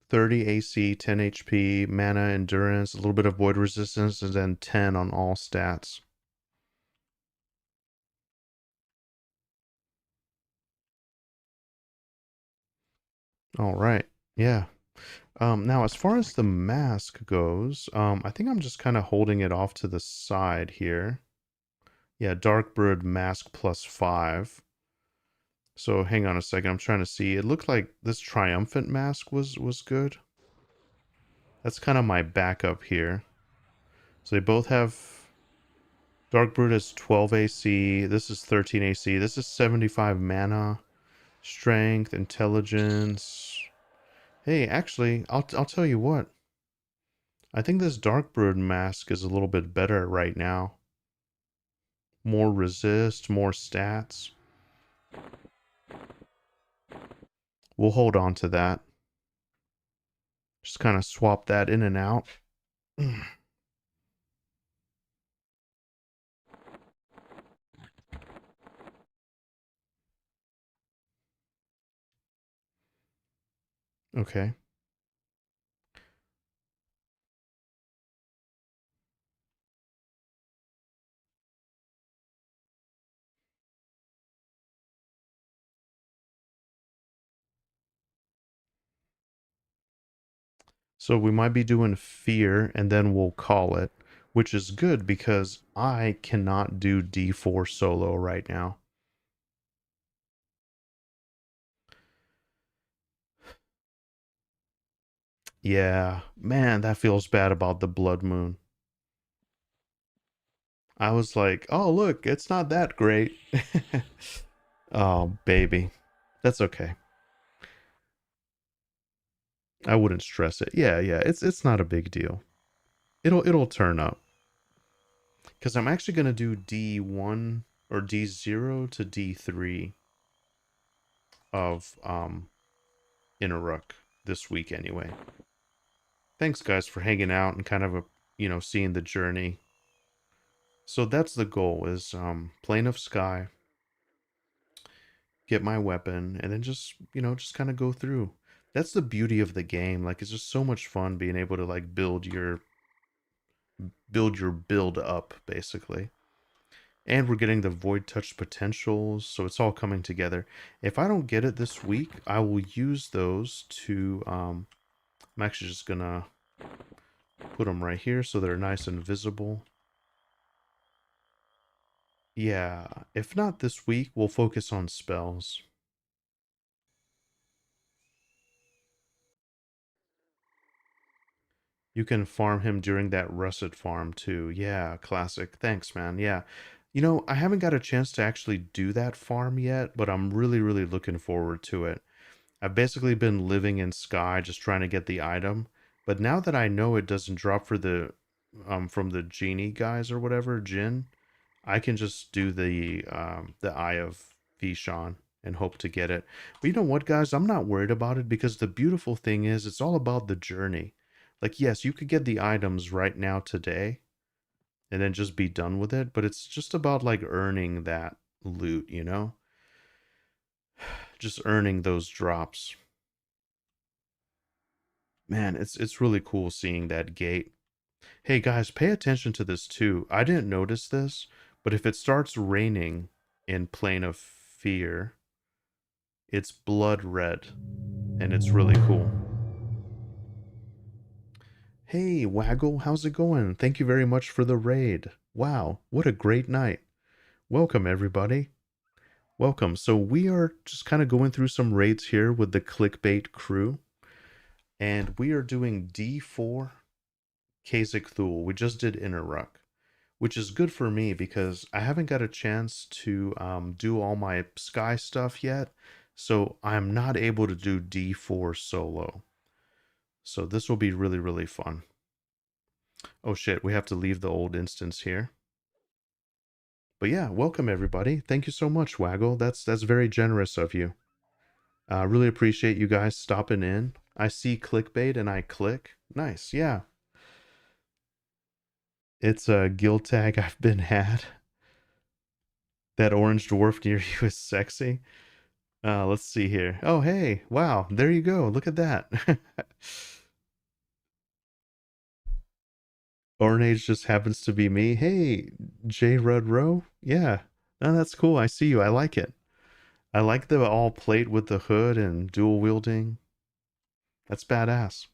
30 AC, 10 HP, mana, endurance, a little bit of void resistance, and then 10 on all stats. All right. Yeah. Now, as far as the mask goes, I think I'm just kind of holding it off to the side here. Yeah, Dark Bird Mask +5. So hang on a second. I'm trying to see. It looked like this Triumphant Mask was good. That's kind of my backup here. So they both have Dark Brood is 12 AC. This is 13 AC. This is 75 mana, strength, intelligence. Hey, actually, I'll tell you what. I think this Dark Brood mask is a little bit better right now. More resist, more stats. We'll hold on to that. Just kind of swap that in and out. Okay. So we might be doing fear and then we'll call it, which is good because I cannot do D4 solo right now. Yeah, man, that feels bad about the Blood Moon. I was like, oh, look, it's not that great. Oh, baby. That's okay. I wouldn't stress it. Yeah, yeah, it's not a big deal. It'll turn up. Because I'm actually gonna do D1 or D0 to D3 of Interrupt this week anyway. Thanks guys for hanging out and kind of seeing the journey. So that's the goal is Plane of Sky, get my weapon, and then just just kind of go through. That's the beauty of the game. Like it's just so much fun being able to like build your build up basically. And we're getting the void touch potentials, so it's all coming together. If I don't get it this week, I will use those to I'm actually just gonna put them right here so they're nice and visible. Yeah, if not this week, we'll focus on spells. You can farm him during that russet farm too. Yeah, classic. Thanks, man. Yeah. I haven't got a chance to actually do that farm yet, but I'm really, really looking forward to it. I've basically been living in Sky just trying to get the item, but now that I know it doesn't drop for the from the genie guys or whatever, Jin, I can just do the Eye of Vishan and hope to get it. But you know what, guys? I'm not worried about it because the beautiful thing is it's all about the journey. Like, yes, you could get the items right now today and then just be done with it, but it's just about like earning that loot, you know? Just earning those drops. Man, it's really cool seeing that gate. Hey guys, pay attention to this too. I didn't notice this, but if it starts raining in Plane of Fear, it's blood red, and it's really cool. Hey, Waggle, how's it going? Thank you very much for the raid. Wow, what a great night. Welcome, everybody. Welcome. So we are just kind of going through some raids here with the Clickbait crew, and we are doing D4 Khazak Thul. We just did Inner Ruck, which is good for me because I haven't got a chance to do all my Sky stuff yet, so I'm not able to do D4 solo. So this will be really, really fun. Oh shit, we have to leave the old instance here. But yeah, welcome everybody. Thank you so much, Waggle. That's very generous of you. I really appreciate you guys stopping in. I see clickbait and I click. Nice, yeah. It's a guild tag I've been had. That orange dwarf near you is sexy. Let's see here. Oh, hey, wow, there you go. Look at that. Orange just happens to be me. Hey, J Rudro. Yeah, no, that's cool. I see you. I like it. I like the all plate with the hood and dual wielding. That's badass.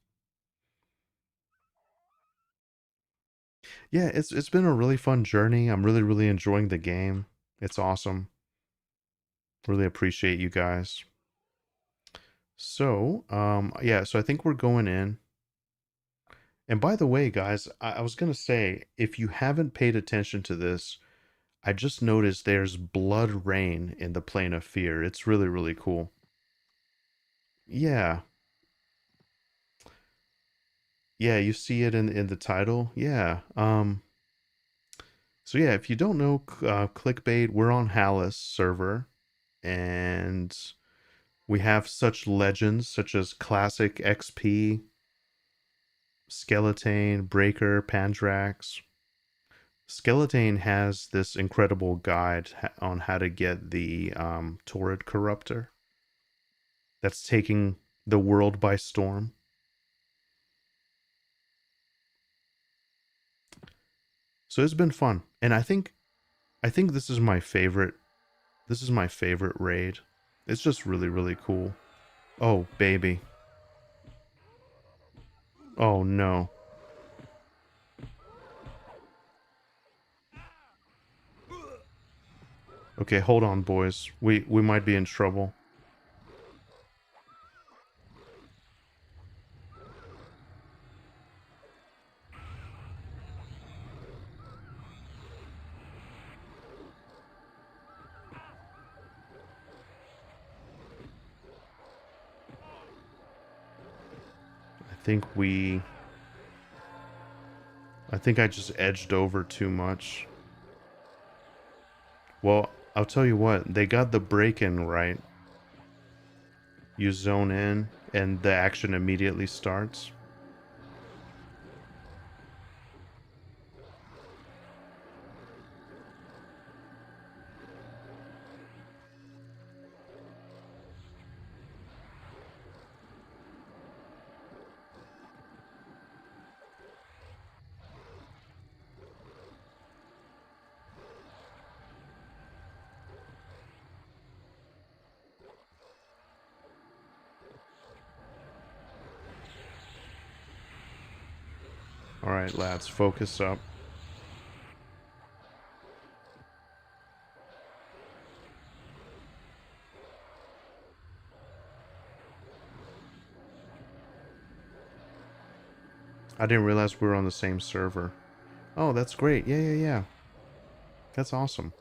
Yeah, it's been a really fun journey. I'm really enjoying the game. It's awesome. Really appreciate you guys. So, yeah, so I think we're going in. And by the way, guys, I was gonna say, if you haven't paid attention to this, I just noticed there's blood rain in the Plane of Fear. It's really cool. Yeah, yeah, you see it in the title. Yeah. So yeah, if you don't know clickbait, we're on Halas server, and we have such legends such as Classic XP, Skeleton, Breaker, Pandrax. Skeleton has this incredible guide on how to get the Torrid Corruptor that's taking the world by storm. So it's been fun, and I think this is my favorite. This is my favorite raid. It's just really cool. Oh baby. Oh no. Okay, hold on, boys. We might be in trouble. I think we. I think I just edged over too much. Well, I'll tell you what. They got the break-in right. You zone in, and the action immediately starts. All right, lads, focus up. I didn't realize we were on the same server. Oh, that's great. Yeah. That's awesome.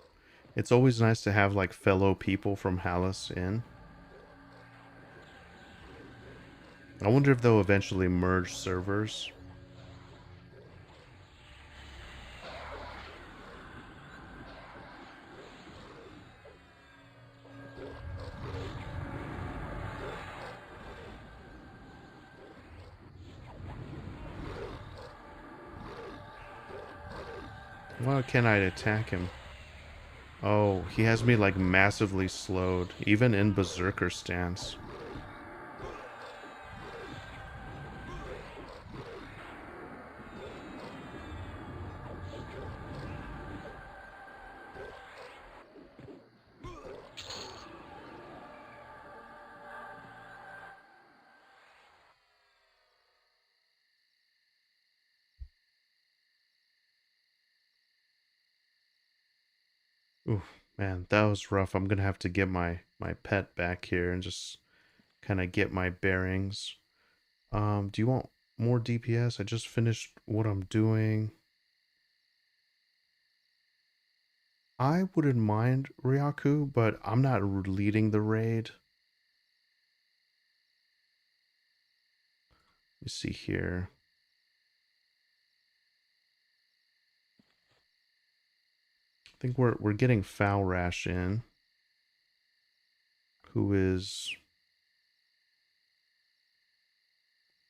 It's always nice to have like fellow people from Halas in. I wonder if they'll eventually merge servers. Why can't I attack him? Oh, he has me like massively slowed, even in berserker stance. Oof, man, that was rough. I'm gonna have to get my pet back here and just kind of get my bearings. Do you want more DPS? I just finished what I'm doing. I wouldn't mind Ryaku, but I'm not leading the raid. Let me see here. I think we're getting Foul Rash in, who is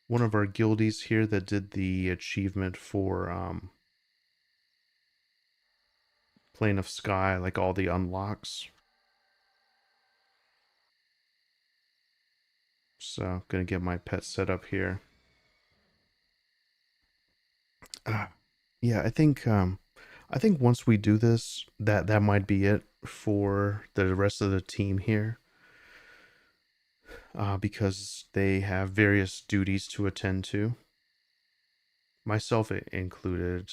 one of our guildies here that did the achievement for Plane of Sky, like all the unlocks. So gonna get my pet set up here. Uh, yeah, I think once we do this, that might be it for the rest of the team here. Because they have various duties to attend to, myself included.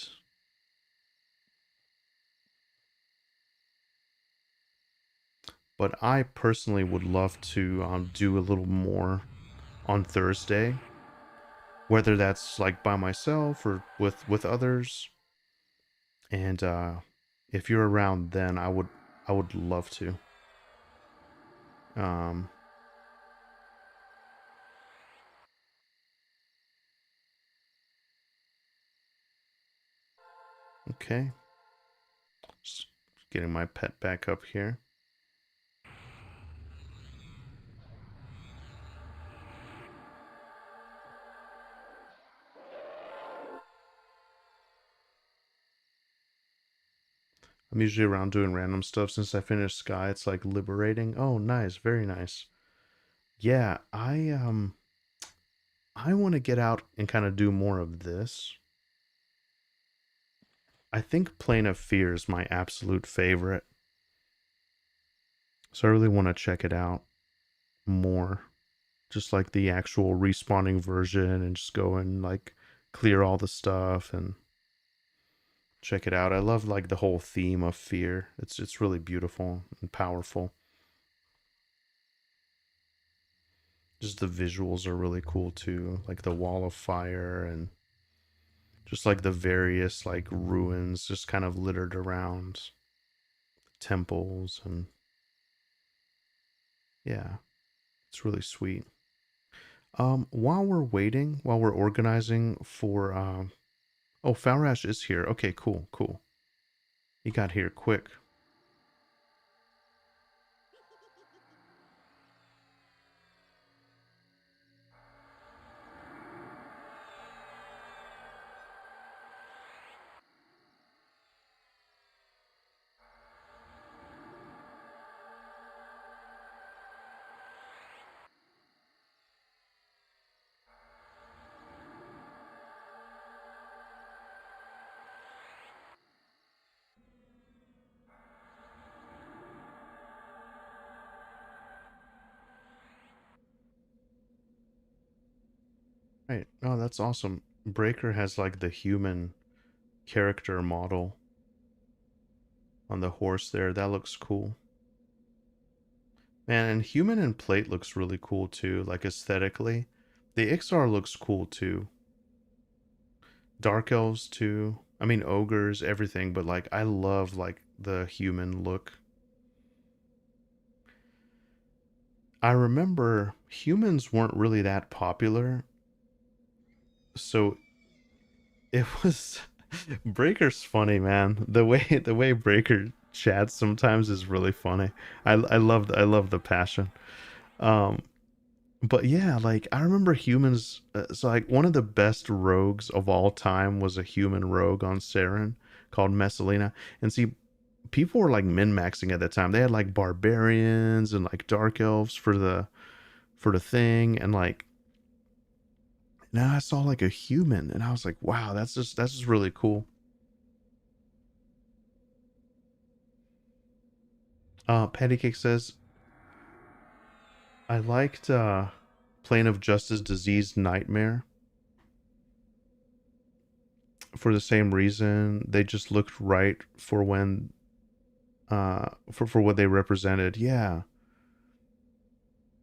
But I personally would love to do a little more on Thursday, whether that's like by myself or with others. And if you're around, then I would love to. Um, okay, just getting my pet back up here. I'm usually around doing random stuff. Since I finished Sky, it's like liberating. Oh, nice, very nice. Yeah, I want to get out and kind of do more of this. I think Plane of Fear is my absolute favorite. So I really want to check it out more. Just like the actual respawning version and just go and like clear all the stuff and check it out. I love like the whole theme of fear. It's really beautiful and powerful. Just the visuals are really cool too. Like the wall of fire and just like the various like ruins just kind of littered around temples, and yeah, it's really sweet. While we're waiting, while we're organizing for oh, Falrash is here. Okay, cool, cool. He got here quick. Right. Oh, that's awesome. Breaker has like the human character model on the horse there. That looks cool. Man, and human and plate looks really cool too, like aesthetically. The Ixar looks cool too. Dark elves too. I mean ogres, everything, but like I love like the human look. I remember humans weren't really that popular, so it was Breaker's funny, man. The way Breaker chats sometimes is really funny. I love the passion. Um, but yeah, like I remember humans. So like one of the best rogues of all time was a human rogue on Saren called Messalina. And see, people were like min-maxing at that time. They had like barbarians and like dark elves for the thing, and like now I saw like a human, and I was like, wow, that's just really cool. Pattycake says, I liked Plane of Justice Disease Nightmare for the same reason. They just looked right for when for what they represented. Yeah.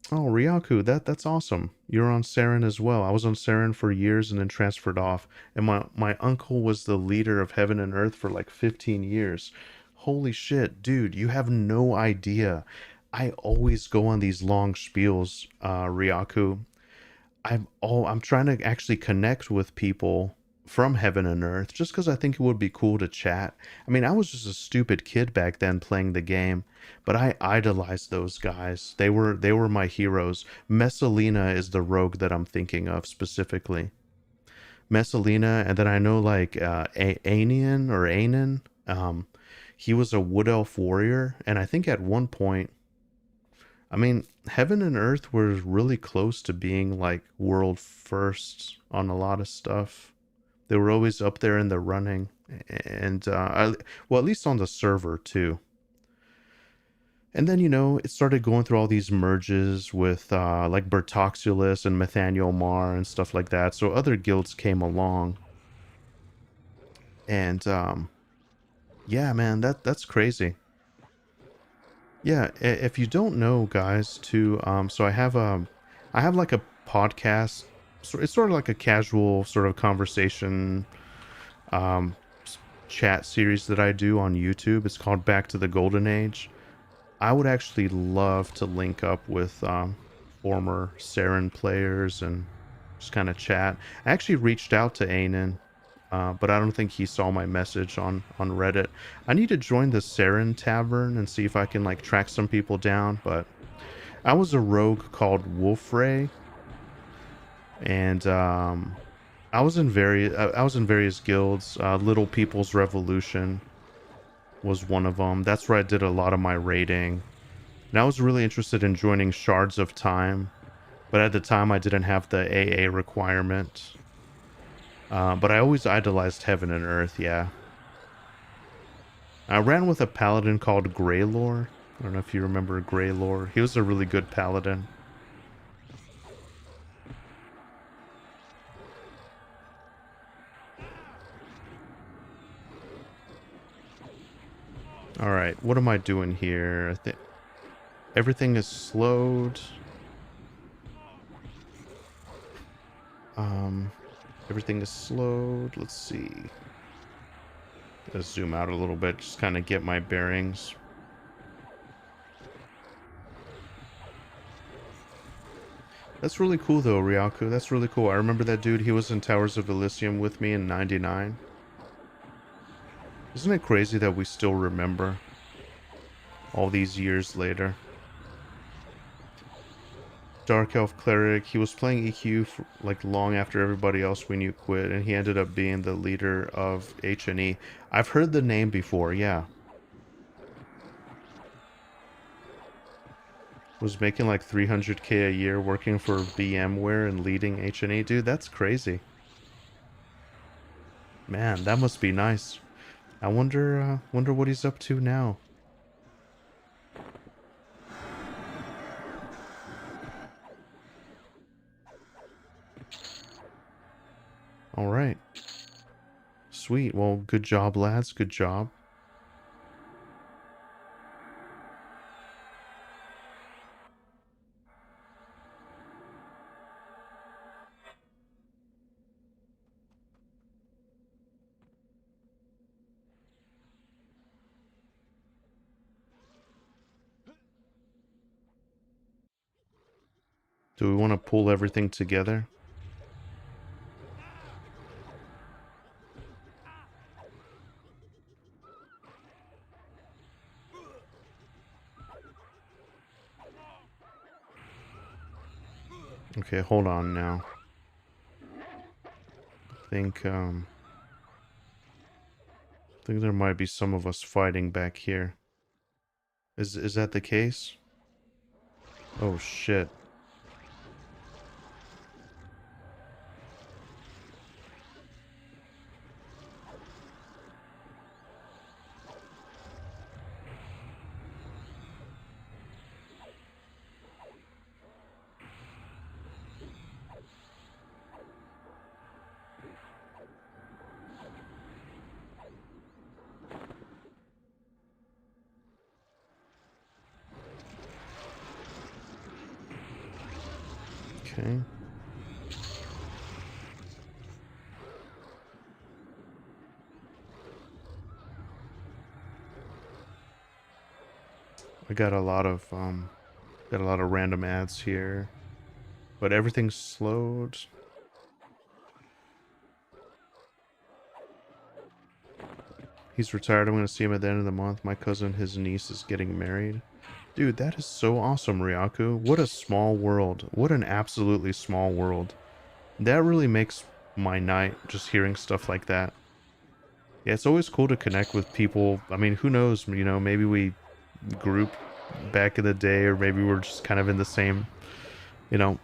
Oh, Ryaku, that's awesome. You're on Saren as well. I was on Saren for years and then transferred off. And my uncle was the leader of Heaven and Earth for like 15 years. Holy shit, dude, you have no idea. I always go on these long spiels, Ryaku. I'm trying to actually connect with people from Heaven and Earth just because I think it would be cool to chat. I mean, I was just a stupid kid back then playing the game, but I idolized those guys. They were my heroes. Messalina is the rogue that I'm thinking of specifically. Messalina, and then I know like Anian or Anan. He was a wood elf warrior, and I think at one point, I mean, Heaven and Earth were really close to being like world firsts on a lot of stuff. They were always up there in the running, and well, at least on the server too. And then it started going through all these merges with like Bertoxulus and Nathaniel Mar and stuff like that. So other guilds came along, and yeah, man, that's crazy. Yeah, if you don't know, guys, too, so I have like a podcast. So it's sort of like a casual sort of conversation um, chat series that I do on YouTube. It's called Back to the Golden Age. I would actually love to link up with former Saren players and just kind of chat. I actually reached out to Anan, but I don't think he saw my message on Reddit. I need to join the Saren Tavern and see if I can like track some people down. But I was a rogue called Wolfray, and I was in various guilds. Little People's Revolution was one of them. That's where I did a lot of my raiding. And I was really interested in joining Shards of Time, but at the time I didn't have the AA requirement. But I always idolized Heaven and Earth, yeah. I ran with a paladin called Greylore. I don't know if you remember Greylore. He was a really good paladin. Alright, what am I doing here? I think everything is slowed. Um, Everything is slowed. Let's see. Let's zoom out a little bit, just kind of get my bearings. That's really cool though, Ryaku. That's really cool. I remember that dude. He was in Towers of Elysium with me in '99. Isn't it crazy that we still remember all these years later? Dark Elf Cleric. He was playing EQ for, like long after everybody else we knew quit, and he ended up being the leader of H&E. I've heard the name before, yeah. Was making like 300K a year working for VMware and leading H&E. Dude, that's crazy. Man, that must be nice. I wonder what he's up to now. All right. Sweet. Well, good job, lads. Good job. Do we want to pull everything together? Okay, hold on now. I think there might be some of us fighting back here. Is that the case? Oh shit. Okay. I got a lot of random ads here, but everything's slowed. He's retired. I'm going to see him at the end of the month. My cousin, his niece, is getting married. Dude, that is so awesome, Ryaku. What a small world. What an absolutely small world. That really makes my night, just hearing stuff like that. Yeah, it's always cool to connect with people. I mean, who knows, you know, maybe we group back in the day, or maybe we're just kind of in the same, you know,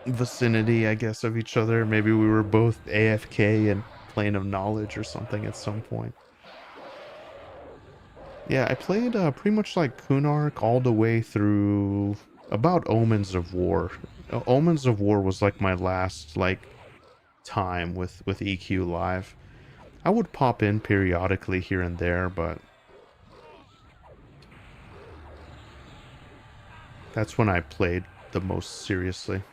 vicinity, I guess, of each other. Maybe we were both AFK and Plane of Knowledge or something at some point. Yeah, I played pretty much like Kunark all the way through about Omens of War. Omens of War was like my last like time with EQ Live. I would pop in periodically here and there, but that's when I played the most seriously.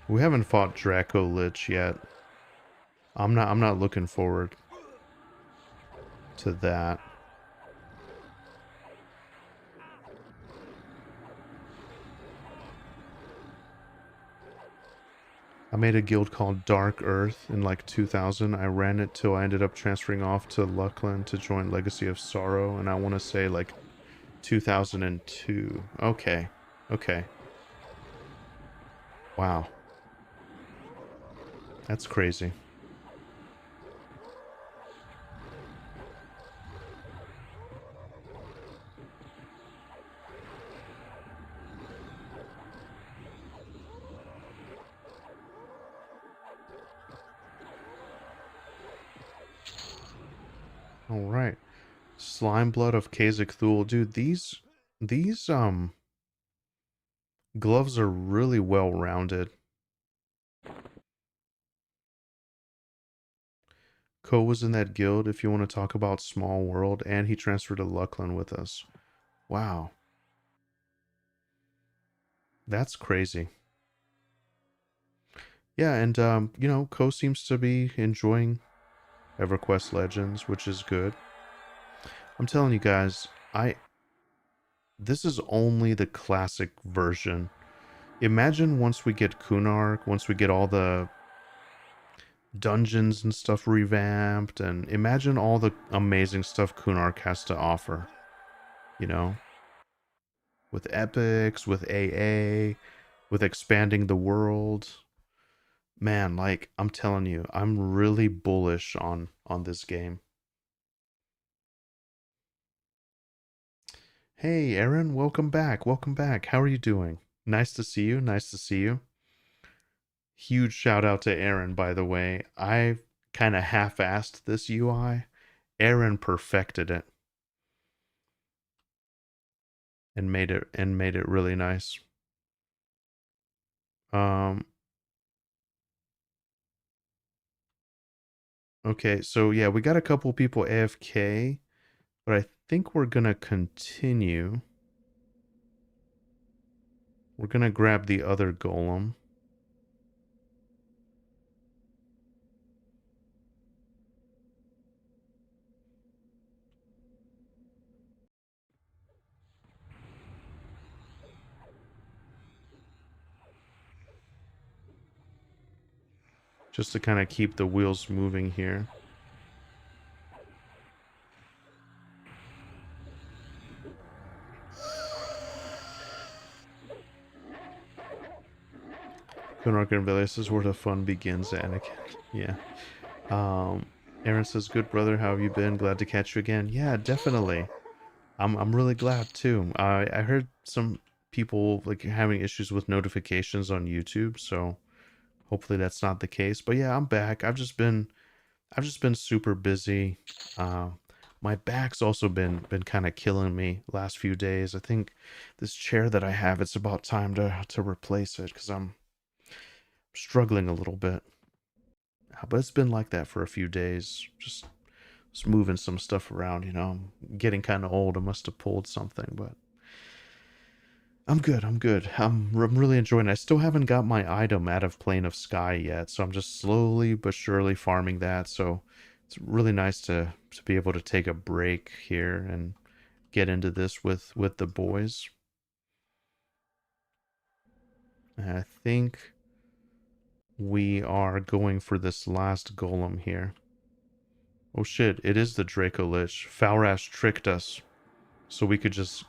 We haven't fought Draco Lich yet. I'm not looking forward to that. I made a guild called Dark Earth in like 2000. I ran it till I ended up transferring off to Luckland to join Legacy of Sorrow, and I want to say like 2002. Okay. Okay. Wow. That's crazy. All right. Slime Blood of Khazak Thul. Dude, these gloves are really well rounded. Ko was in that guild, if you want to talk about small world, and he transferred to Luckland with us. Wow. That's crazy. Yeah, and you know, Ko seems to be enjoying EverQuest Legends, which is good. I'm telling you guys, this is only the classic version. Imagine once we get Kunark, once we get all the dungeons and stuff revamped, and imagine all the amazing stuff Kunark has to offer. You know, with epics, with AA, with expanding the world. Man, like I'm telling you, I'm really bullish on this game. Hey, Aaron, welcome back. Welcome back. How are you doing? Nice to see you. Nice to see you. Huge shout out to Aaron, by the way. I kind of half-assed this UI. Aaron perfected it and made it really nice. Um okay, so yeah, we got a couple people AFK, but I think we're going to continue. We're going to grab the other golem. Just to kind of keep the wheels moving here. Gunark and Velius is where the fun begins, Anakin. Yeah. Um, Aaron says, "Good brother, how have you been? Glad to catch you again." Yeah, definitely. I'm really glad too. I heard some people like having issues with notifications on YouTube, so hopefully that's not the case. But yeah, I'm back. I've just been super busy. Uh, my back's also been kind of killing me last few days. I think this chair that I have, it's about time to replace it because I'm struggling a little bit. But it's been like that for a few days. Just moving some stuff around, you know. I'm getting kind of old. I must have pulled something, but I'm good. I'm good. I'm really enjoying it. I still haven't got my item out of Plane of Sky yet, so I'm just slowly but surely farming that. So it's really nice to be able to take a break here and get into this with the boys. And I think we are going for this last golem here. Oh shit, it is the Draco Lich. Falrash tricked us so we could just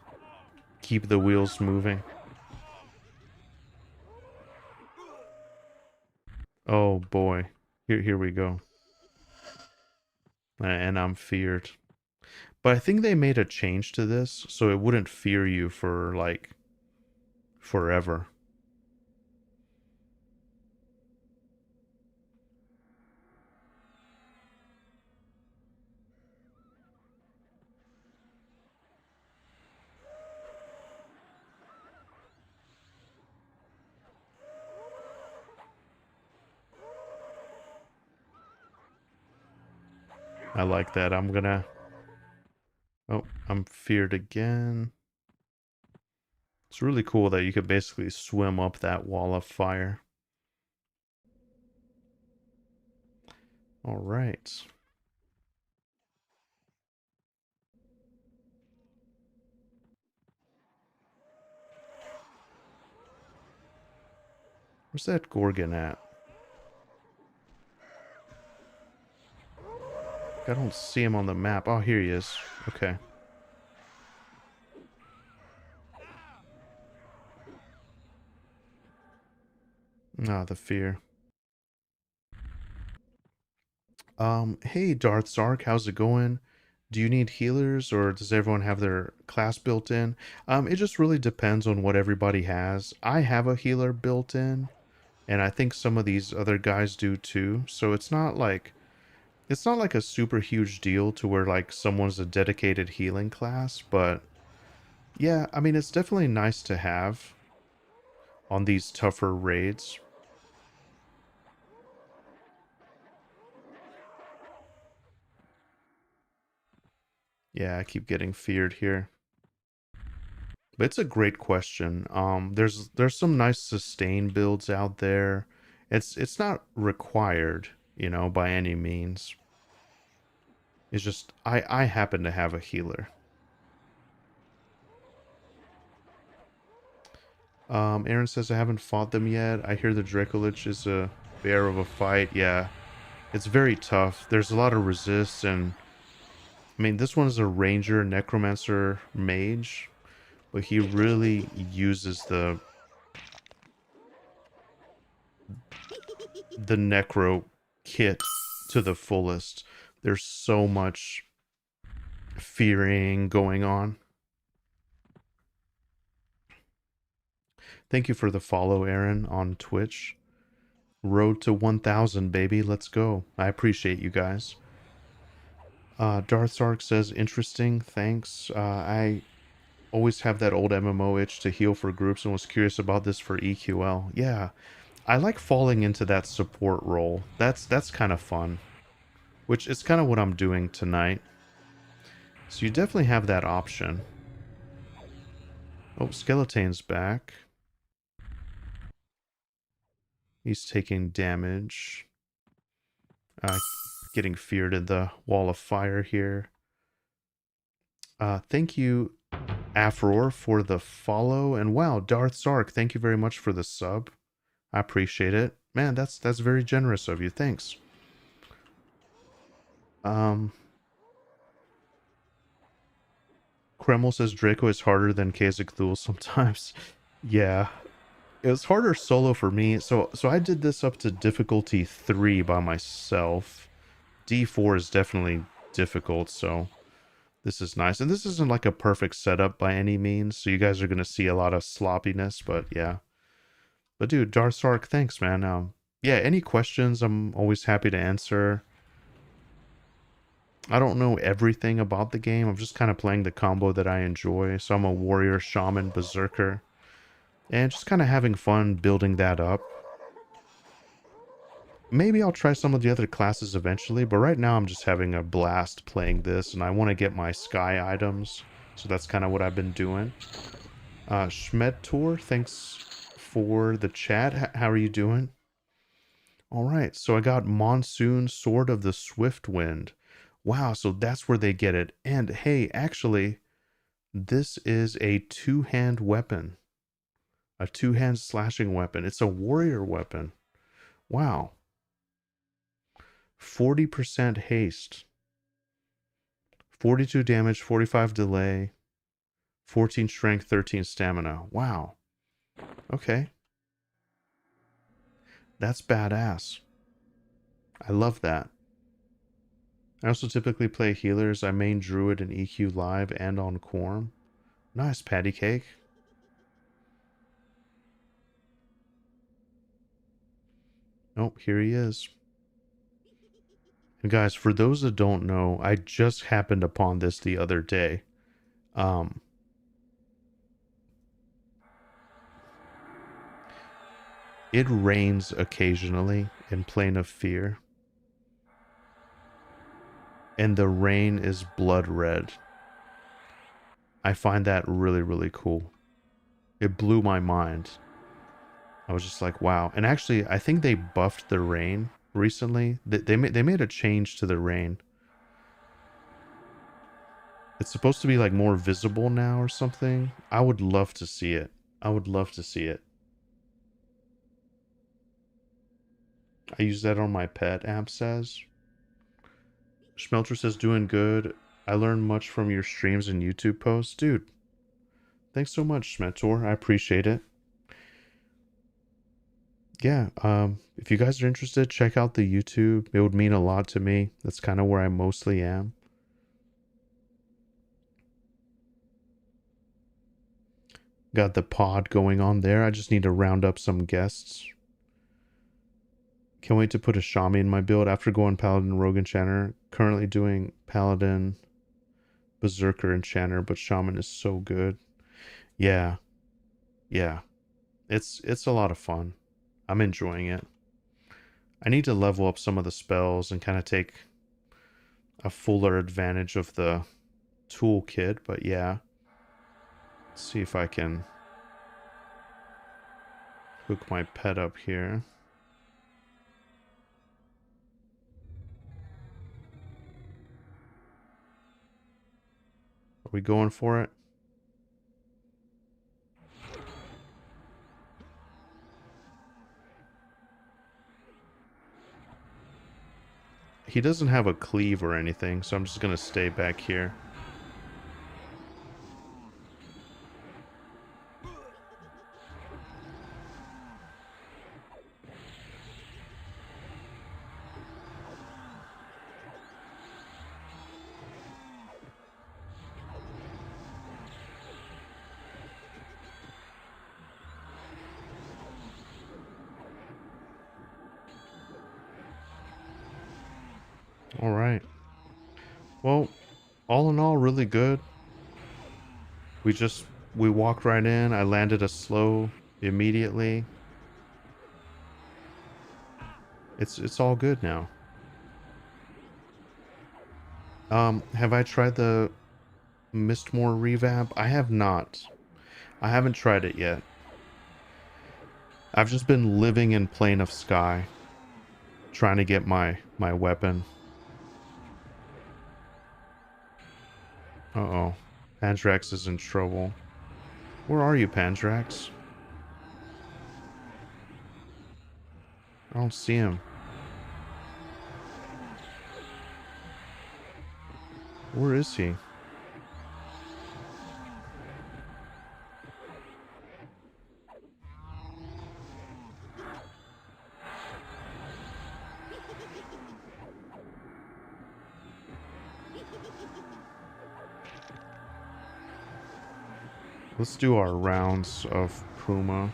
keep the wheels moving. Oh boy. Here we go. And I'm feared. But I think they made a change to this so it wouldn't fear you for like forever. I like that. I'm gonna... Oh, I'm feared again. It's really cool that you could basically swim up that wall of fire. All right. Where's that Gorgon at? I don't see him on the map. Oh, here he is. Okay. Ah, the fear. Hey Darth Sark, how's it going? Do you need healers or does everyone have their class built in? It just really depends on what everybody has. I have a healer built in, and I think some of these other guys do too. So it's not like a super huge deal to where like someone's a dedicated healing class, but yeah, I mean it's definitely nice to have on these tougher raids. Yeah, I keep getting feared here. But it's a great question. There's some nice sustain builds out there. It's not required, you know, by any means. It's just I happen to have a healer. Aaron says I haven't fought them yet. I hear the Dracolich is a bear of a fight. Yeah, it's very tough. There's a lot of resist, and I mean this one is a ranger, necromancer, mage, but he really uses the necro kit to the fullest. There's so much fearing going on. Thank you for the follow, Aaron, on Twitch. Road to 1,000, baby. Let's go. I appreciate you guys. Darth Sark says, interesting. Thanks. I always have that old MMO itch to heal for groups and was curious about this for EQL. Yeah, I like falling into that support role. That's kind of fun. Which is kind of what I'm doing tonight. So you definitely have that option. Oh, Skeletane's back. He's taking damage. Getting feared in the wall of fire here. Thank you, Afror, for the follow. And wow, Darth Sark, thank you very much for the sub. I appreciate it. Man, that's very generous of you. Thanks. Um, Kreml says Draco is harder than Kha'Zix sometimes. Yeah, It was harder solo for me. So I did this up to difficulty 3 by myself. D4 is definitely difficult, so this is nice. And this isn't like a perfect setup by any means, so you guys are going to see a lot of sloppiness, but yeah. But dude, Darsark, thanks, man. Yeah, any questions, I'm always happy to answer. I don't know everything about the game. I'm just kind of playing the combo that I enjoy. So I'm a warrior, shaman, berserker, and just kind of having fun building that up. Maybe I'll try some of the other classes eventually, but right now I'm just having a blast playing this, and I want to get my sky items. So that's kind of what I've been doing. Schmed Tour, thanks for the chat. How are you doing? All right, so I got Monsoon Sword of the Swift Wind. Wow, so that's where they get it. And hey, actually, this is a two-hand weapon. A two-hand slashing weapon. It's a warrior weapon. Wow. 40% haste. 42 damage, 45 delay, 14 strength, 13 stamina. Wow. Okay. That's badass. I love that. I also typically play healers. I main druid in EQ live and on Quorum. Nice, patty cake. Oh, here he is. And guys, for those that don't know, I just happened upon this the other day. It rains occasionally in Plane of Fear. And the rain is blood red. I find that really, really cool. It blew my mind. I was just like, wow. And actually, I think they buffed the rain recently. They made a change to the rain. It's supposed to be like more visible now or something. I would love to see it. I would love to see it. I use that on my pet, app says. Schmelter says, doing good. I learned much from your streams and YouTube posts. Dude, thanks so much, Schmelter. I appreciate it. Yeah, if you guys are interested, check out the YouTube. It would mean a lot to me. That's kind of where I mostly am. Got the pod going on there. I just need to round up some guests. Can't wait to put a Shami in my build after going Paladin, Rogue, Enchanter. Currently doing Paladin, Berserker, Enchanter, but Shaman is so good. Yeah, yeah. It's a lot of fun. I'm enjoying it. I need to level up some of the spells and kind of take a fuller advantage of the toolkit, but yeah. Let's see if I can hook my pet up here. Are we going for it? He doesn't have a cleave or anything, so I'm just going to stay back here. All right. Well, all in all, really good. We walked right in. I landed a slow immediately. It's all good now. Have I tried the Mistmore revamp? I have not. I haven't tried it yet. I've just been living in Plane of Sky, trying to get my weapon. Uh-oh. Pandrax is in trouble. Where are you, Pandrax? I don't see him. Where is he? Let's do our rounds of Puma.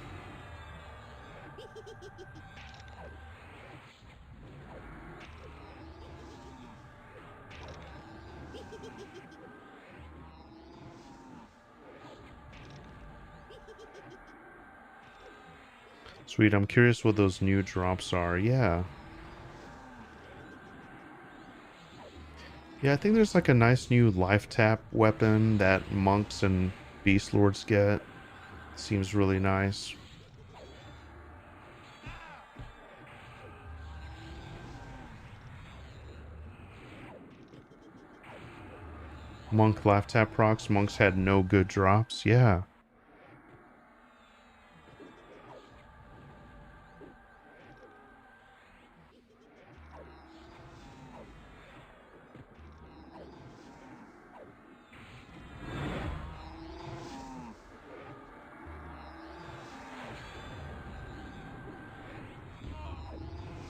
Sweet, I'm curious what those new drops are. Yeah. Yeah, I think there's like a nice new life tap weapon that monks and beast lords get. Seems really nice. Monk life tap procs. Monks had no good drops. Yeah.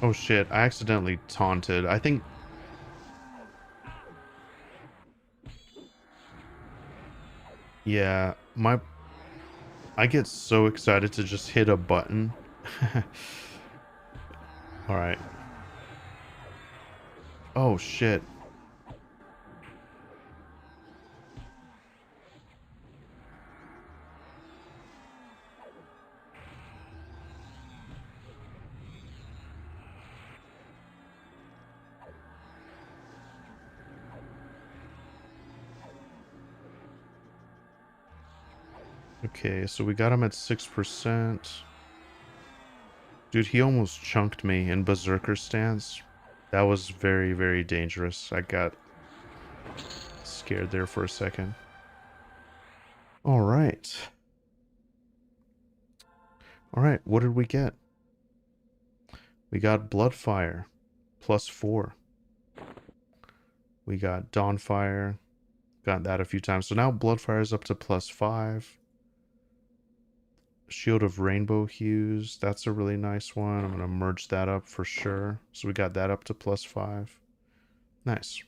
Oh shit, I accidentally taunted. I think... Yeah, I get so excited to just hit a button. Alright. Oh shit. Okay, so we got him at 6%. Dude, he almost chunked me in Berserker stance. That was very, very dangerous. I got scared there for a second. Alright. Alright, what did we get? We got Bloodfire, +4. We got Dawnfire. Got that a few times. So now Bloodfire is up to +5. Shield of Rainbow Hues. That's a really nice one. I'm going to merge that up for sure. So we got that up to +5. Nice.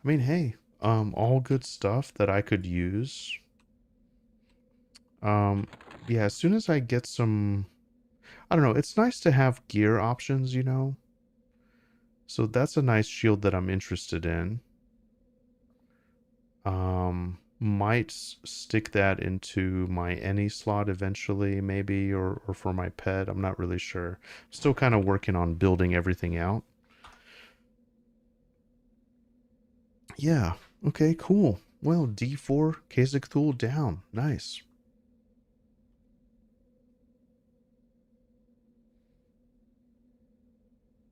I mean, hey, all good stuff that I could use. Yeah, as soon as I get some... I don't know, it's nice to have gear options, you know? So that's a nice shield that I'm interested in. Might stick that into my any slot eventually, maybe, or for my pet. I'm not really sure. Still kind of working on building everything out. Yeah. Okay, cool. Well, D4, Khazad down. Nice.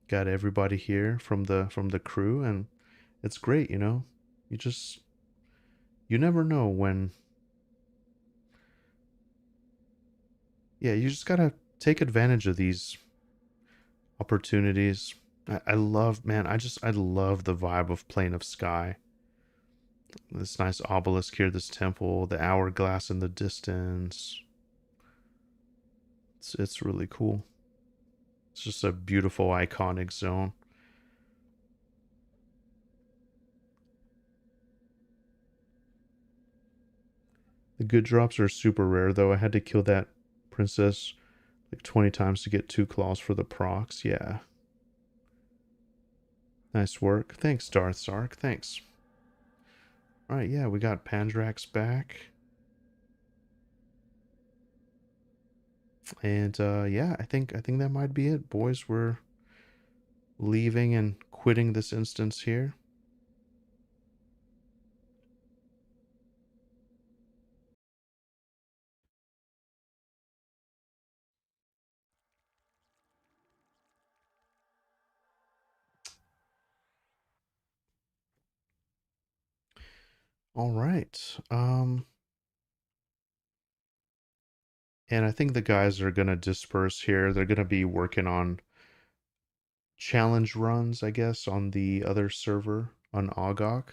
Got everybody here from the crew, and it's great, you know? You just you never know when... Yeah, you just gotta take advantage of these opportunities. I love, man, I love the vibe of Plane of Sky. This nice obelisk here, this temple, the hourglass in the distance. It's really cool. It's just a beautiful, iconic zone. The good drops are super rare, though. I had to kill that princess like 20 times to get 2 claws for the procs. Yeah. Nice work. Thanks, Darth Sark. Thanks. Alright, yeah, we got Pandrax back. And yeah, I think that might be it, boys. We're leaving and quitting this instance here. All right. And I think the guys are gonna disperse here. They're gonna be working on challenge runs, I guess, on the other server on Ogok.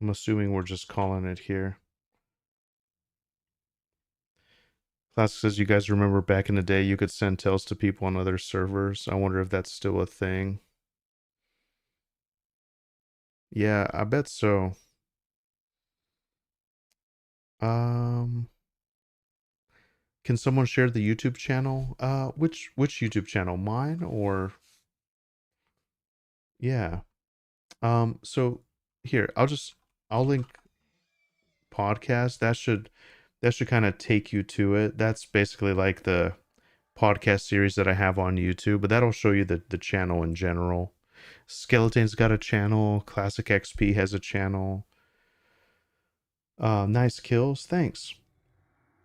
I'm assuming we're just calling it here. Classic says you guys remember back in the day you could send tells to people on other servers. I wonder if that's still a thing. Yeah, I bet so. Um, can someone share the YouTube channel? Which YouTube channel? Mine or yeah. So here, I'll link podcast. That should kind of take you to it. That's basically like the podcast series that I have on YouTube, but that'll show you the channel in general. Skeleton's got a channel. Classic XP has a channel. Nice kills. Thanks.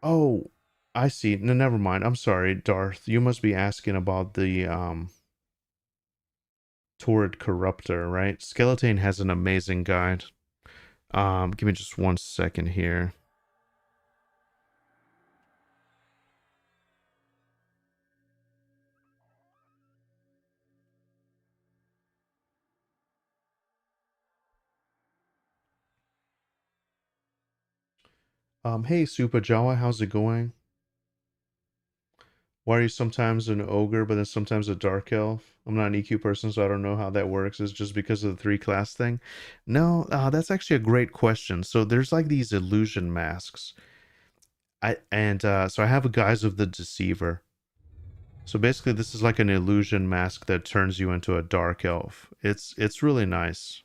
Oh, I see. No, never mind. I'm sorry, Darth. You must be asking about the Torrid Corruptor, right? Skeleton has an amazing guide. Give me just 1 second here. Hey Super Jawa, how's it going? Why are you sometimes an ogre, but then sometimes a dark elf? I'm not an EQ person, so I don't know how that works. Is just because of the three class thing? No, that's actually a great question. So there's like these illusion masks. So I have a guise of the deceiver. So basically, this is like an illusion mask that turns you into a dark elf. It's really nice.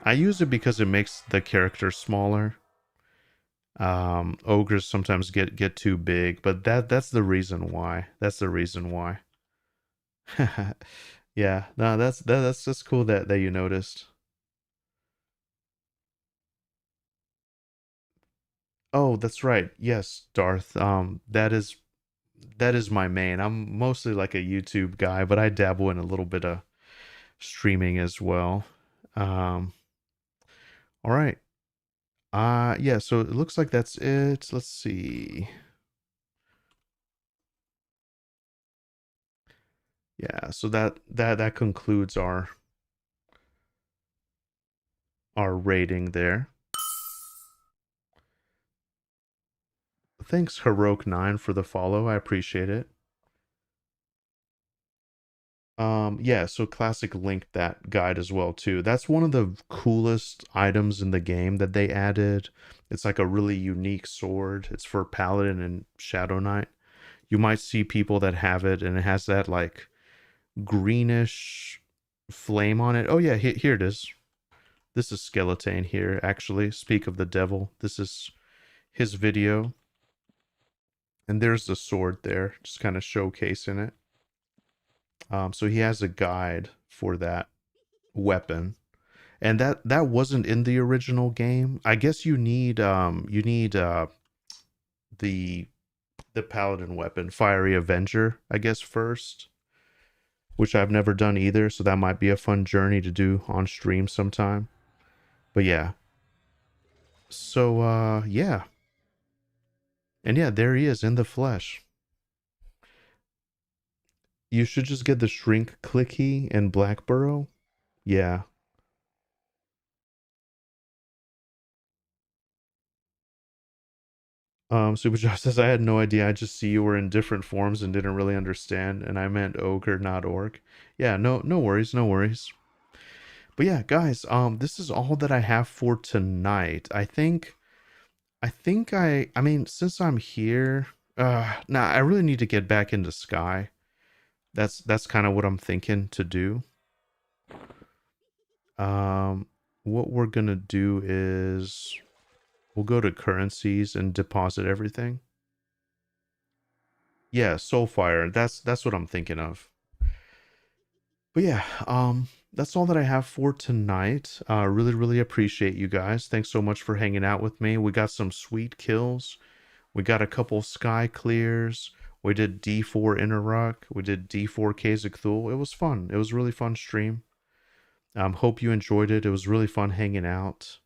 I use it because it makes the character smaller. Ogres sometimes get too big, but that's the reason why. That's the reason why. Yeah, no, that's just cool that you noticed. Oh, that's right. Yes, Darth. That is my main. I'm mostly like a YouTube guy, but I dabble in a little bit of streaming as well. Um, all right. Yeah, so it looks like that's it. Let's see. Yeah, so that concludes our rating there. Thanks Heroic9 for the follow. I appreciate it. Yeah, so Classic linked that guide as well too. That's one of the coolest items in the game that they added. It's like a really unique sword. It's for Paladin and Shadow Knight. You might see people that have it and it has that like greenish flame on it. Oh yeah, here it is. This is Skeleton here actually. Speak of the devil. This is his video. And there's the sword there, just kind of showcasing it. So he has a guide for that weapon, and that wasn't in the original game. I guess you need the the paladin weapon, Fiery Avenger, I guess first, which I've never done either. So that might be a fun journey to do on stream sometime. But yeah, so yeah, and yeah, there he is in the flesh. You should just get the shrink clicky and Blackburrow. Yeah. Super Josh says, I had no idea. I just see you were in different forms and didn't really understand. And I meant ogre, not orc. Yeah, no worries, no worries. But yeah, guys, this is all that I have for tonight. I think I mean, since I'm here, I really need to get back into Sky. That's kind of what I'm thinking to do. Um, what we're gonna do is we'll go to currencies and deposit everything. Yeah, Soulfire. That's what I'm thinking of. But yeah, that's all that I have for tonight. Really appreciate you guys. Thanks so much for hanging out with me. We got some sweet kills. We got a couple sky clears. We did D4 Interrock. We did D4 Kazakthul. It was fun. It was a really fun stream. Hope you enjoyed it. It was really fun hanging out.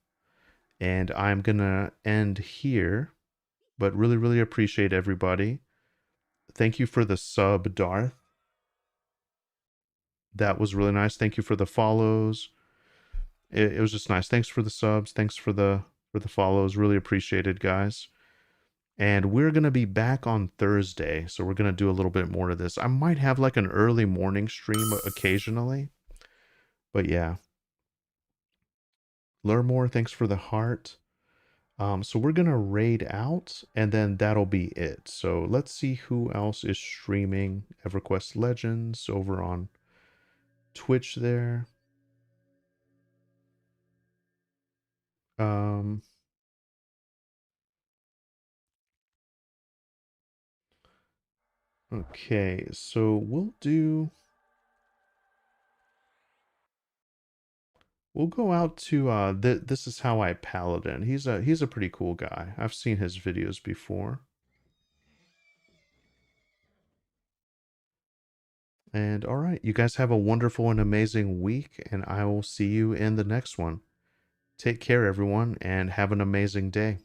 And I'm gonna end here. But really appreciate everybody. Thank you for the sub, Darth. That was really nice. Thank you for the follows. It was just nice. Thanks for the subs. Thanks for the follows. Really appreciated, guys. And we're going to be back on Thursday. So we're going to do a little bit more of this. I might have like an early morning stream occasionally. But yeah, learn more. Thanks for the heart. So we're going to raid out and then that'll be it. So let's see who else is streaming EverQuest Legends over on Twitch there. Um, okay, so we'll go out to this is how I paladin. He's a pretty cool guy. I've seen his videos before. And all right, you guys have a wonderful and amazing week and I will see you in the next one. Take care everyone and have an amazing day.